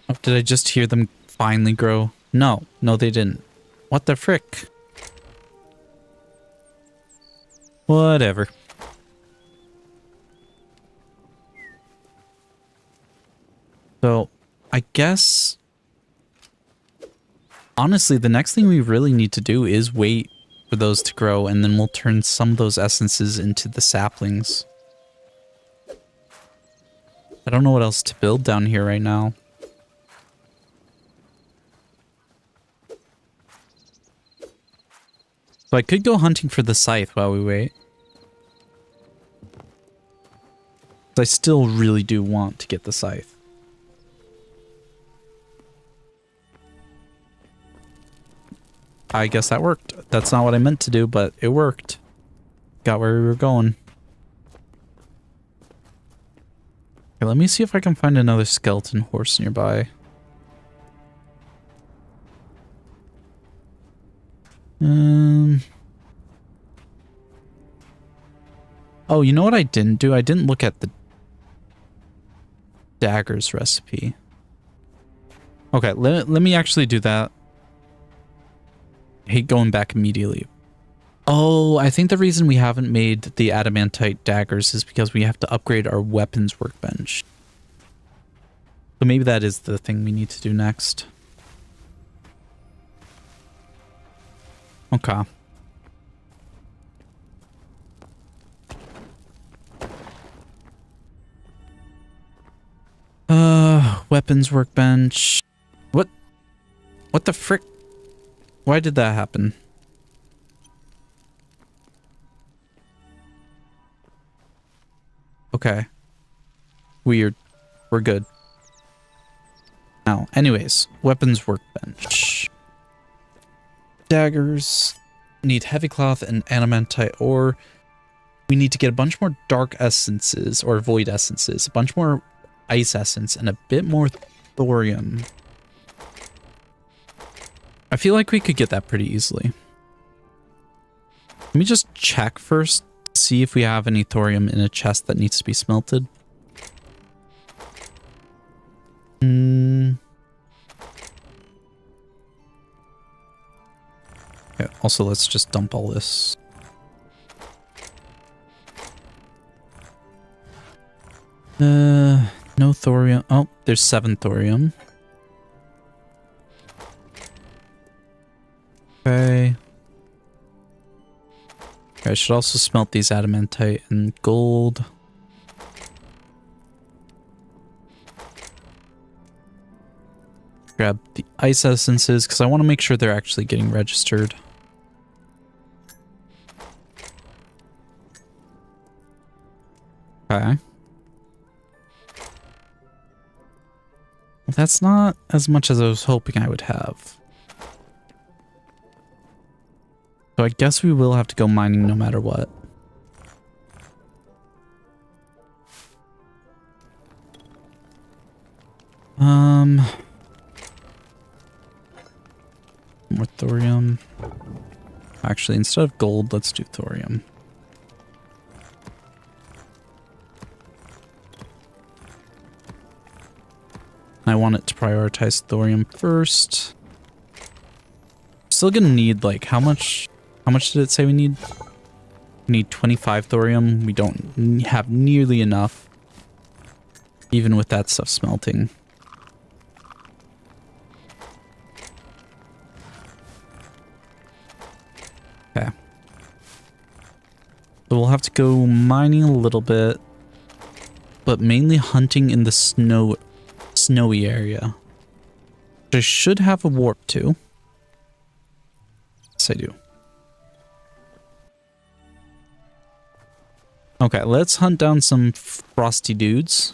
Oh, did I just hear them finally grow? No, no they didn't. What the frick? Whatever. So, I guess... honestly, the next thing we really need to do is wait for those to grow, and then we'll turn some of those essences into the saplings. I don't know what else to build down here right now. So I could go hunting for the scythe while we wait. I still really do want to get the scythe. I guess that worked. That's not what I meant to do, but it worked. Got where we were going. Okay, let me see if I can find another skeleton horse nearby. Oh, you know what I didn't do? I didn't look at the daggers recipe. Okay, let me actually do that. I hate going back immediately. Oh, I think the reason we haven't made the adamantite daggers is because we have to upgrade our weapons workbench. So maybe that is the thing we need to do next. Okay. Weapons workbench. What the frick? Why did that happen? Okay. Weird. We're good. Now, anyways, weapons workbench. Daggers. Need heavy cloth and adamantite ore. We need to get a bunch more dark essences or void essences, a bunch more ice essence, and a bit more thorium. I feel like we could get that pretty easily. Let me just check first, see if we have any thorium in a chest that needs to be smelted. Okay, also, let's just dump all this. No thorium. Oh, there's 7 thorium. Okay. I should also smelt these adamantite and gold. Grab the ice essences because I want to make sure they're actually getting registered. Okay. That's not as much as I was hoping I would have. So I guess we will have to go mining no matter what. More thorium. Actually, instead of gold, let's do thorium. I want it to prioritize thorium first. Still gonna need, like, how much did it say we need? We need 25 thorium. We don't have nearly enough, even with that stuff smelting. Okay. So we'll have to go mining a little bit, but mainly hunting in the snowy area. I should have a warp to. Yes, I do. Okay, let's hunt down some frosty dudes.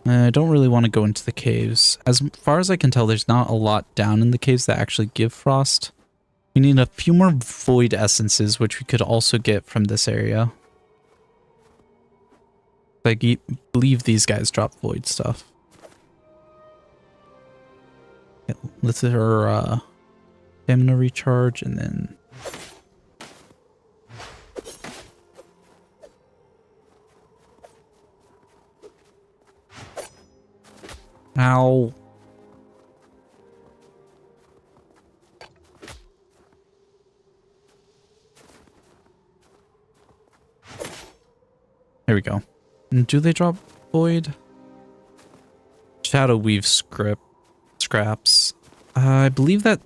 I don't really want to go into the caves. As far as I can tell, there's not a lot down in the caves that actually give frost. We need a few more void essences, which we could also get from this area. I believe these guys drop void stuff. Yeah, let's hit our stamina recharge and then... Ow. There we go. And do they drop void? Shadow weave scraps. I believe that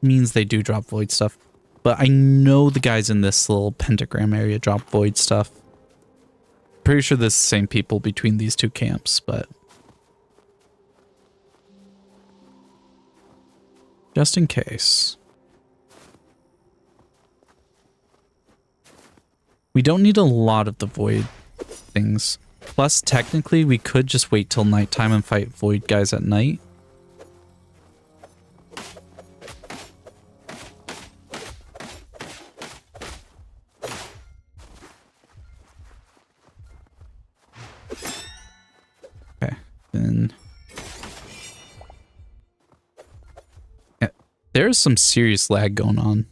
means they do drop void stuff. But I know the guys in this little pentagram area drop void stuff. Pretty sure this is the same people between these two camps, but... just in case. We don't need a lot of the void things. Plus, technically, we could just wait till nighttime and fight void guys at night. Okay, then... there's some serious lag going on.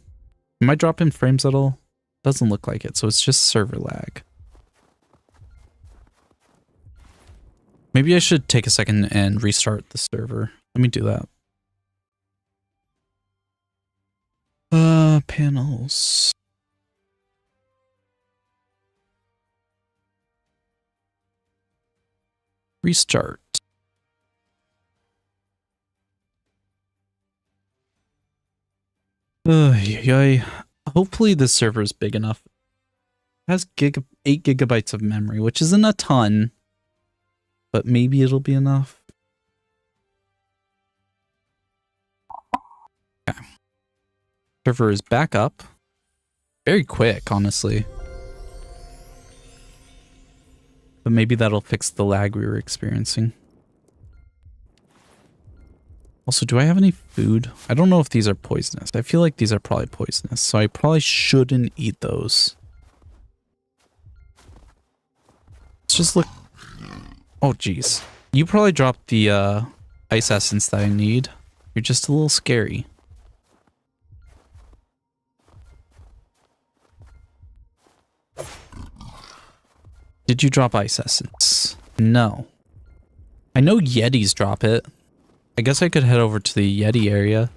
Am I dropping frames at all? Doesn't look like it, so it's just server lag. Maybe I should take a second and restart the server. Let me do that. Panels. Restart. Hopefully this server is big enough. It has 8 gigabytes of memory, which isn't a ton, but maybe it'll be enough. Okay. Server is back up. Very quick, honestly. But maybe that'll fix the lag we were experiencing. Also, do I have any food? I don't know if these are poisonous. I feel like these are probably poisonous, so I probably shouldn't eat those. Let's just look. Oh, geez. You probably dropped the ice essence that I need. You're just a little scary. Did you drop ice essence? No. I know Yetis drop it. I guess I could head over to the Yeti area.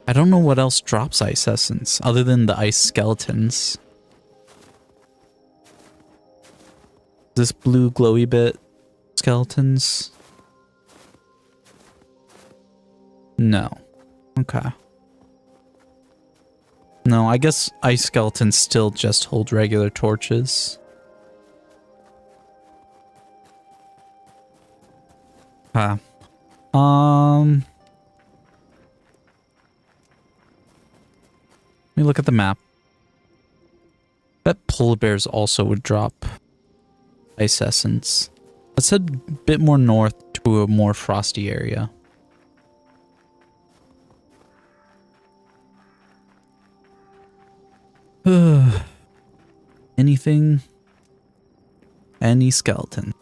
I don't know what else drops ice essence other than the ice skeletons. This blue glowy bit skeletons? No. Okay. No, I guess ice skeletons still just hold regular torches. Huh. Let me look at the map. Bet polar bears also would drop ice essence. Let's head a bit more north to a more frosty area. Anything? Any skeleton?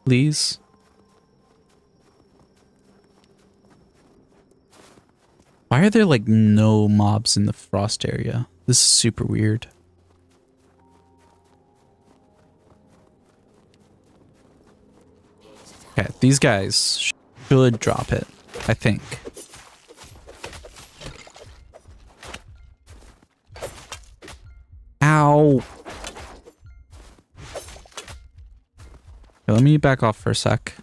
Please? Why are there like no mobs in the frost area? This is super weird. Okay, these guys should drop it, I think. Ow! Okay, let me back off for a sec.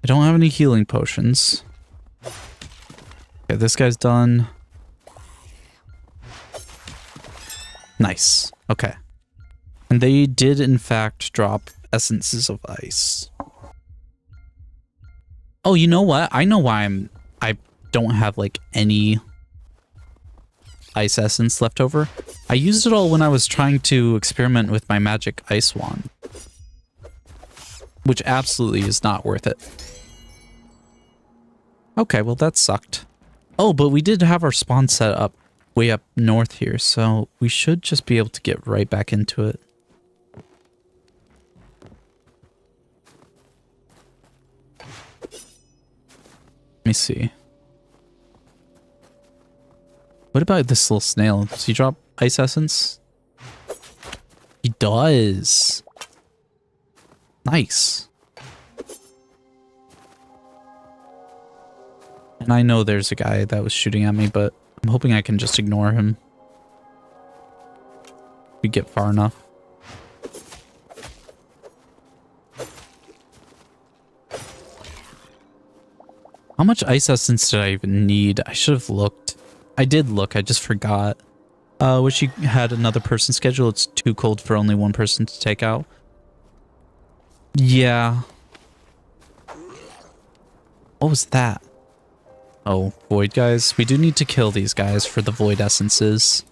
I don't have any healing potions. Okay, this guy's done. Nice. Okay. And they did, in fact, drop essences of ice. Oh, you know what? I know why I don't have, like, any ice essence left over. I used it all when I was trying to experiment with my magic ice wand. Which absolutely is not worth it. Okay, well, that sucked. Oh, but we did have our spawn set up way up north here, so we should just be able to get right back into it. Let me see. What about this little snail? Does he drop ice essence? He does. Nice. And I know there's a guy that was shooting at me, but I'm hoping I can just ignore him. We get far enough. How much ice essence did I even need? I should have looked. I did look, I just forgot. Wish you had another person schedule. It's too cold for only one person to take out. Yeah. What was that? Oh, void guys. We do need to kill these guys for the void essences.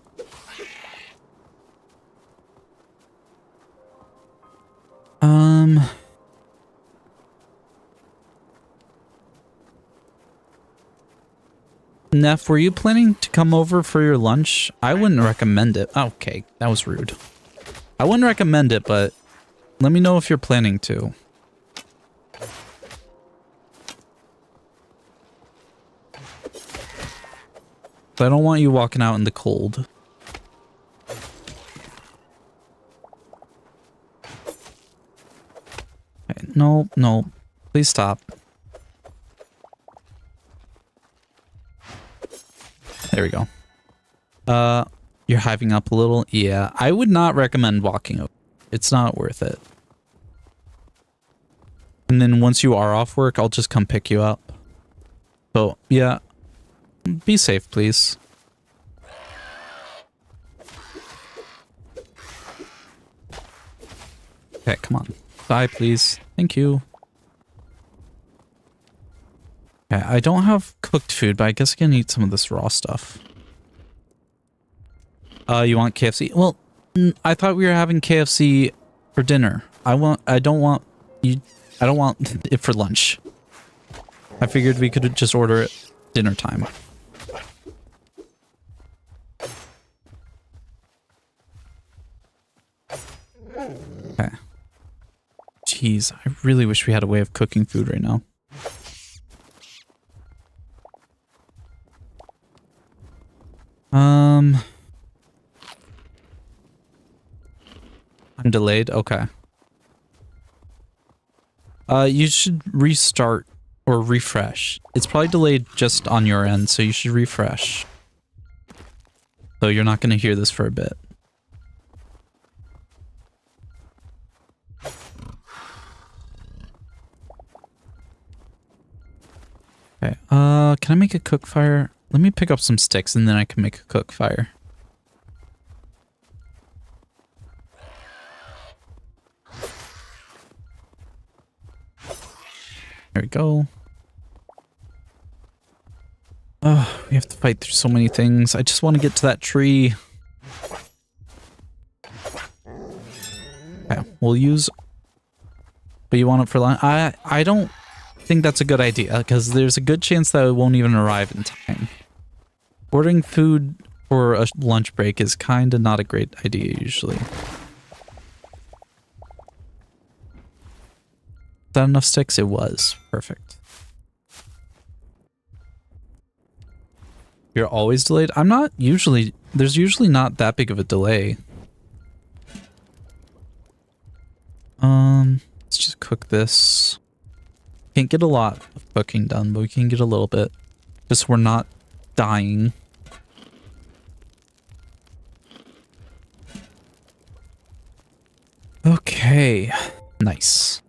Neff, were you planning to come over for your lunch? I wouldn't recommend it. Okay, that was rude. I wouldn't recommend it, but let me know if you're planning to. I don't want you walking out in the cold. Okay, no, no. Please stop. There we go. You're hiving up a little? Yeah, I would not recommend walking over. It's not worth it. And then once you are off work, I'll just come pick you up. So, yeah. Be safe, please. Okay, come on. Die, please. Thank you. Okay, I don't have cooked food, but I guess I can eat some of this raw stuff. You want KFC? Well, I thought we were having KFC for dinner. I don't want it for lunch. I figured we could just order it dinner time. Okay. Jeez, I really wish we had a way of cooking food right now. I'm delayed? Okay. You should restart or refresh. It's probably delayed just on your end, so you should refresh. So you're not going to hear this for a bit. Okay, can I make a cook fire? Let me pick up some sticks and then I can make a cook fire. There we go. Oh, we have to fight through so many things. I just want to get to that tree. Okay, we'll use... But you want it for lunch? I don't think that's a good idea, because there's a good chance that it won't even arrive in time. Ordering food for a lunch break is kind of not a great idea, usually. Is that enough sticks? It was. Perfect. You're always delayed? I'm not usually... There's usually not that big of a delay. Let's just cook this. Can't get a lot of cooking done, but we can get a little bit. Just so we're not dying. Okay. Nice.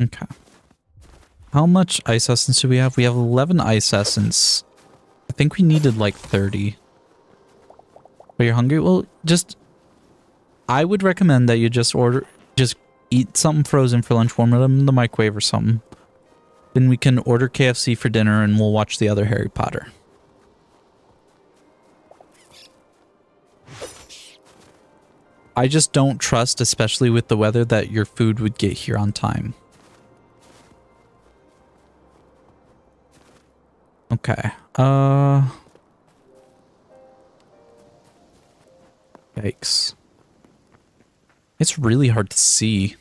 Okay. How much ice essence do we have? We have 11 ice essence. I think we needed like 30. But you're hungry? Well, just... I would recommend that you just eat something frozen for lunch, warm it up in the microwave or something. Then we can order KFC for dinner and we'll watch the other Harry Potter. I just don't trust, especially with the weather, that your food would get here on time. Okay. Yikes. It's really hard to see.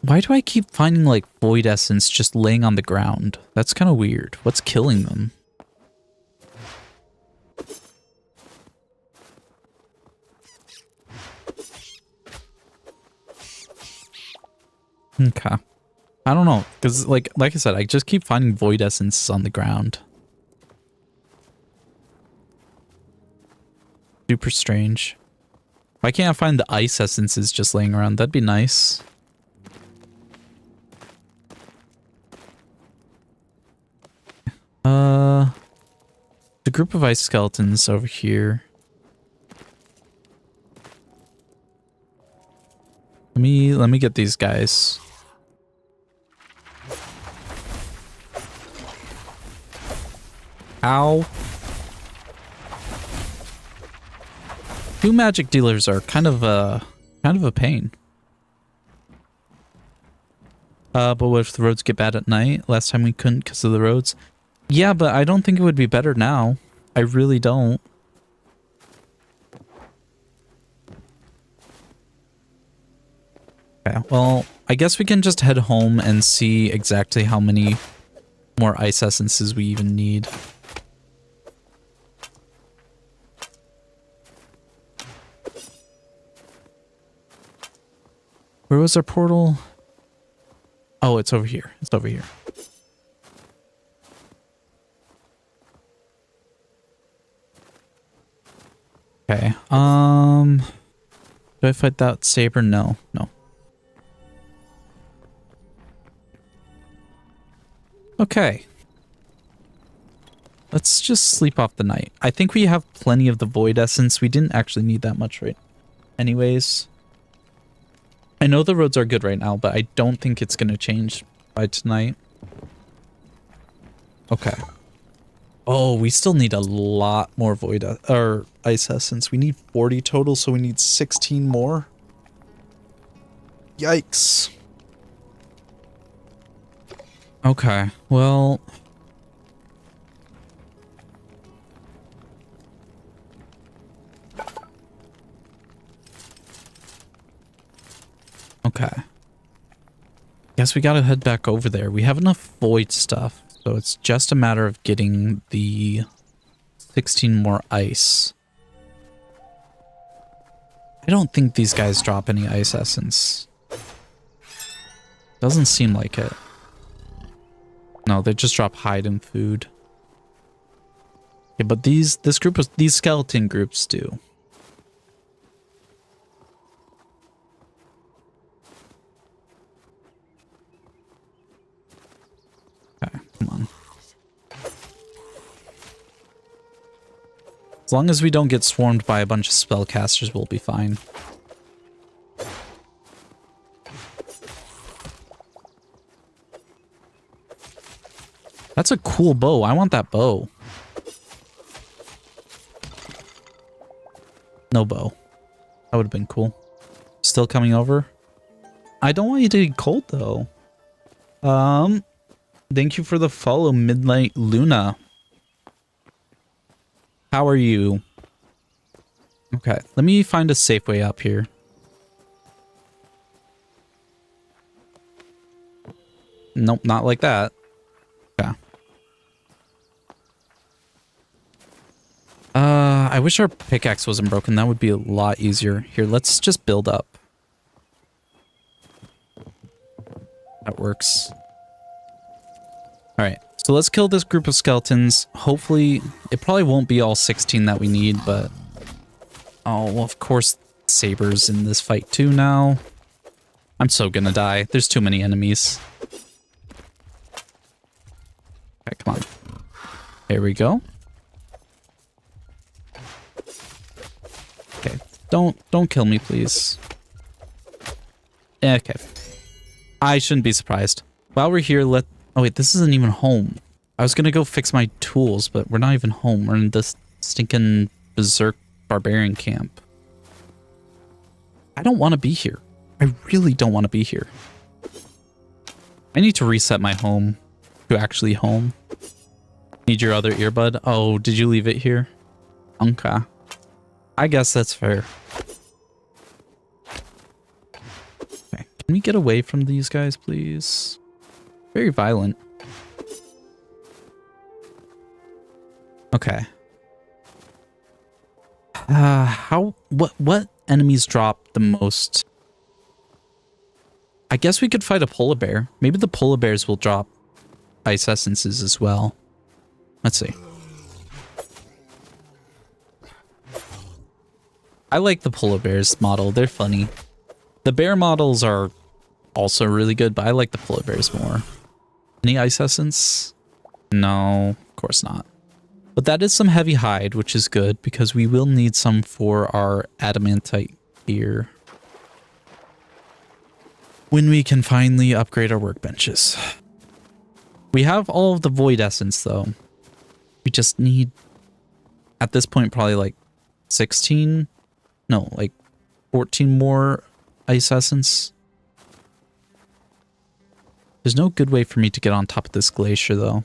Why do I keep finding like void essence just laying on the ground? That's kind of weird. What's killing them? Okay. I don't know, because like I said, I just keep finding void essence on the ground. Super strange. Why can't I find the ice essences just laying around? That'd be nice. The group of ice skeletons over here. Let me get these guys. Ow. Two magic dealers are kind of a pain. But what if the roads get bad at night? Last time we couldn't because of the roads. Yeah, but I don't think it would be better now. I really don't. Okay, well, I guess we can just head home and see exactly how many more ice essences we even need. Where was our portal? Oh, it's over here. It's over here. Okay. Do I fight that saber? No. No. Okay. Let's just sleep off the night. I think we have plenty of the void essence. We didn't actually need that much, right? Anyways. I know the roads are good right now, but I don't think it's going to change by tonight. Okay. Oh, we still need a lot more void or ice essence. We need 40 total, so we need 16 more. Yikes. Okay, well, Okay. Guess we gotta head back over there. We have enough void stuff, so it's just a matter of getting the 16 more ice. I don't think these guys drop any ice essence. Doesn't seem like it. No, they just drop hide and food. Yeah, but these skeleton groups do. Okay, come on. As long as we don't get swarmed by a bunch of spellcasters, we'll be fine. That's a cool bow. I want that bow. No bow. That would have been cool. Still coming over? I don't want you to get cold, though. Thank you for the follow, Midnight Luna. How are you? Okay, let me find a safe way up here. Nope, not like that. Okay. I wish our pickaxe wasn't broken. That would be a lot easier. Here, let's just build up. That works. Alright, so let's kill this group of skeletons. Hopefully, it probably won't be all 16 that we need, but... Oh, well, of course, Saber's in this fight too now. I'm so gonna die. There's too many enemies. Okay, come on. There we go. Okay, don't kill me, please. Okay. I shouldn't be surprised. While we're here, oh wait, this isn't even home. I was gonna go fix my tools, but we're not even home. We're in this stinking berserk barbarian camp. I don't want to be here. I really don't want to be here. I need to reset my home to actually home. Need your other earbud? Oh, did you leave it here? Okay. I guess that's fair. Okay, can we get away from these guys, please? Very violent. Okay. What enemies drop the most? I guess we could fight a polar bear. Maybe the polar bears will drop ice essences as well. Let's see. I like the polar bears model. They're funny. The bear models are also really good, but I like the polar bears more. Any ice essence? No, of course not. But that is some heavy hide, which is good because we will need some for our adamantite gear when we can finally upgrade our workbenches. We have all of the void essence though. We just need, at this point, probably like 16, no, like 14 more ice essence. There's no good way for me to get on top of this glacier though.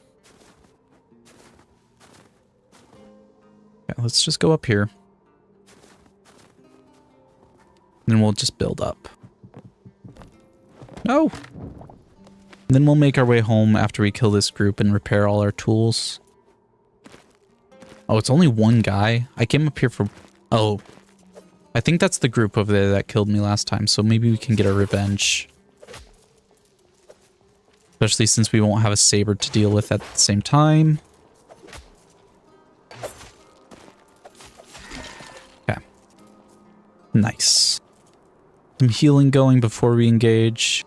Okay, let's just go up here. Then we'll just build up. No! And then we'll make our way home after we kill this group and repair all our tools. Oh, it's only one guy? I came up here for... Oh. I think that's the group over there that killed me last time, so maybe we can get our revenge. Especially since we won't have a saber to deal with at the same time. Okay. Nice. Some healing going before we engage.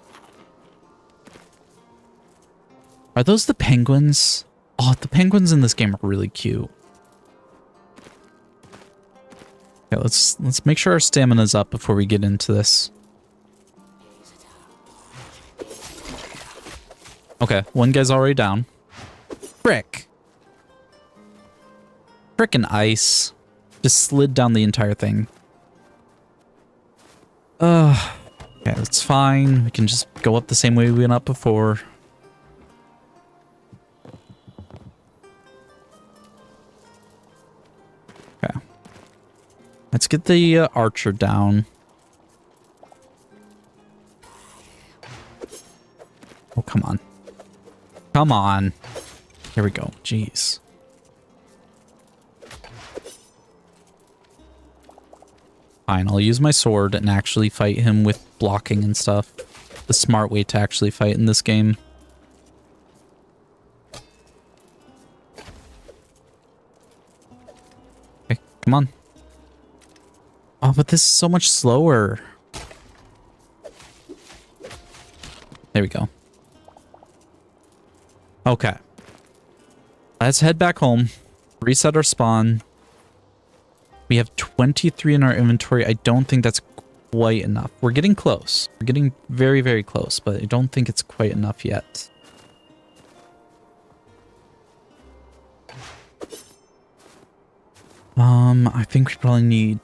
Are those the penguins? Oh, the penguins in this game are really cute. Okay, let's make sure our stamina's up before we get into this. Okay, one guy's already down. Frick. Frickin' ice. Just slid down the entire thing. Okay, that's fine. We can just go up the same way we went up before. Okay. Let's get the archer down. Come on. Here we go. Jeez. Fine, I'll use my sword and actually fight him with blocking and stuff. The smart way to actually fight in this game. Okay, come on. Oh, but this is so much slower. There we go. Okay. Let's head back home. Reset our spawn. We have 23 in our inventory. I don't think that's quite enough. We're getting close. We're getting very, very close, but I don't think it's quite enough yet. I think we probably need...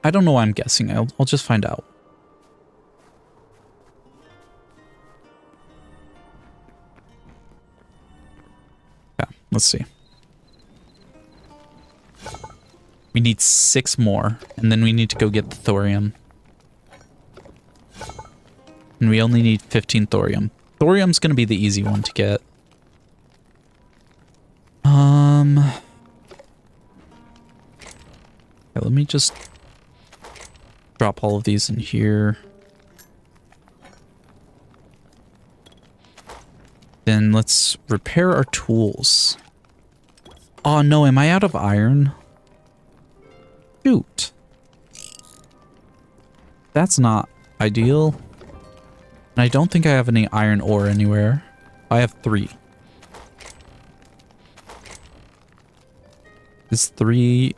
I don't know why I'm guessing. I'll just find out. Yeah, let's see. We need 6 more, and then we need to go get the thorium. And we only need 15 thorium. Thorium's gonna be the easy one to get. Okay, let me just drop all of these in here. Then let's repair our tools. Oh no, am I out of iron? Shoot. That's not ideal. And I don't think I have any iron ore anywhere. I have 3. Is 3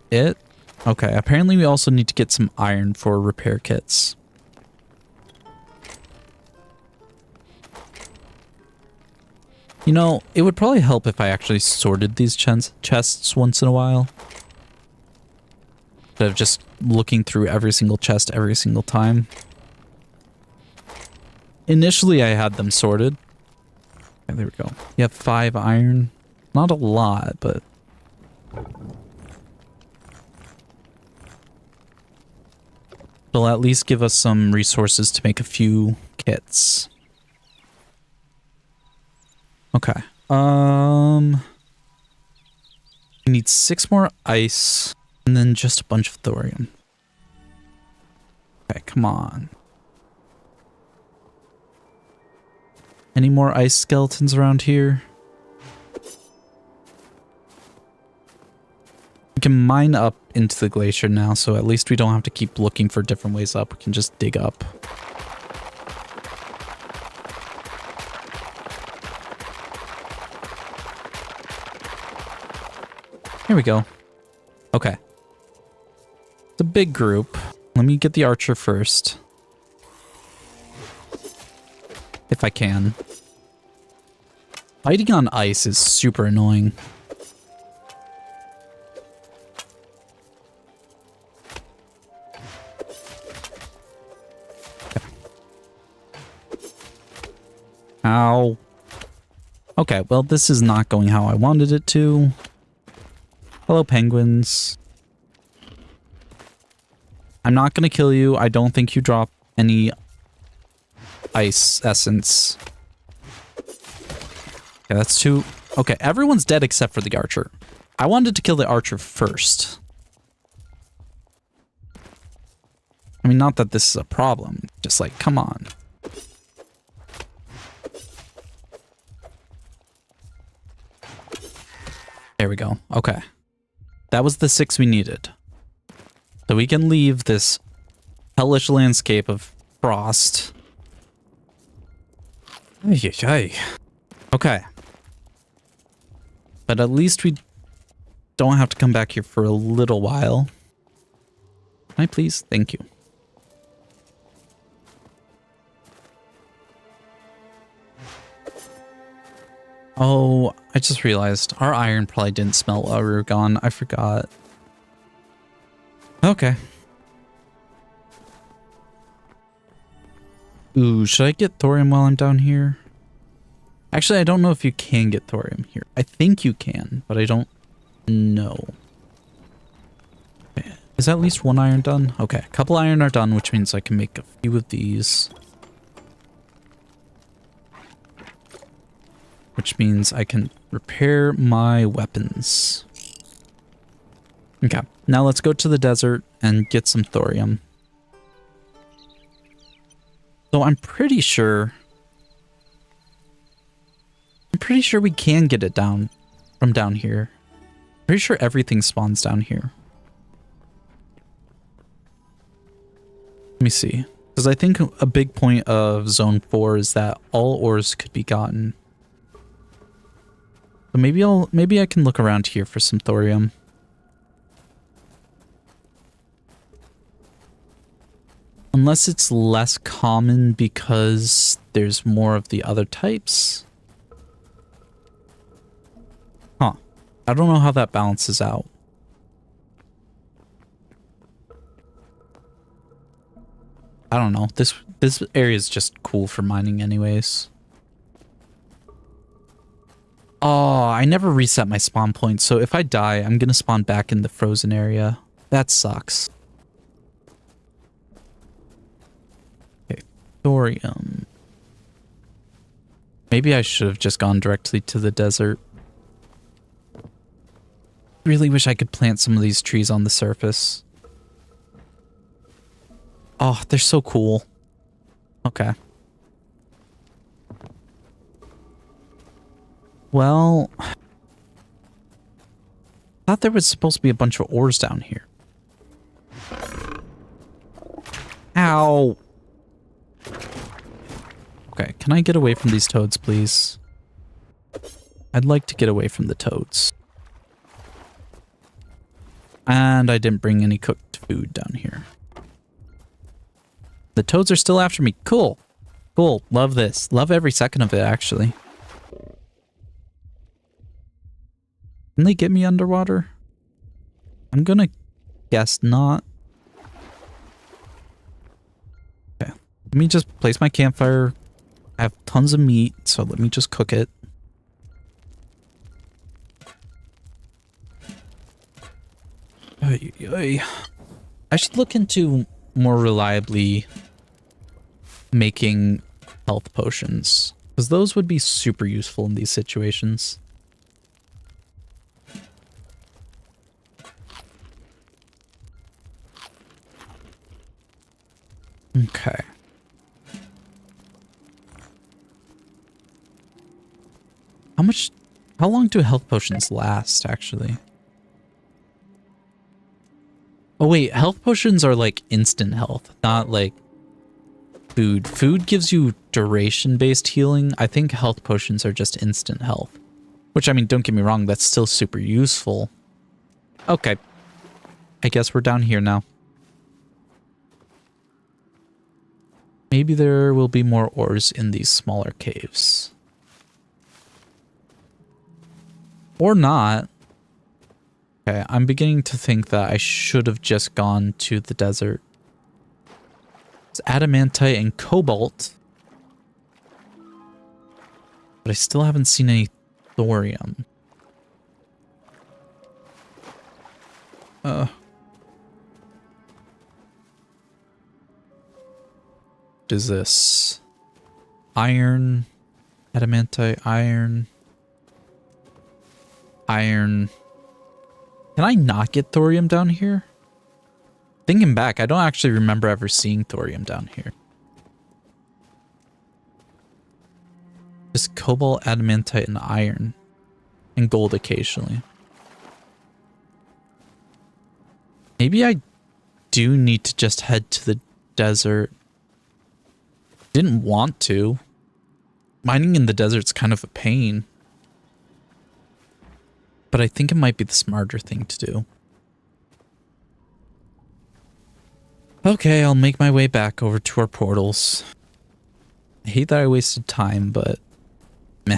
it? Okay, apparently we also need to get some iron for repair kits. You know, it would probably help if I actually sorted these chests once in a while. Instead of just looking through every single chest every single time. Initially, I had them sorted. Okay, there we go. You have 5 iron. Not a lot, but... it'll at least give us some resources to make a few kits. Okay. We need 6 more ice, and then just a bunch of thorium. Okay, come on. Any more ice skeletons around here? We can mine up into the glacier now, so at least we don't have to keep looking for different ways up. We can just dig up. Here we go. Okay. It's a big group. Let me get the archer first. If I can. Fighting on ice is super annoying. Ow. Okay, well, this is not going how I wanted it to. Hello, penguins. I'm not gonna kill you. I don't think you drop any ice essence. Okay, that's 2. Okay, everyone's dead except for the archer. I wanted to kill the archer first. I mean, not that this is a problem. Just like, come on. There we go. Okay. That was the 6 we needed. So we can leave this hellish landscape of frost. Okay. But at least we don't have to come back here for a little while. Can I please? Thank you. Oh, I just realized our iron probably didn't smelt while we were gone. I forgot. Okay. Ooh, should I get thorium while I'm down here? Actually, I don't know if you can get thorium here. I think you can, but I don't know. Okay. Is at least 1 iron done? Okay, a couple iron are done, which means I can make a few of these. which means I can repair my weapons. Okay, now let's go to the desert and get some thorium. So I'm pretty sure we can get it down from down here. Pretty sure everything spawns down here. Let me see. Because I think a big point of Zone 4 is that all ores could be gotten. So maybe I can look around here for some thorium. Unless it's less common because there's more of the other types. Huh. I don't know how that balances out. I don't know. This area is just cool for mining anyways. Oh, I never reset my spawn point, so if I die, I'm gonna spawn back in the frozen area. That sucks. Okay, thorium. Maybe I should have just gone directly to the desert. Really wish I could plant some of these trees on the surface. Oh, they're so cool. Okay. Well, I thought there was supposed to be a bunch of ores down here. Ow. Okay, can I get away from these toads, please? I'd like to get away from the toads. And I didn't bring any cooked food down here. The toads are still after me. Cool. Cool. Love this. Love every second of it, actually. Can they get me underwater? I'm gonna guess not. Okay. Let me just place my campfire. I have tons of meat, so let me just cook it. I should look into more reliably making health potions, because those would be super useful in these situations. Okay. How long do health potions last, actually? Oh wait, health potions are like instant health, not like food. Food gives you duration-based healing. I think health potions are just instant health. Which, I mean, don't get me wrong, that's still super useful. Okay. I guess we're down here now. Maybe there will be more ores in these smaller caves. Or not. Okay, I'm beginning to think that I should have just gone to the desert. It's adamantite and cobalt. But I still haven't seen any thorium. What is this? Iron, adamantite, iron. Iron. Can I not get thorium down here? Thinking back, I don't actually remember ever seeing thorium down here. Just cobalt, adamantite, and iron. And gold occasionally. Maybe I do need to just head to the desert. Didn't want to. Mining in the desert's kind of a pain. But I think it might be the smarter thing to do. Okay, I'll make my way back over to our portals. I hate that I wasted time, but meh.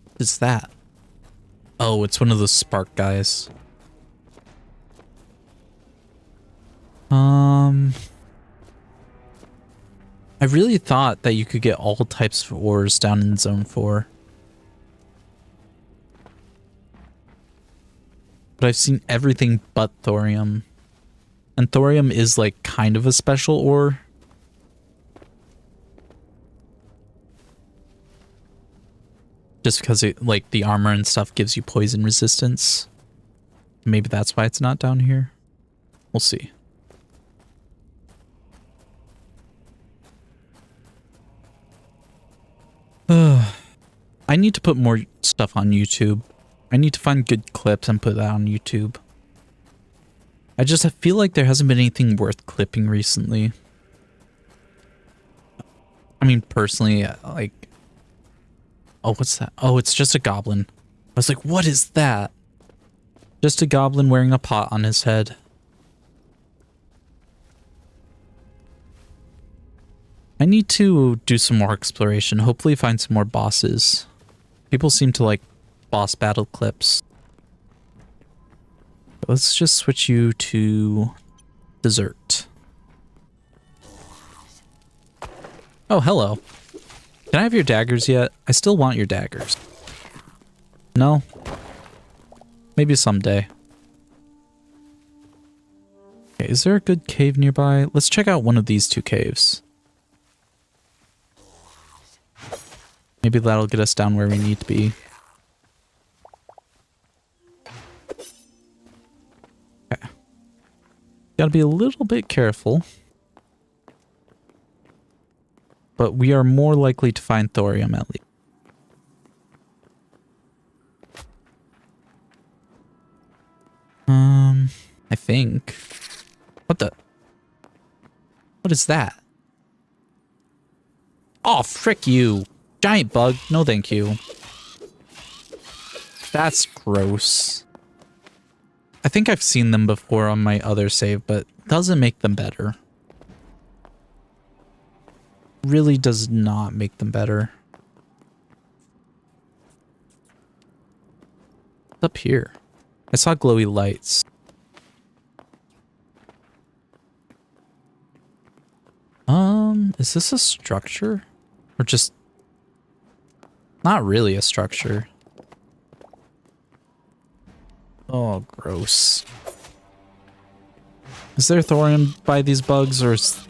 What is that? Oh, it's one of those spark guys. I really thought that you could get all types of ores down in Zone 4. But I've seen everything but thorium. And thorium is like kind of a special ore. Just because it, like, the armor and stuff gives you poison resistance. Maybe that's why it's not down here. We'll see. I need to put more stuff on YouTube. I need to find good clips and put that on YouTube. I just feel like there hasn't been anything worth clipping recently. I mean, personally, like... Oh, what's that? Oh, it's just a goblin. I was like, what is that? Just a goblin wearing a pot on his head. I need to do some more exploration. Hopefully find some more bosses. People seem to like boss battle clips. Let's just switch you to dessert. Oh, hello. Can I have your daggers yet? I still want your daggers. No? Maybe someday. Okay, is there a good cave nearby? Let's check out one of these two caves. Maybe that'll get us down where we need to be. Okay. Gotta be a little bit careful. But we are more likely to find thorium at least. I think. What the? What is that? Oh, frick you. Giant bug. No, thank you. That's gross. I think I've seen them before on my other save, but doesn't make them better. Really does not make them better. What's up here? I saw glowy lights. Is this a structure? Or just... Not really a structure. Oh, gross. Is there thorium by these bugs, or is...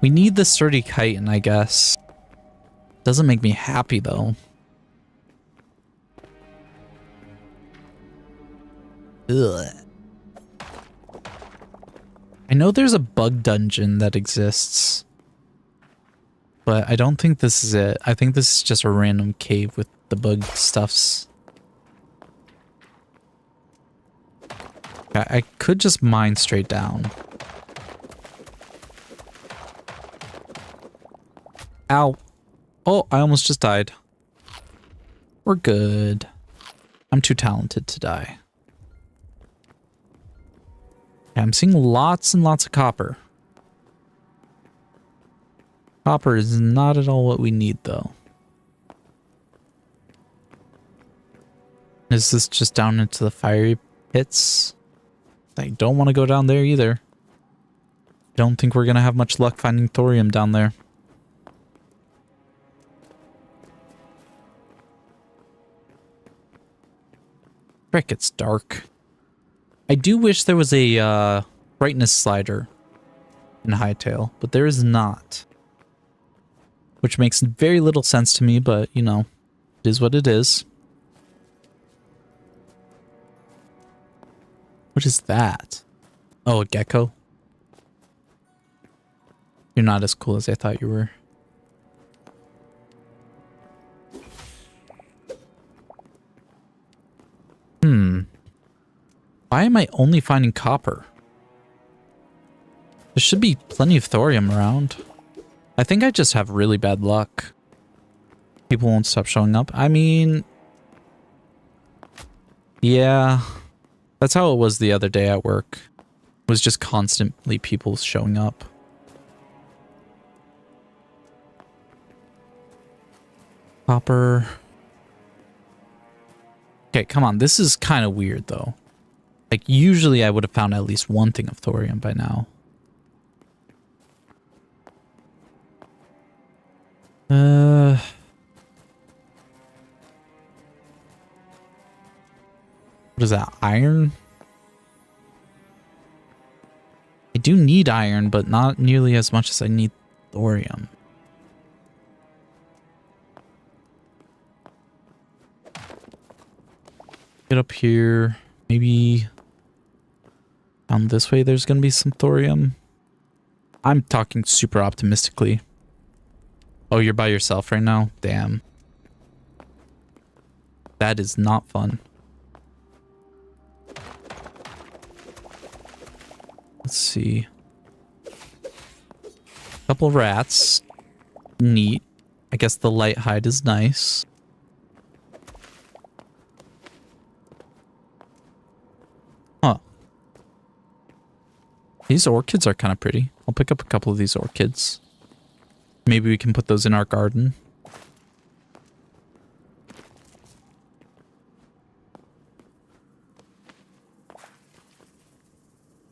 We need the sturdy chitin, I guess. Doesn't make me happy, though. Ugh. I know there's a bug dungeon that exists. But I don't think this is it. I think this is just a random cave with the bug stuffs. I could just mine straight down. Ow. Oh, I almost just died. We're good. I'm too talented to die. Yeah, I'm seeing lots and lots of copper. Copper is not at all what we need, though. Is this just down into the fiery pits? I don't want to go down there either. Don't think we're going to have much luck finding thorium down there. Frick, it's dark. I do wish there was a brightness slider in Hytale, but there is not. Which makes very little sense to me, but, you know, it is what it is. What is that? Oh, a gecko? You're not as cool as I thought you were. Why am I only finding copper? There should be plenty of thorium around. I think I just have really bad luck. People won't stop showing up. I mean... Yeah. That's how it was the other day at work. It was just constantly people showing up. Copper. Okay, come on. This is kind of weird, though. Like, usually I would have found at least one thing of thorium by now. What is that? Iron? I do need iron, but not nearly as much as I need thorium. Get up here. Maybe down this way there's going to be some thorium. I'm talking super optimistically. Oh, you're by yourself right now? Damn. That is not fun. Let's see. Couple rats. Neat. I guess the light hide is nice. Huh. These orchids are kind of pretty. I'll pick up a couple of these orchids. Maybe we can put those in our garden.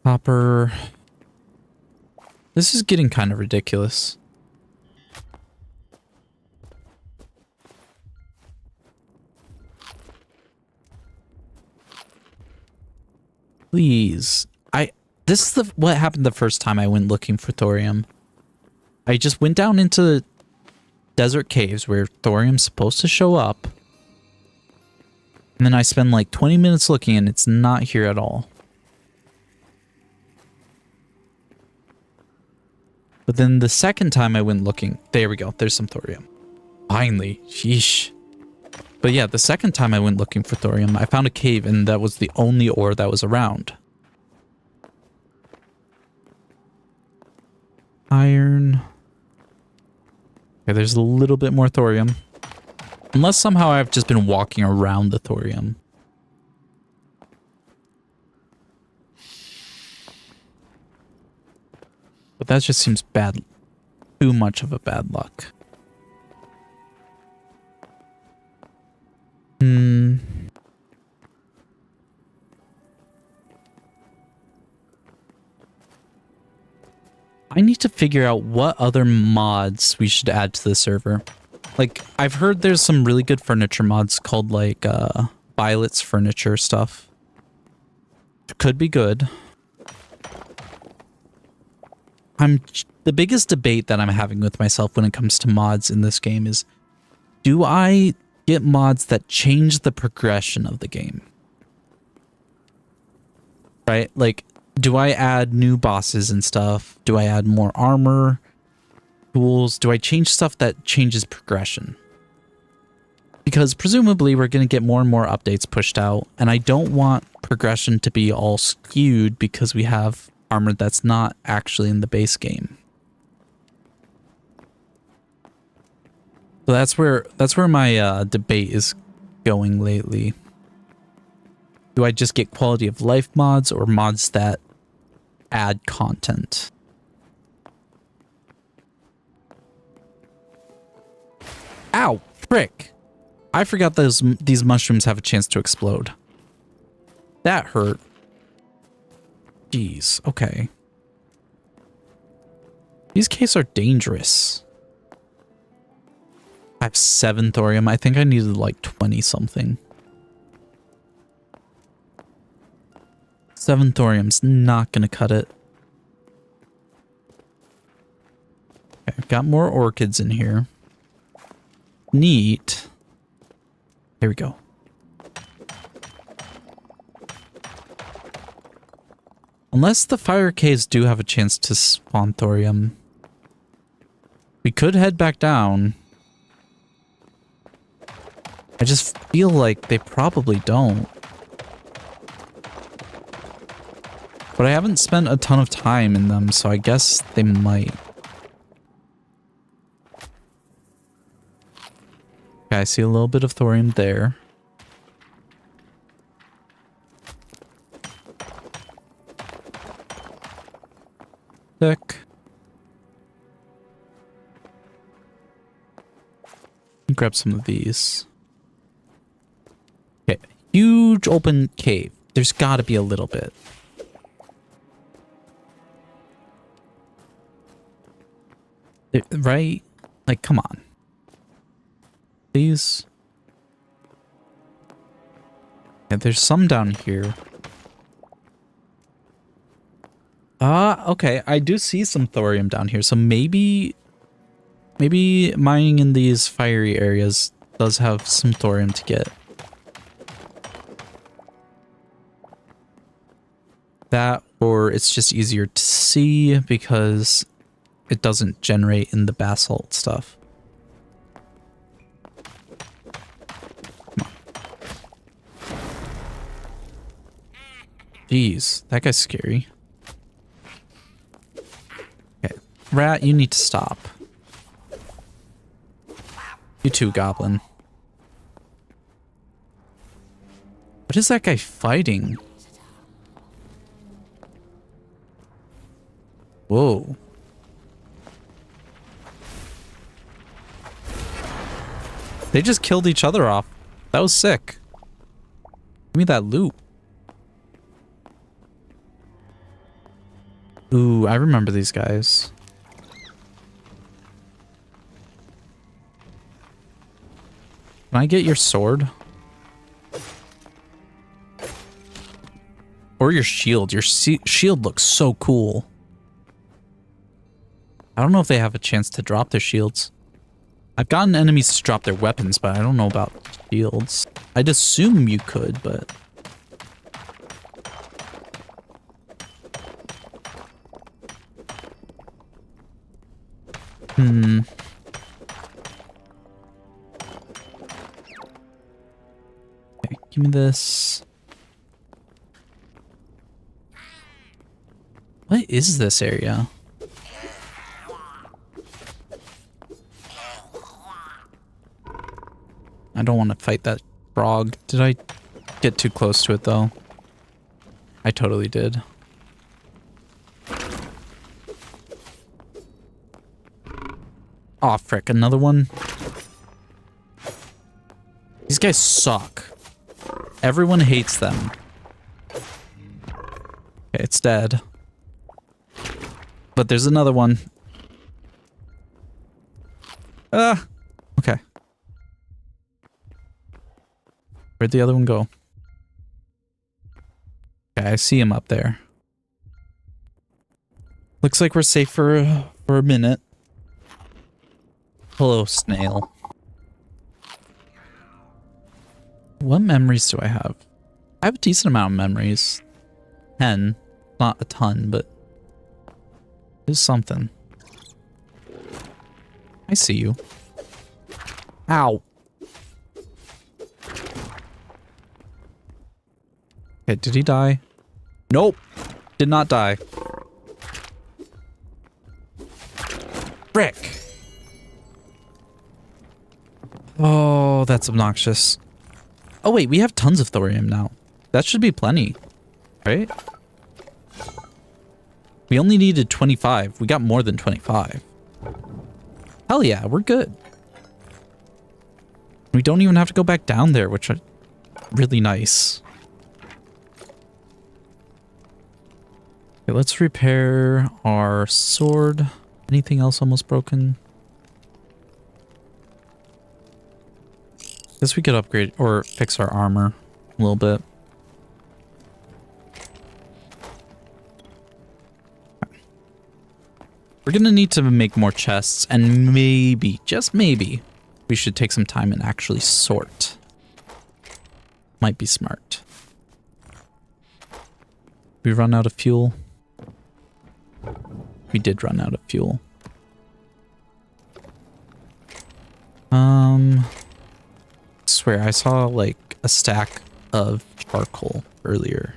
Copper. This is getting kind of ridiculous. Please. This is what happened the first time I went looking for thorium. I just went down into desert caves where thorium's supposed to show up. And then I spend like 20 minutes looking and it's not here at all. But then the second time I went looking, there we go, there's some thorium. Finally, sheesh. But yeah, the second time I went looking for thorium, I found a cave and that was the only ore that was around. Iron. Okay, there's a little bit more thorium. Unless somehow I've just been walking around the thorium. But that just seems bad. Too much of a bad luck. I need to figure out what other mods we should add to the server. Like, I've heard there's some really good furniture mods called, like, Violet's Furniture stuff. Could be good. The biggest debate that I'm having with myself when it comes to mods in this game is, do I get mods that change the progression of the game? Right? Like, do I add new bosses and stuff? Do I add more armor, tools? Do I change stuff that changes progression? Because presumably we're going to get more and more updates pushed out, and I don't want progression to be all skewed because we have armor that's not actually in the base game. So that's where my debate is going lately. Do I just get quality of life mods or mods that add content? Ow, frick. I forgot these mushrooms have a chance to explode. That hurt. Jeez, okay. These caves are dangerous. I have 7 thorium. I think I needed like 20 something. 7 thorium's not gonna cut it. Okay, I've got more orchids in here. Neat. There we go. Unless the fire caves do have a chance to spawn thorium, we could head back down. I just feel like they probably don't. But I haven't spent a ton of time in them, so I guess they might. Okay, I see a little bit of thorium there. Sick. Grab some of these. Okay, huge open cave. There's got to be a little bit. Right? Like, come on. Please. Yeah, there's some down here. Okay. I do see some thorium down here. So maybe mining in these fiery areas does have some thorium to get. That, or it's just easier to see because it doesn't generate in the basalt stuff. Jeez, that guy's scary. Okay, rat, you need to stop. You too, goblin. What is that guy fighting? Whoa. They just killed each other off. That was sick. Give me that loot. Ooh, I remember these guys. Can I get your sword? Or your shield. Your shield looks so cool. I don't know if they have a chance to drop their shields. I've gotten enemies to drop their weapons, but I don't know about shields. I'd assume you could, but... Okay, give me this. What is this area? I don't want to fight that frog. Did I get too close to it, though? I totally did. Aw, frick, another one? These guys suck. Everyone hates them. Okay, it's dead. But there's another one. Okay. Where'd the other one go? Okay, I see him up there. Looks like we're safe for a minute. Hello, snail. What memories do I have? I have a decent amount of memories. 10. Not a ton, but it's something. I see you. Ow. Okay, did he die? Nope. Did not die. Frick. Oh, that's obnoxious. Oh wait, we have tons of thorium now. That should be plenty, right? We only needed 25. We got more than 25. Hell yeah, we're good. We don't even have to go back down there, which is really nice. Okay, let's repair our sword. Anything else almost broken? Guess we could upgrade or fix our armor a little bit. We're gonna need to make more chests, and maybe, just maybe, we should take some time and actually sort. Might be smart. We run out of fuel. We did run out of fuel. I swear I saw like a stack of charcoal earlier.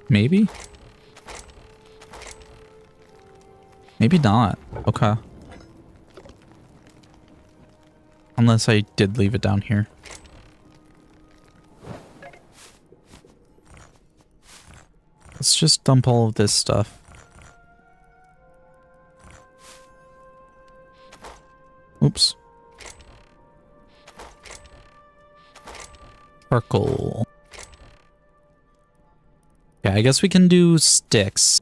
Maybe? Maybe not. Okay. Unless I did leave it down here. Let's just dump all of this stuff. Oops. Charcoal. Yeah, I guess we can do sticks.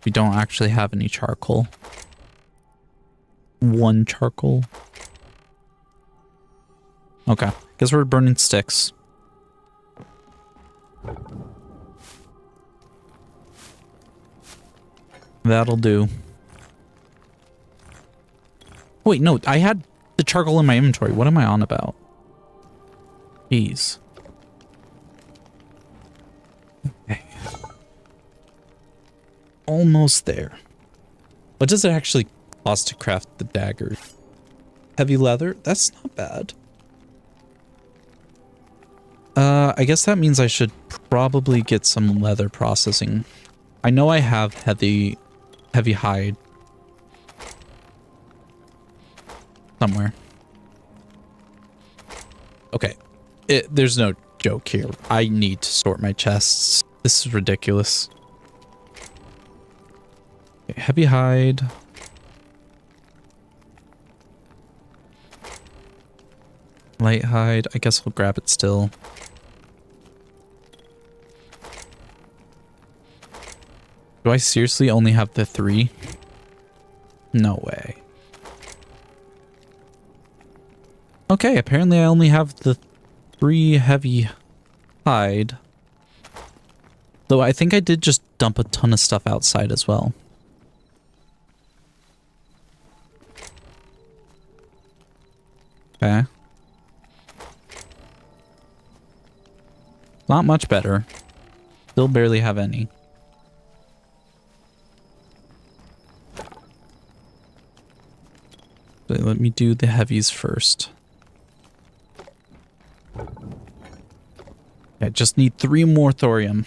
We don't actually have any charcoal. 1 charcoal. Okay, guess we're burning sticks. That'll do. Wait, no, I had the charcoal in my inventory. What am I on about? Jeez. Okay. Almost there. What does it actually cost to craft the dagger? Heavy leather? That's not bad. I guess that means I should probably get some leather processing. I know I have heavy hide somewhere. Okay. There's no joke here. I need to sort my chests. This is ridiculous. Okay, heavy hide. Light hide. I guess we'll grab it still. Do I seriously only have the 3? No way. Okay, apparently I only have the 3 heavy hide. Though I think I did just dump a ton of stuff outside as well. Okay. Not much better. Still barely have any. So let me do the heavies first. I just need 3 more thorium.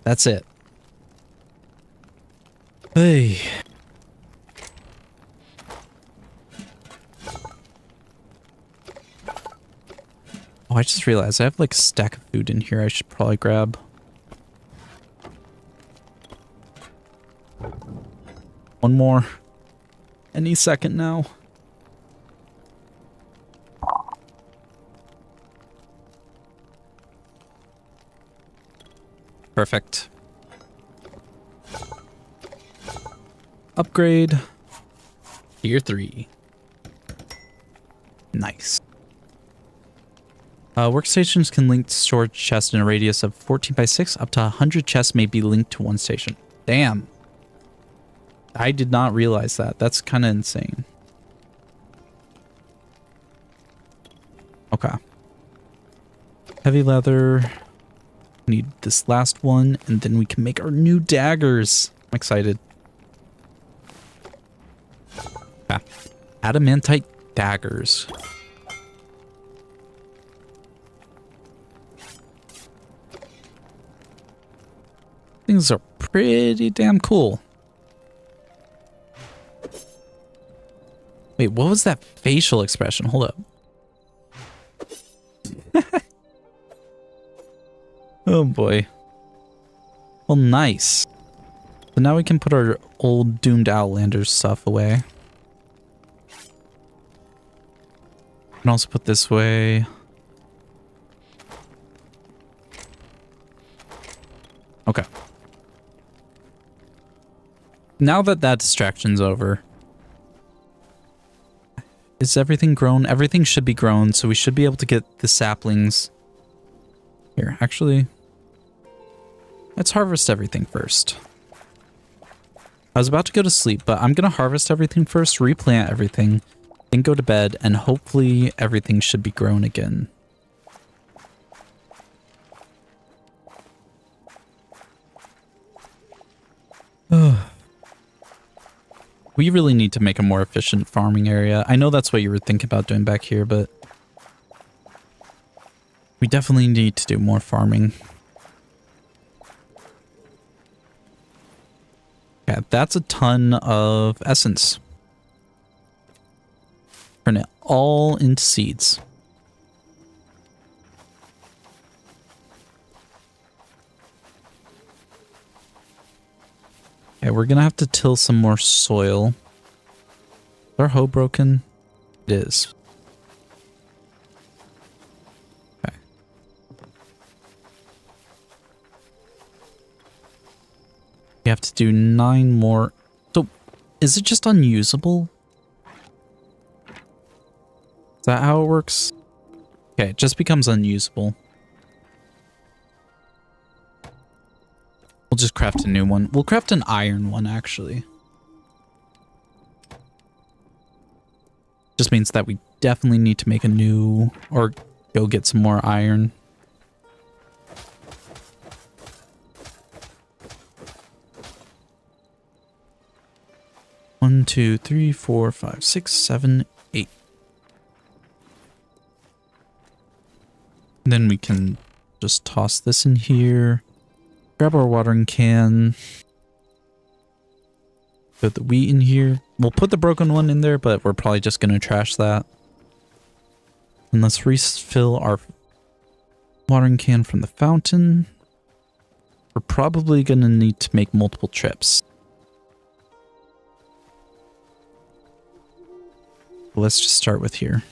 That's it. Hey. Oh, I just realized I have like a stack of food in here I should probably grab. One more. Any second now. Perfect. Upgrade. Tier 3. Nice. Workstations can link to storage chests in a radius of 14 by 6. Up to 100 chests may be linked to one station. Damn. I did not realize that. That's kind of insane. Okay. Heavy leather. Need this last one, and then we can make our new daggers. I'm excited. Okay. Adamantite daggers. Things are pretty damn cool. Wait, what was that facial expression? Hold up. Oh boy. Well, nice. So now we can put our old Doomed Outlanders stuff away. We can also put this way. Okay. Now that that distraction's over. Is everything grown? Everything should be grown, so we should be able to get the saplings. Here, actually, let's harvest everything first. I was about to go to sleep, but I'm going to harvest everything first, replant everything, then go to bed, and hopefully everything should be grown again. We really need to make a more efficient farming area. I know that's what you were thinking about doing back here, but we definitely need to do more farming. Yeah, that's a ton of essence. Turn it all into seeds. Okay, we're gonna have to till some more soil. Is our hoe broken? It is. Okay. We have to do 9 more. So, is it just unusable? Is that how it works? Okay, it just becomes unusable. We'll just craft a new one. We'll craft an iron one, actually. Just means that we definitely need to make a new, or go get some more iron. One, two, three, four, five, six, seven, 8. Then we can just toss this in here. Grab our watering can. Put the wheat in here. We'll put the broken one in there, but we're probably just going to trash that. And let's refill our watering can from the fountain. We're probably going to need to make multiple trips. Let's just start with here.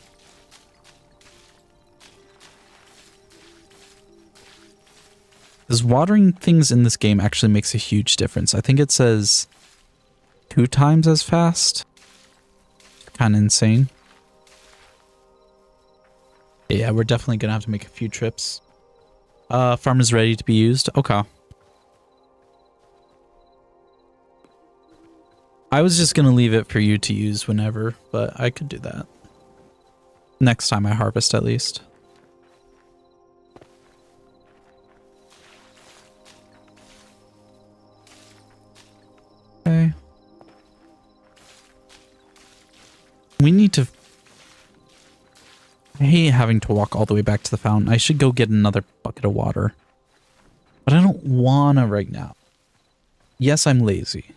Because watering things in this game actually makes a huge difference. I think it says 2 times as fast. Kind of insane. Yeah, we're definitely going to have to make a few trips. Farm is ready to be used. Okay. I was just going to leave it for you to use whenever, but I could do that. Next time I harvest, at least. Okay. We need to... I hate having to walk all the way back to the fountain. I should go get another bucket of water. But I don't wanna right now. Yes, I'm lazy.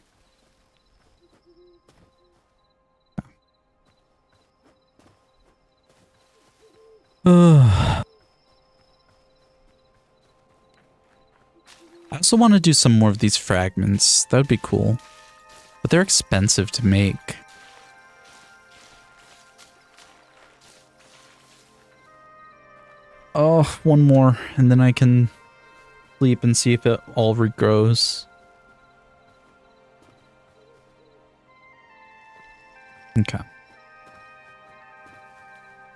I also want to do some more of these fragments. That would be cool. But they're expensive to make. Oh, one more, and then I can sleep and see if it all regrows. Okay.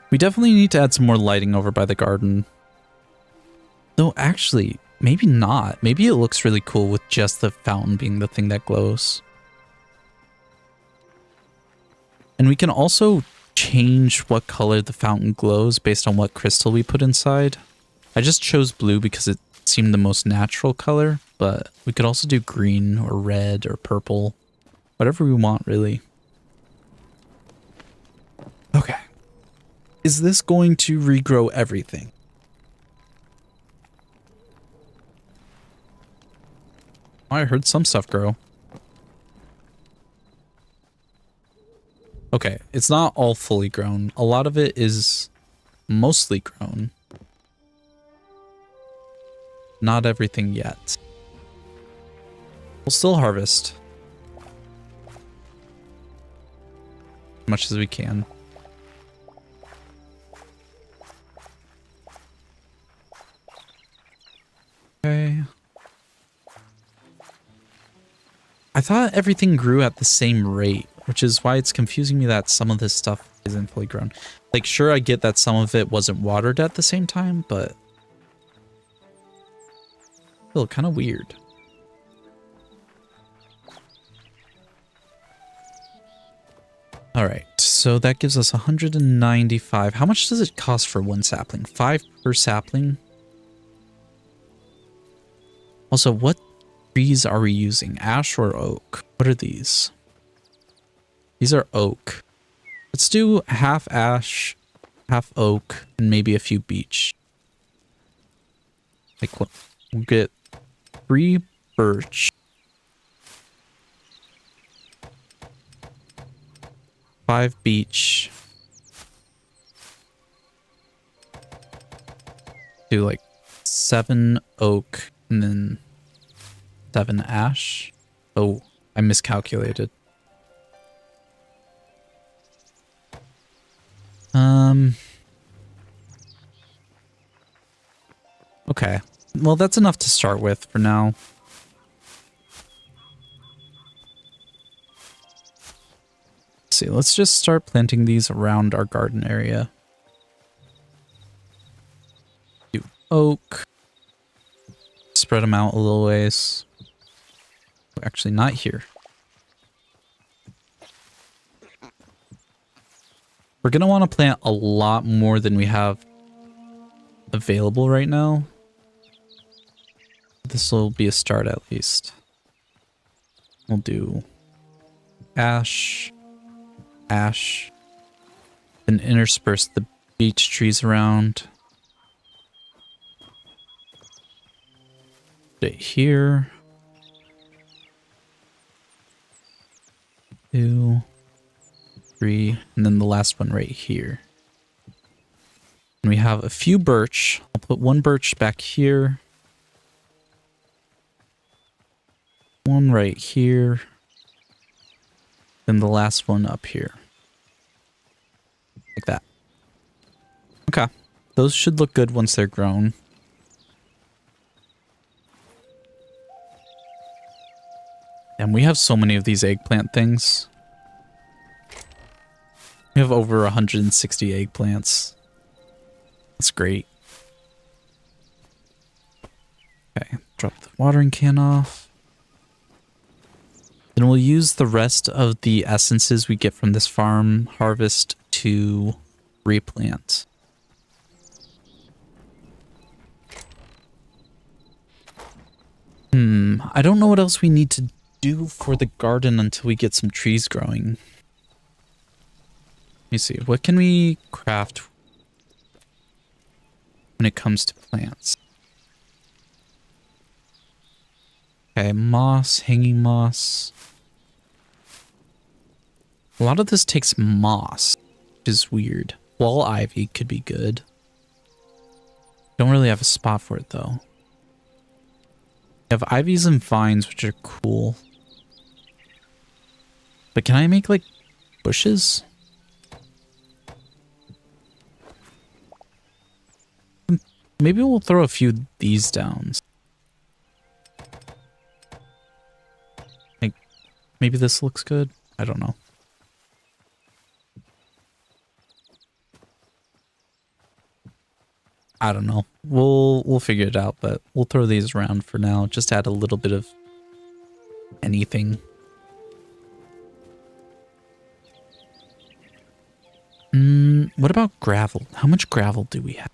We definitely need to add some more lighting over by the garden. Though actually, maybe not. Maybe it looks really cool with just the fountain being the thing that glows. And we can also change what color the fountain glows based on what crystal we put inside. I just chose blue because it seemed the most natural color, but we could also do green or red or purple. Whatever we want, really. Okay. Is this going to regrow everything? I heard some stuff grow. Okay, it's not all fully grown. A lot of it is mostly grown. Not everything yet. We'll still harvest as much as we can. Okay. I thought everything grew at the same rate, which is why it's confusing me that some of this stuff isn't fully grown. Like, sure, I get that some of it wasn't watered at the same time, but still kind of weird. All right, so that gives us 195. How much does it cost for one sapling? 5 per sapling? Also, what trees are we using? Ash or oak? What are these? These are oak. Let's do half ash, half oak, and maybe a few beech. Like, we'll get 3 birch, 5 beech, do like 7 oak, and then 7 ash. Oh, I miscalculated. Okay. Well, that's enough to start with for now. Let's see, let's just start planting these around our garden area. Do oak. Spread them out a little ways. Actually, not here. We're going to want to plant a lot more than we have available right now. This will be a start at least. We'll do ash, ash, and intersperse the beech trees around. Put it here. 2, 3, and then the last one right here. And we have a few birch. I'll put one birch back here. One right here. Then the last one up here. Like that. Okay. Those should look good once they're grown. And we have so many of these eggplant things. We have over 160 eggplants. That's great. Okay, drop the watering can off. Then we'll use the rest of the essences we get from this farm harvest to replant. I don't know what else we need to do for the garden until we get some trees growing. Let me see. What can we craft when it comes to plants? Okay, moss, hanging moss. A lot of this takes moss, which is weird. Wall ivy could be good. Don't really have a spot for it though. We have ivies and vines, which are cool. But can I make like bushes? Maybe we'll throw a few of these down. Like, maybe this looks good. I don't know. I don't know. We'll figure it out, but we'll throw these around for now. Just add a little bit of anything. What about gravel? How much gravel do we have?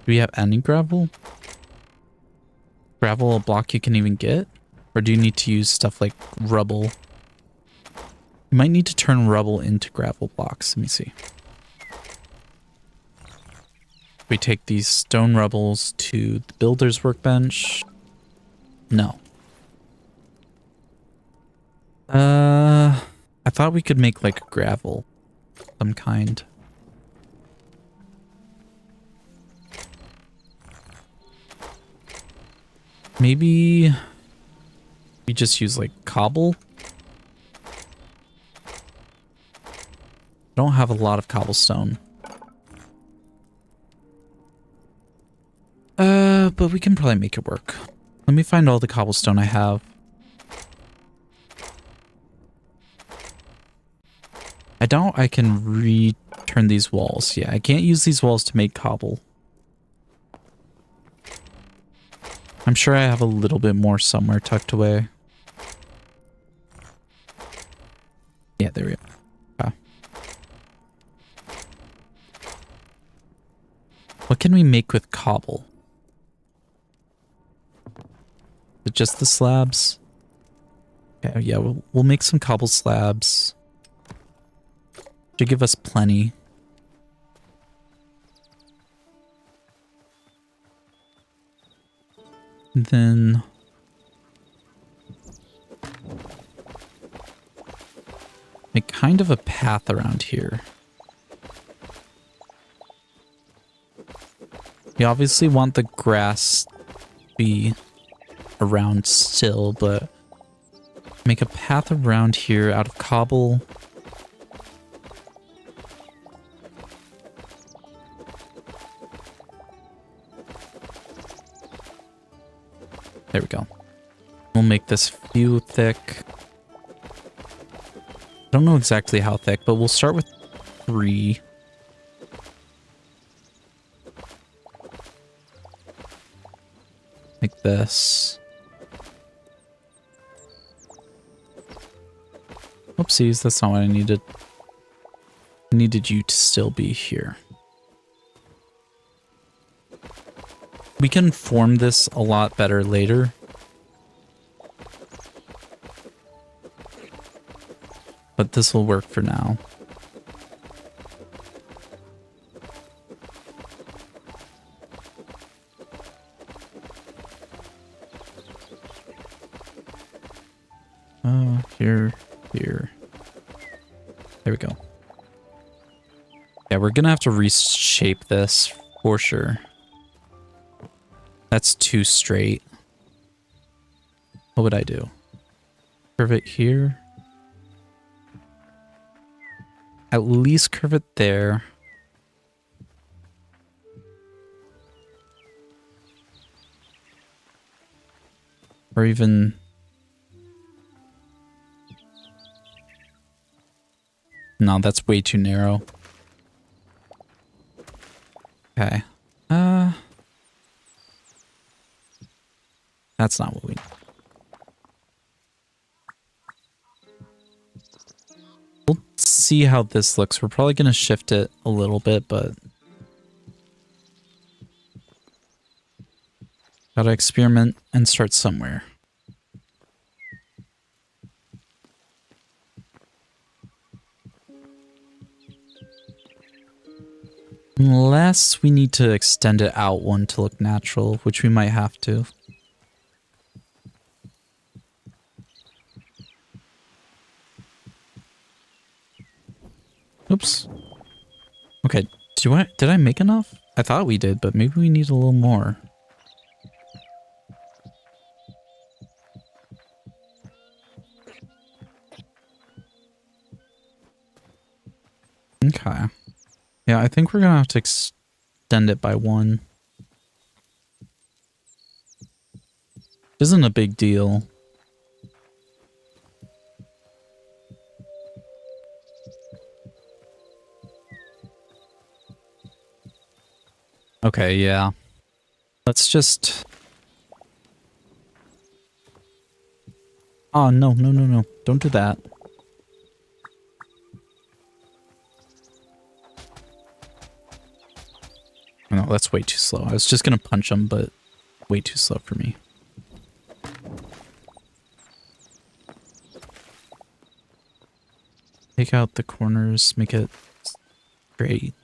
Do we have any gravel? Gravel a block you can even get? Or do you need to use stuff like rubble? You might need to turn rubble into gravel blocks. Let me see. We take these stone rubbles to the builder's workbench. No. I thought we could make like gravel of some kind. Maybe we just use like cobble. I don't have a lot of cobblestone. But we can probably make it work. Let me find all the cobblestone I have. I doubt I can return these walls. Yeah, I can't use these walls to make cobble. I'm sure I have a little bit more somewhere tucked away. Yeah, there we go. Okay. What can we make with cobble? Is it just the slabs? Okay, yeah, we'll make some cobble slabs. Should give us plenty. And then make kind of a path around here. We obviously want the grass to be around still, but make a path around here out of cobble. There we go. We'll make this few thick. I don't know exactly how thick, but we'll start with 3. Like this. Oopsies, that's not what I needed. I needed you to still be here. We can form this a lot better later. But this will work for now. Here. There we go. Yeah, we're gonna have to reshape this for sure. That's too straight. What would I do? Curve it here. At least curve it there. Or even... No, that's way too narrow. Okay. That's not what we need. We'll see how this looks. We're probably going to shift it a little bit, but... Gotta experiment and start somewhere. Unless we need to extend it out one to look natural, which we might have to. Oops. Okay, did I make enough? I thought we did, but maybe we need a little more. Okay. Yeah, I think we're gonna have to extend it by one. Isn't a big deal. Okay, yeah. Let's just... Oh, no. Don't do that. Oh, no, that's way too slow. I was just gonna punch him, but way too slow for me. Take out the corners, make it straight.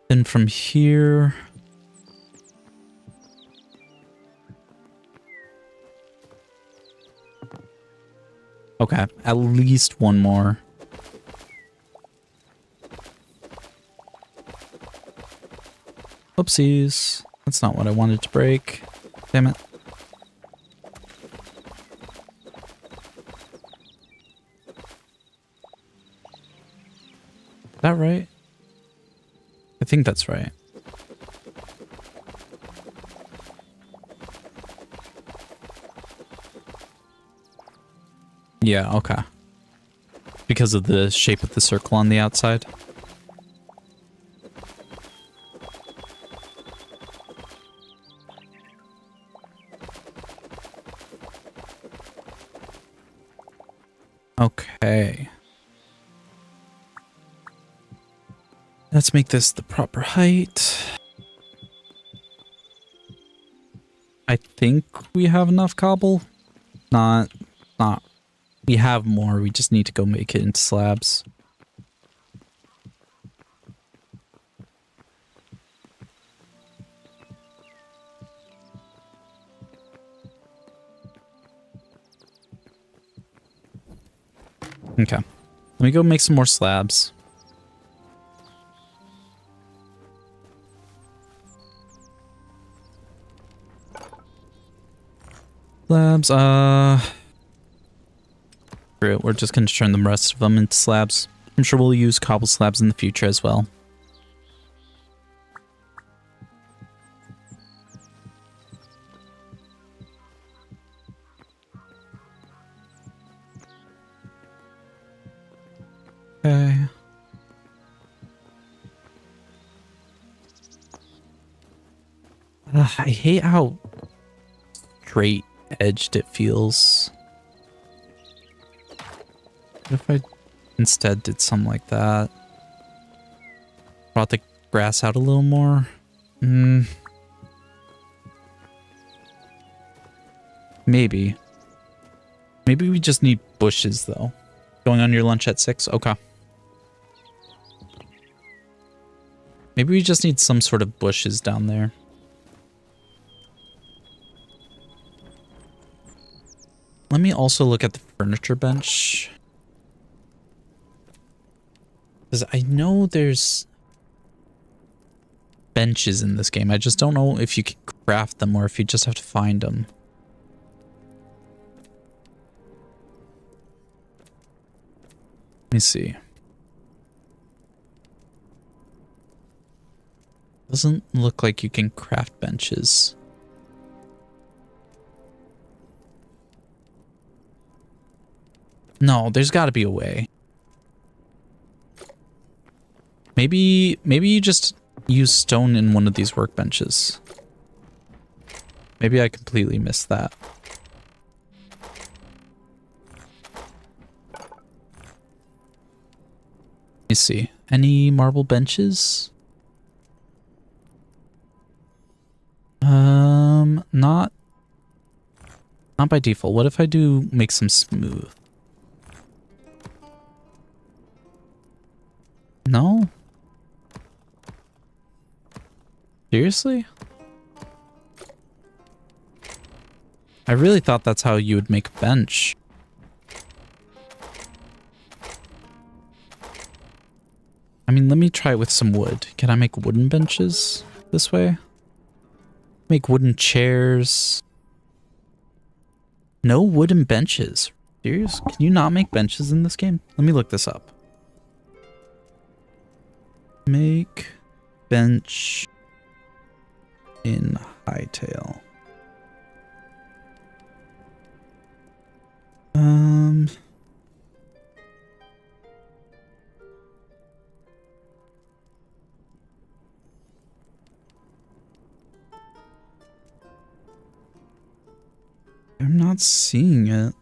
Then from here... Okay, at least one more. Oopsies. That's not what I wanted to break. Damn it. Is that right? I think that's right. Yeah, okay. Because of the shape of the circle on the outside. Okay. Let's make this the proper height. I think we have enough cobble. Not. We have more, we just need to go make it into slabs. Okay. Let me go make some more slabs. Slabs, we're just going to turn the rest of them into slabs. I'm sure we'll use cobble slabs in the future as well. Okay. I hate how straight edged it feels. What if I instead did something like that? Brought the grass out a little more? Maybe. Maybe we just need bushes, though. Going on your lunch at 6? Okay. Maybe we just need some sort of bushes down there. Let me also look at the furniture bench. Because I know there's benches in this game. I just don't know if you can craft them or if you just have to find them. Let me see. Doesn't look like you can craft benches. No, there's got to be a way. Maybe you just use stone in one of these workbenches. Maybe I completely missed that. Let me see. Any marble benches? Not by default. What if I do make some smooth? No? Seriously? I really thought that's how you would make a bench. I mean, let me try it with some wood. Can I make wooden benches this way? Make wooden chairs. No wooden benches. Serious? Can you not make benches in this game? Let me look this up. Make bench in Hytale. I'm not seeing it.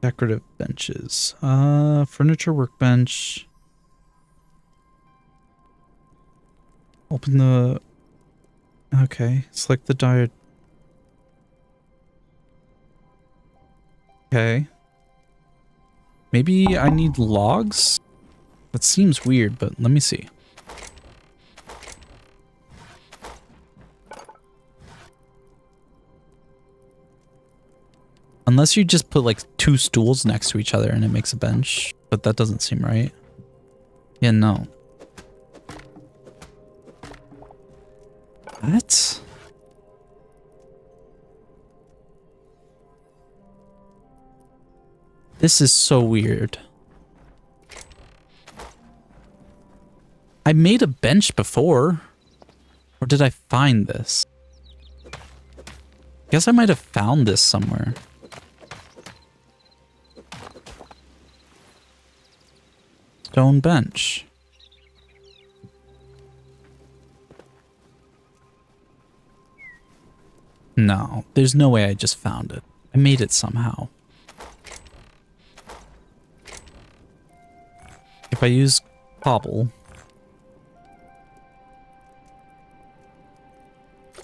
Decorative benches. Furniture workbench. Open the... Okay, select the diet. Okay. Maybe I need logs? That seems weird, but let me see. Unless you just put like 2 stools next to each other and it makes a bench, but that doesn't seem right. Yeah, no. What? This is so weird. I made a bench before. Or did I find this? I guess I might have found this somewhere. Stone bench. No, there's no way I just found it. I made it somehow. If I use cobble.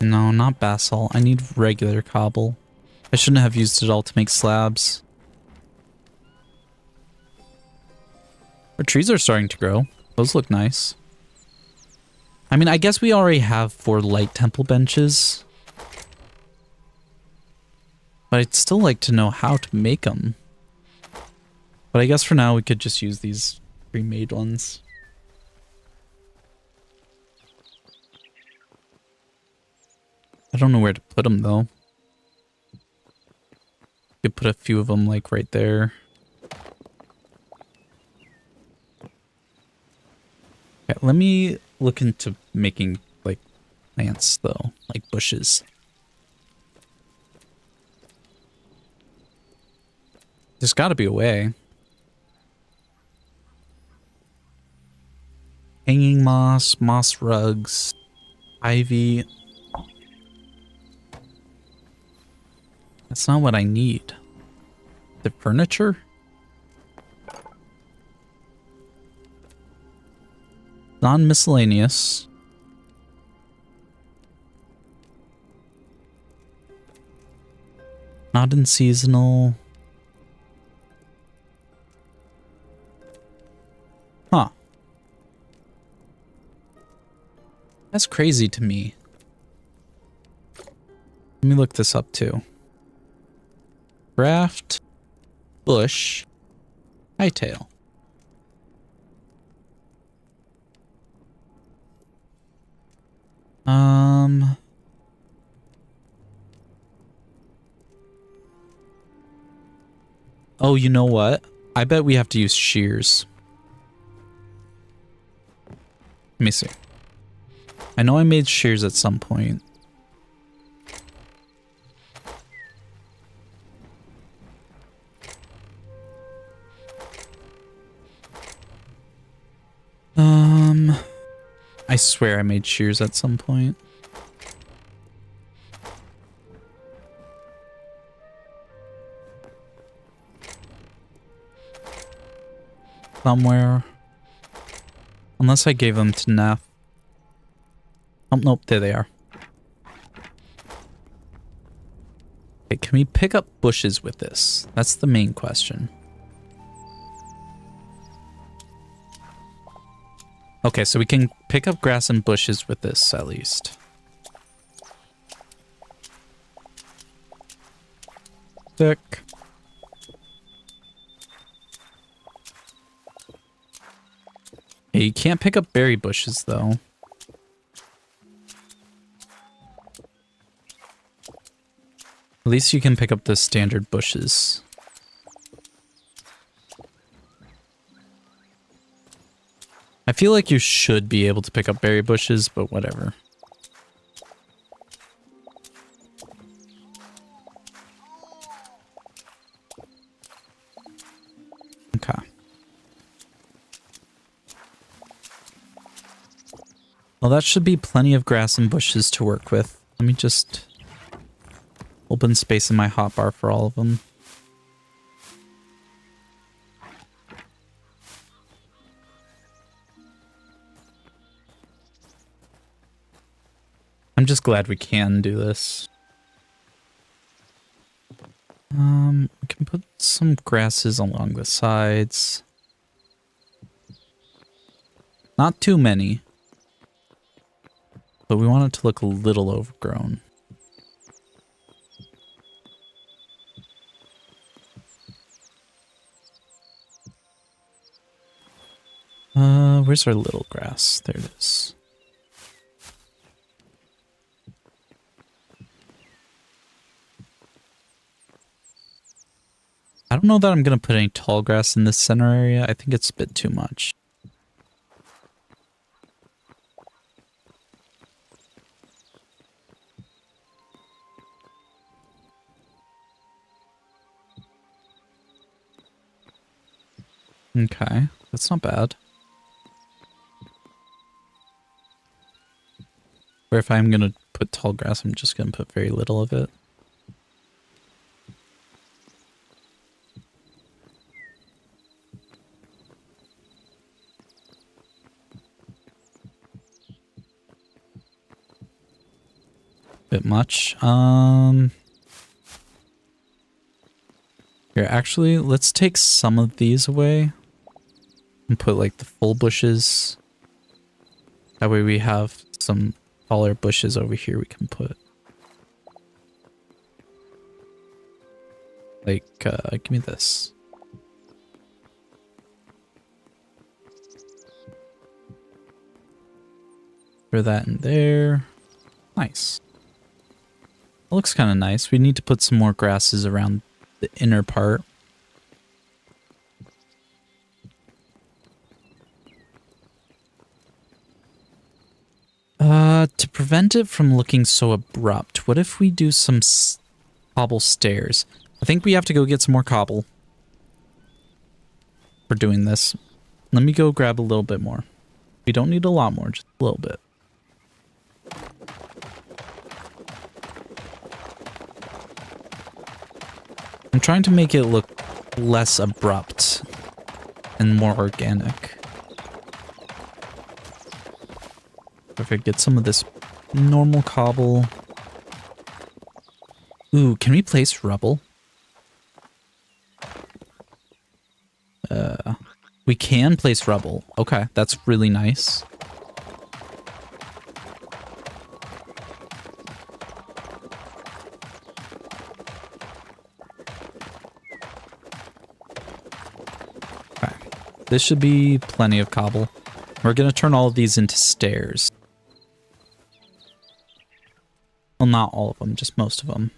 No, not basalt. I need regular cobble. I shouldn't have used it all to make slabs. Our trees are starting to grow. Those look nice. I mean, I guess we already have 4 light temple benches. But I'd still like to know how to make them. But I guess for now we could just use these pre-made ones. I don't know where to put them though. Could put a few of them like right there. Okay, let me look into making like plants though, like bushes. There's got to be a way. Hanging moss, moss rugs, ivy. That's not what I need. The furniture? Non-miscellaneous. Not in seasonal. Huh. That's crazy to me. Let me look this up too. Craft, bush, hightail. Oh, you know what? I bet we have to use shears. Let me see. I know I made shears at some point. I swear I made shears at some point. Somewhere. Unless I gave them to Neff. Oh, nope, there they are. Okay, can we pick up bushes with this? That's the main question. Okay, so we can pick up grass and bushes with this, at least. Thick. Yeah, you can't pick up berry bushes, though. At least you can pick up the standard bushes. I feel like you should be able to pick up berry bushes, but whatever. Okay. Well, that should be plenty of grass and bushes to work with. Let me just open space in my hotbar for all of them. I'm just glad we can do this. We can put some grasses along the sides. Not too many. But we want it to look a little overgrown. Where's our little grass? There it is. I don't know that I'm going to put any tall grass in this center area. I think it's a bit too much. Okay, that's not bad. Or if I'm going to put tall grass, I'm just going to put very little of it. Bit much. Here, actually, let's take some of these away and put like the full bushes. That way we have some taller bushes over here we can put. Like, give me this. Throw that in there. Nice. It looks kind of nice. We need to put some more grasses around the inner part. To prevent it from looking so abrupt, what if we do some cobble stairs? I think we have to go get some more cobble for doing this. Let me go grab a little bit more. We don't need a lot more, just a little bit. I'm trying to make it look less abrupt and more organic. If I get some of this normal cobble. Ooh, can we place rubble? We can place rubble. Okay, that's really nice. Okay, this should be plenty of cobble. We're gonna turn all of these into stairs. Well, not all of them, just most of them.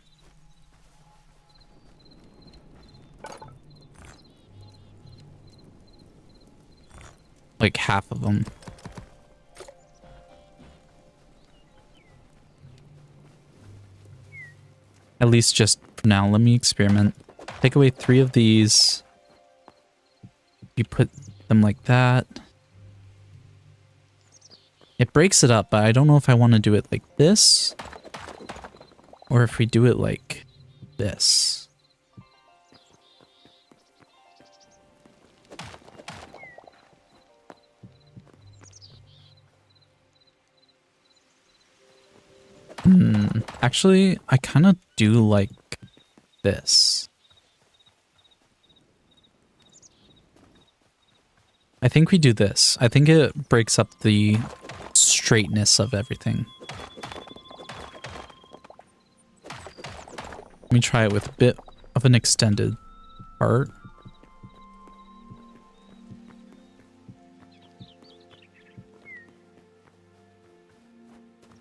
Like half of them. At least just for now. Let me experiment. Take away 3 of these. You put them like that. It breaks it up, but I don't know if I want to do it like this. Or if we do it like this. Actually, I kind of do like this. I think we do this. I think it breaks up the straightness of everything. Let me try it with a bit of an extended part.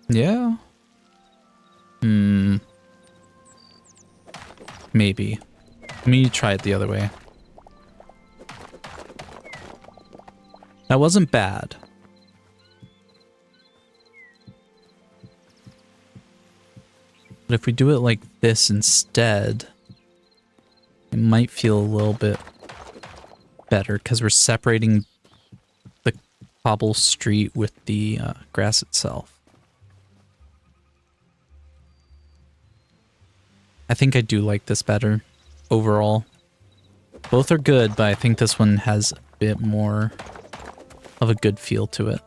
Yeah. Maybe. Let me try it the other way. That wasn't bad. But if we do it like this instead, it might feel a little bit better because we're separating the cobble street with the grass itself. I think I do like this better overall. Both are good, but I think this one has a bit more of a good feel to it.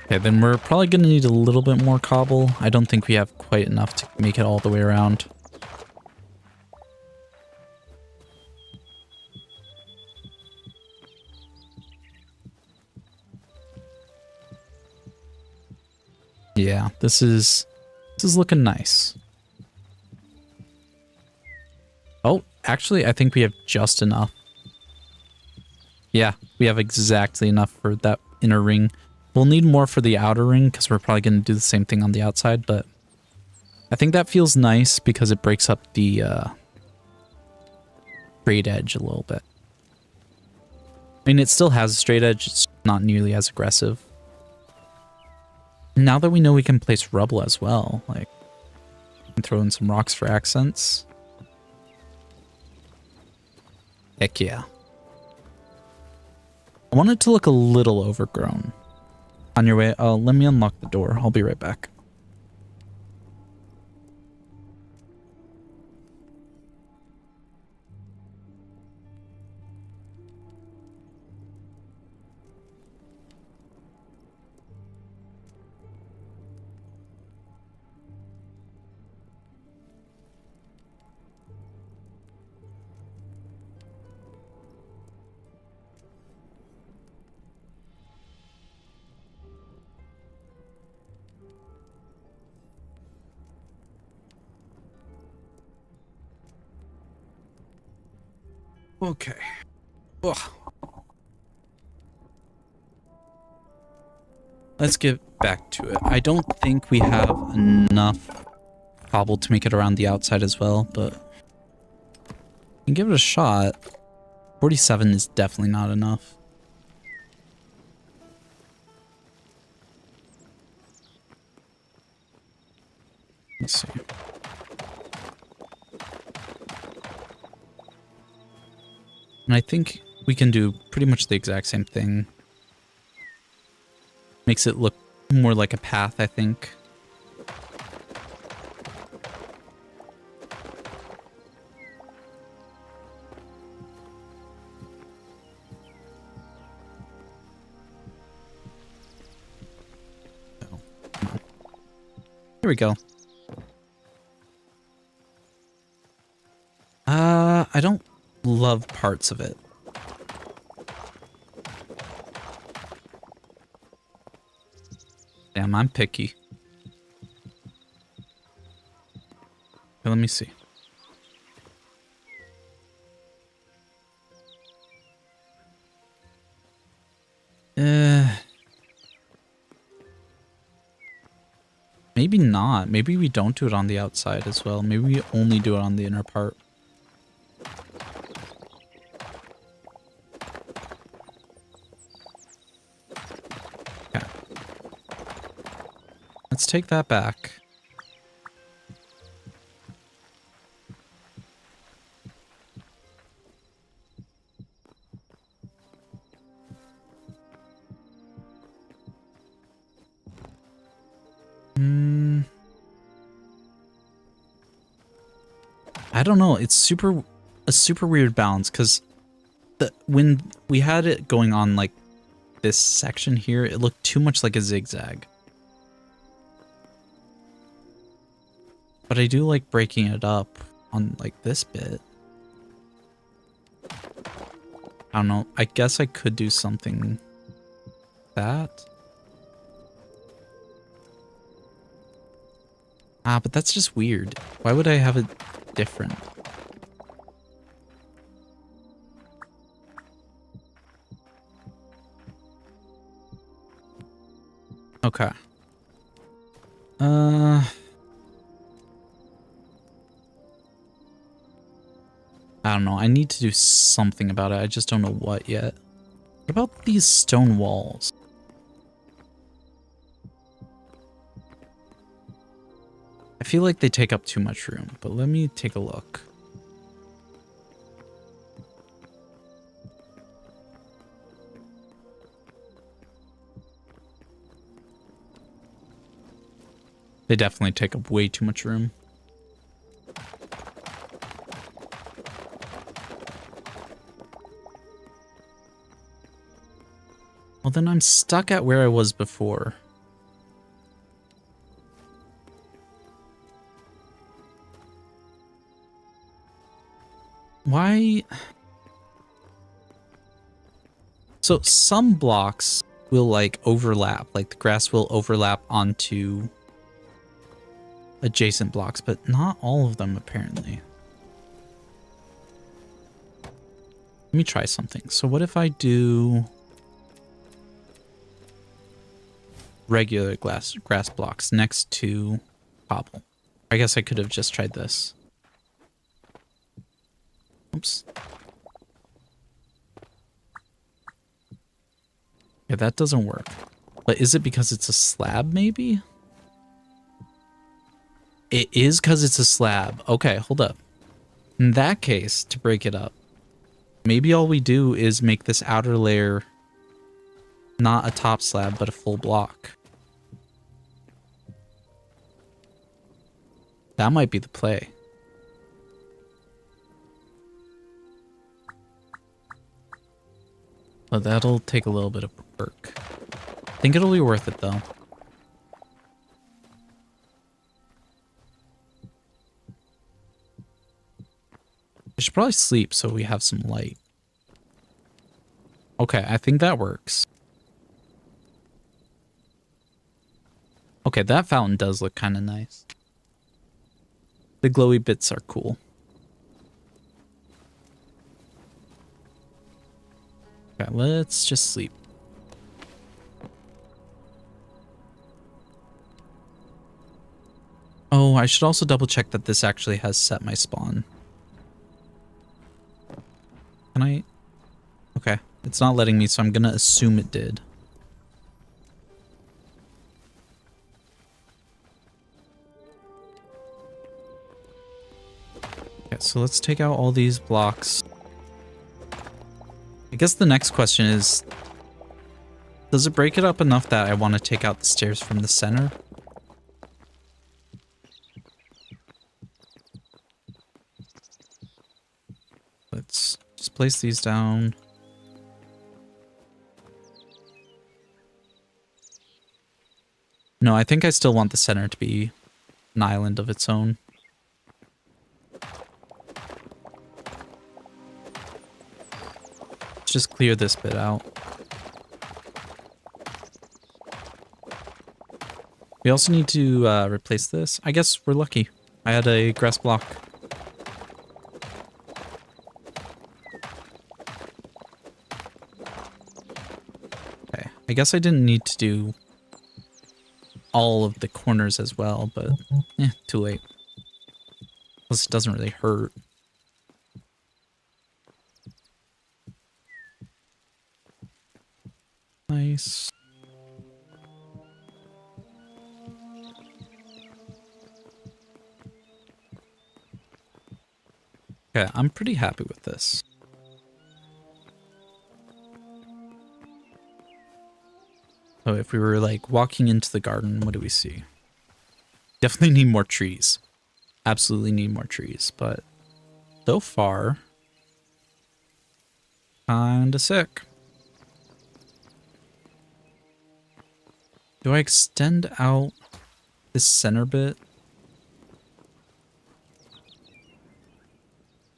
Okay, then we're probably going to need a little bit more cobble. I don't think we have quite enough to make it all the way around. Yeah, this is looking nice. Oh, actually, I think we have just enough. Yeah, we have exactly enough for that inner ring. We'll need more for the outer ring because we're probably going to do the same thing on the outside, but I think that feels nice because it breaks up the straight edge a little bit. I mean, it still has a straight edge, it's not nearly as aggressive. Now that we know we can place rubble as well, like, and throw in some rocks for accents. Heck yeah. I want it to look a little overgrown. On your way, let me unlock the door. I'll be right back. Okay. Ugh. Let's get back to it. I don't think we have enough cobble to make it around the outside as well, but we can give it a shot. 47 is definitely not enough. Let's see. And I think we can do pretty much the exact same thing. Makes it look more like a path, I think. Here we go. I don't love parts of it. Damn, I'm picky. Okay, let me see. Maybe not. Maybe we don't do it on the outside as well. Maybe we only do it on the inner part. Okay. Let's take that back. I don't know. It's a super weird balance because when we had it going on like this section here, it looked too much like a zigzag. But I do like breaking it up on like this bit. I don't know. I guess I could do something like that. Ah, but that's just weird. Why would I have it different? Okay. I don't know. I need to do something about it. I just don't know what yet. What about these stone walls? I feel like they take up too much room, but let me take a look. They definitely take up way too much room. Well, then I'm stuck at where I was before. Why? So some blocks will like overlap, like the grass will overlap onto adjacent blocks, but not all of them apparently. Let me try something. So what if I do regular grass blocks next to cobble? I guess I could have just tried this. Oops. Yeah, that doesn't work. But is it because it's a slab, maybe? It is because it's a slab. Okay, hold up. In that case, to break it up, maybe all we do is make this outer layer not a top slab, but a full block. That might be the play. But that'll take a little bit of work. I think it'll be worth it, though. I should probably sleep so we have some light. Okay, I think that works. Okay, that fountain does look kind of nice. The glowy bits are cool. Okay, let's just sleep. Oh, I should also double check that this actually has set my spawn. Can I? Okay, it's not letting me, so I'm gonna assume it did. Okay, so let's take out all these blocks. I guess the next question is, does it break it up enough that I want to take out the stairs from the center? Let's just place these down. No, I think I still want the center to be an island of its own. Let's just clear this bit out. We also need to replace this. I guess we're lucky. I had a grass block. Okay, I guess I didn't need to do all of the corners as well, but too late. Plus it doesn't really hurt. Nice. Okay, I'm pretty happy with this. So if we were like walking into the garden, what do we see? Definitely need more trees. Absolutely need more trees, but so far, kinda sick. Do I extend out this center bit?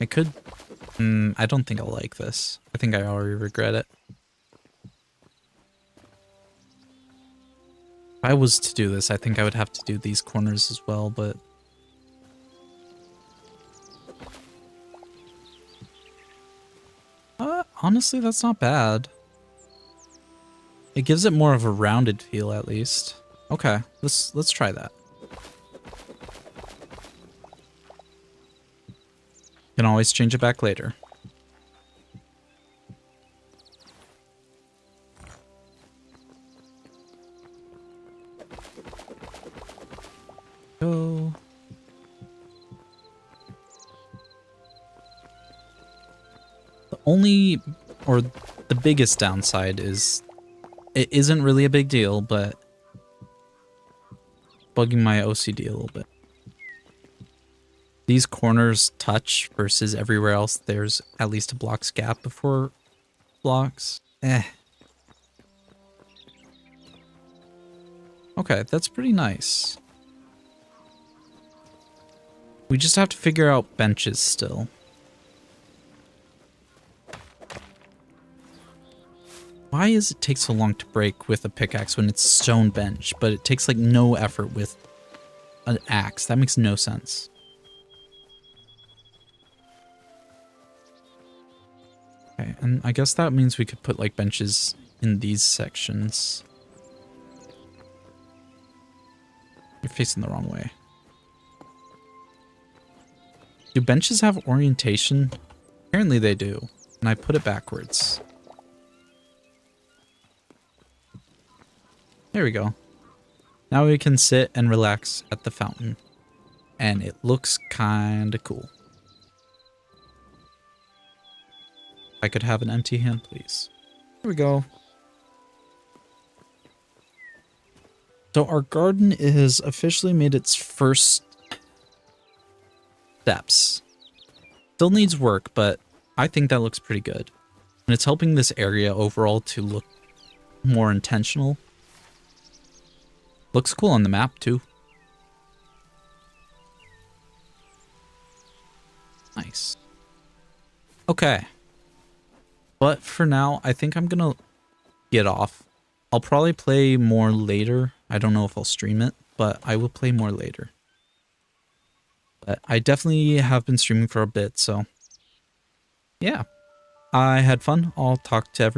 I could. I don't think I'll like this. I think I already regret it. If I was to do this, I think I would have to do these corners as well, but... honestly, that's not bad. It gives it more of a rounded feel, at least. Okay, let's try that. Can always change it back later. Go. The only, or the biggest downside is, it isn't really a big deal, but bugging my OCD a little bit. These corners touch versus everywhere else there's at least a block's gap before blocks. Okay, that's pretty nice. We just have to figure out benches still. Why does it take so long to break with a pickaxe when it's stone bench, but it takes like no effort with an axe? That makes no sense. Okay, and I guess that means we could put like benches in these sections. You're facing the wrong way. Do benches have orientation? Apparently they do. And I put it backwards. There we go. Now we can sit and relax at the fountain. And it looks kinda cool. I could have an empty hand, please. There we go. So our garden has officially made its first steps. Still needs work, but I think that looks pretty good. And it's helping this area overall to look more intentional. Looks cool on the map too. Nice. Okay. But for now, I think I'm gonna get off. I'll probably play more later. I don't know if I'll stream it, but I will play more later. But I definitely have been streaming for a bit, so yeah. I had fun. I'll talk to everyone.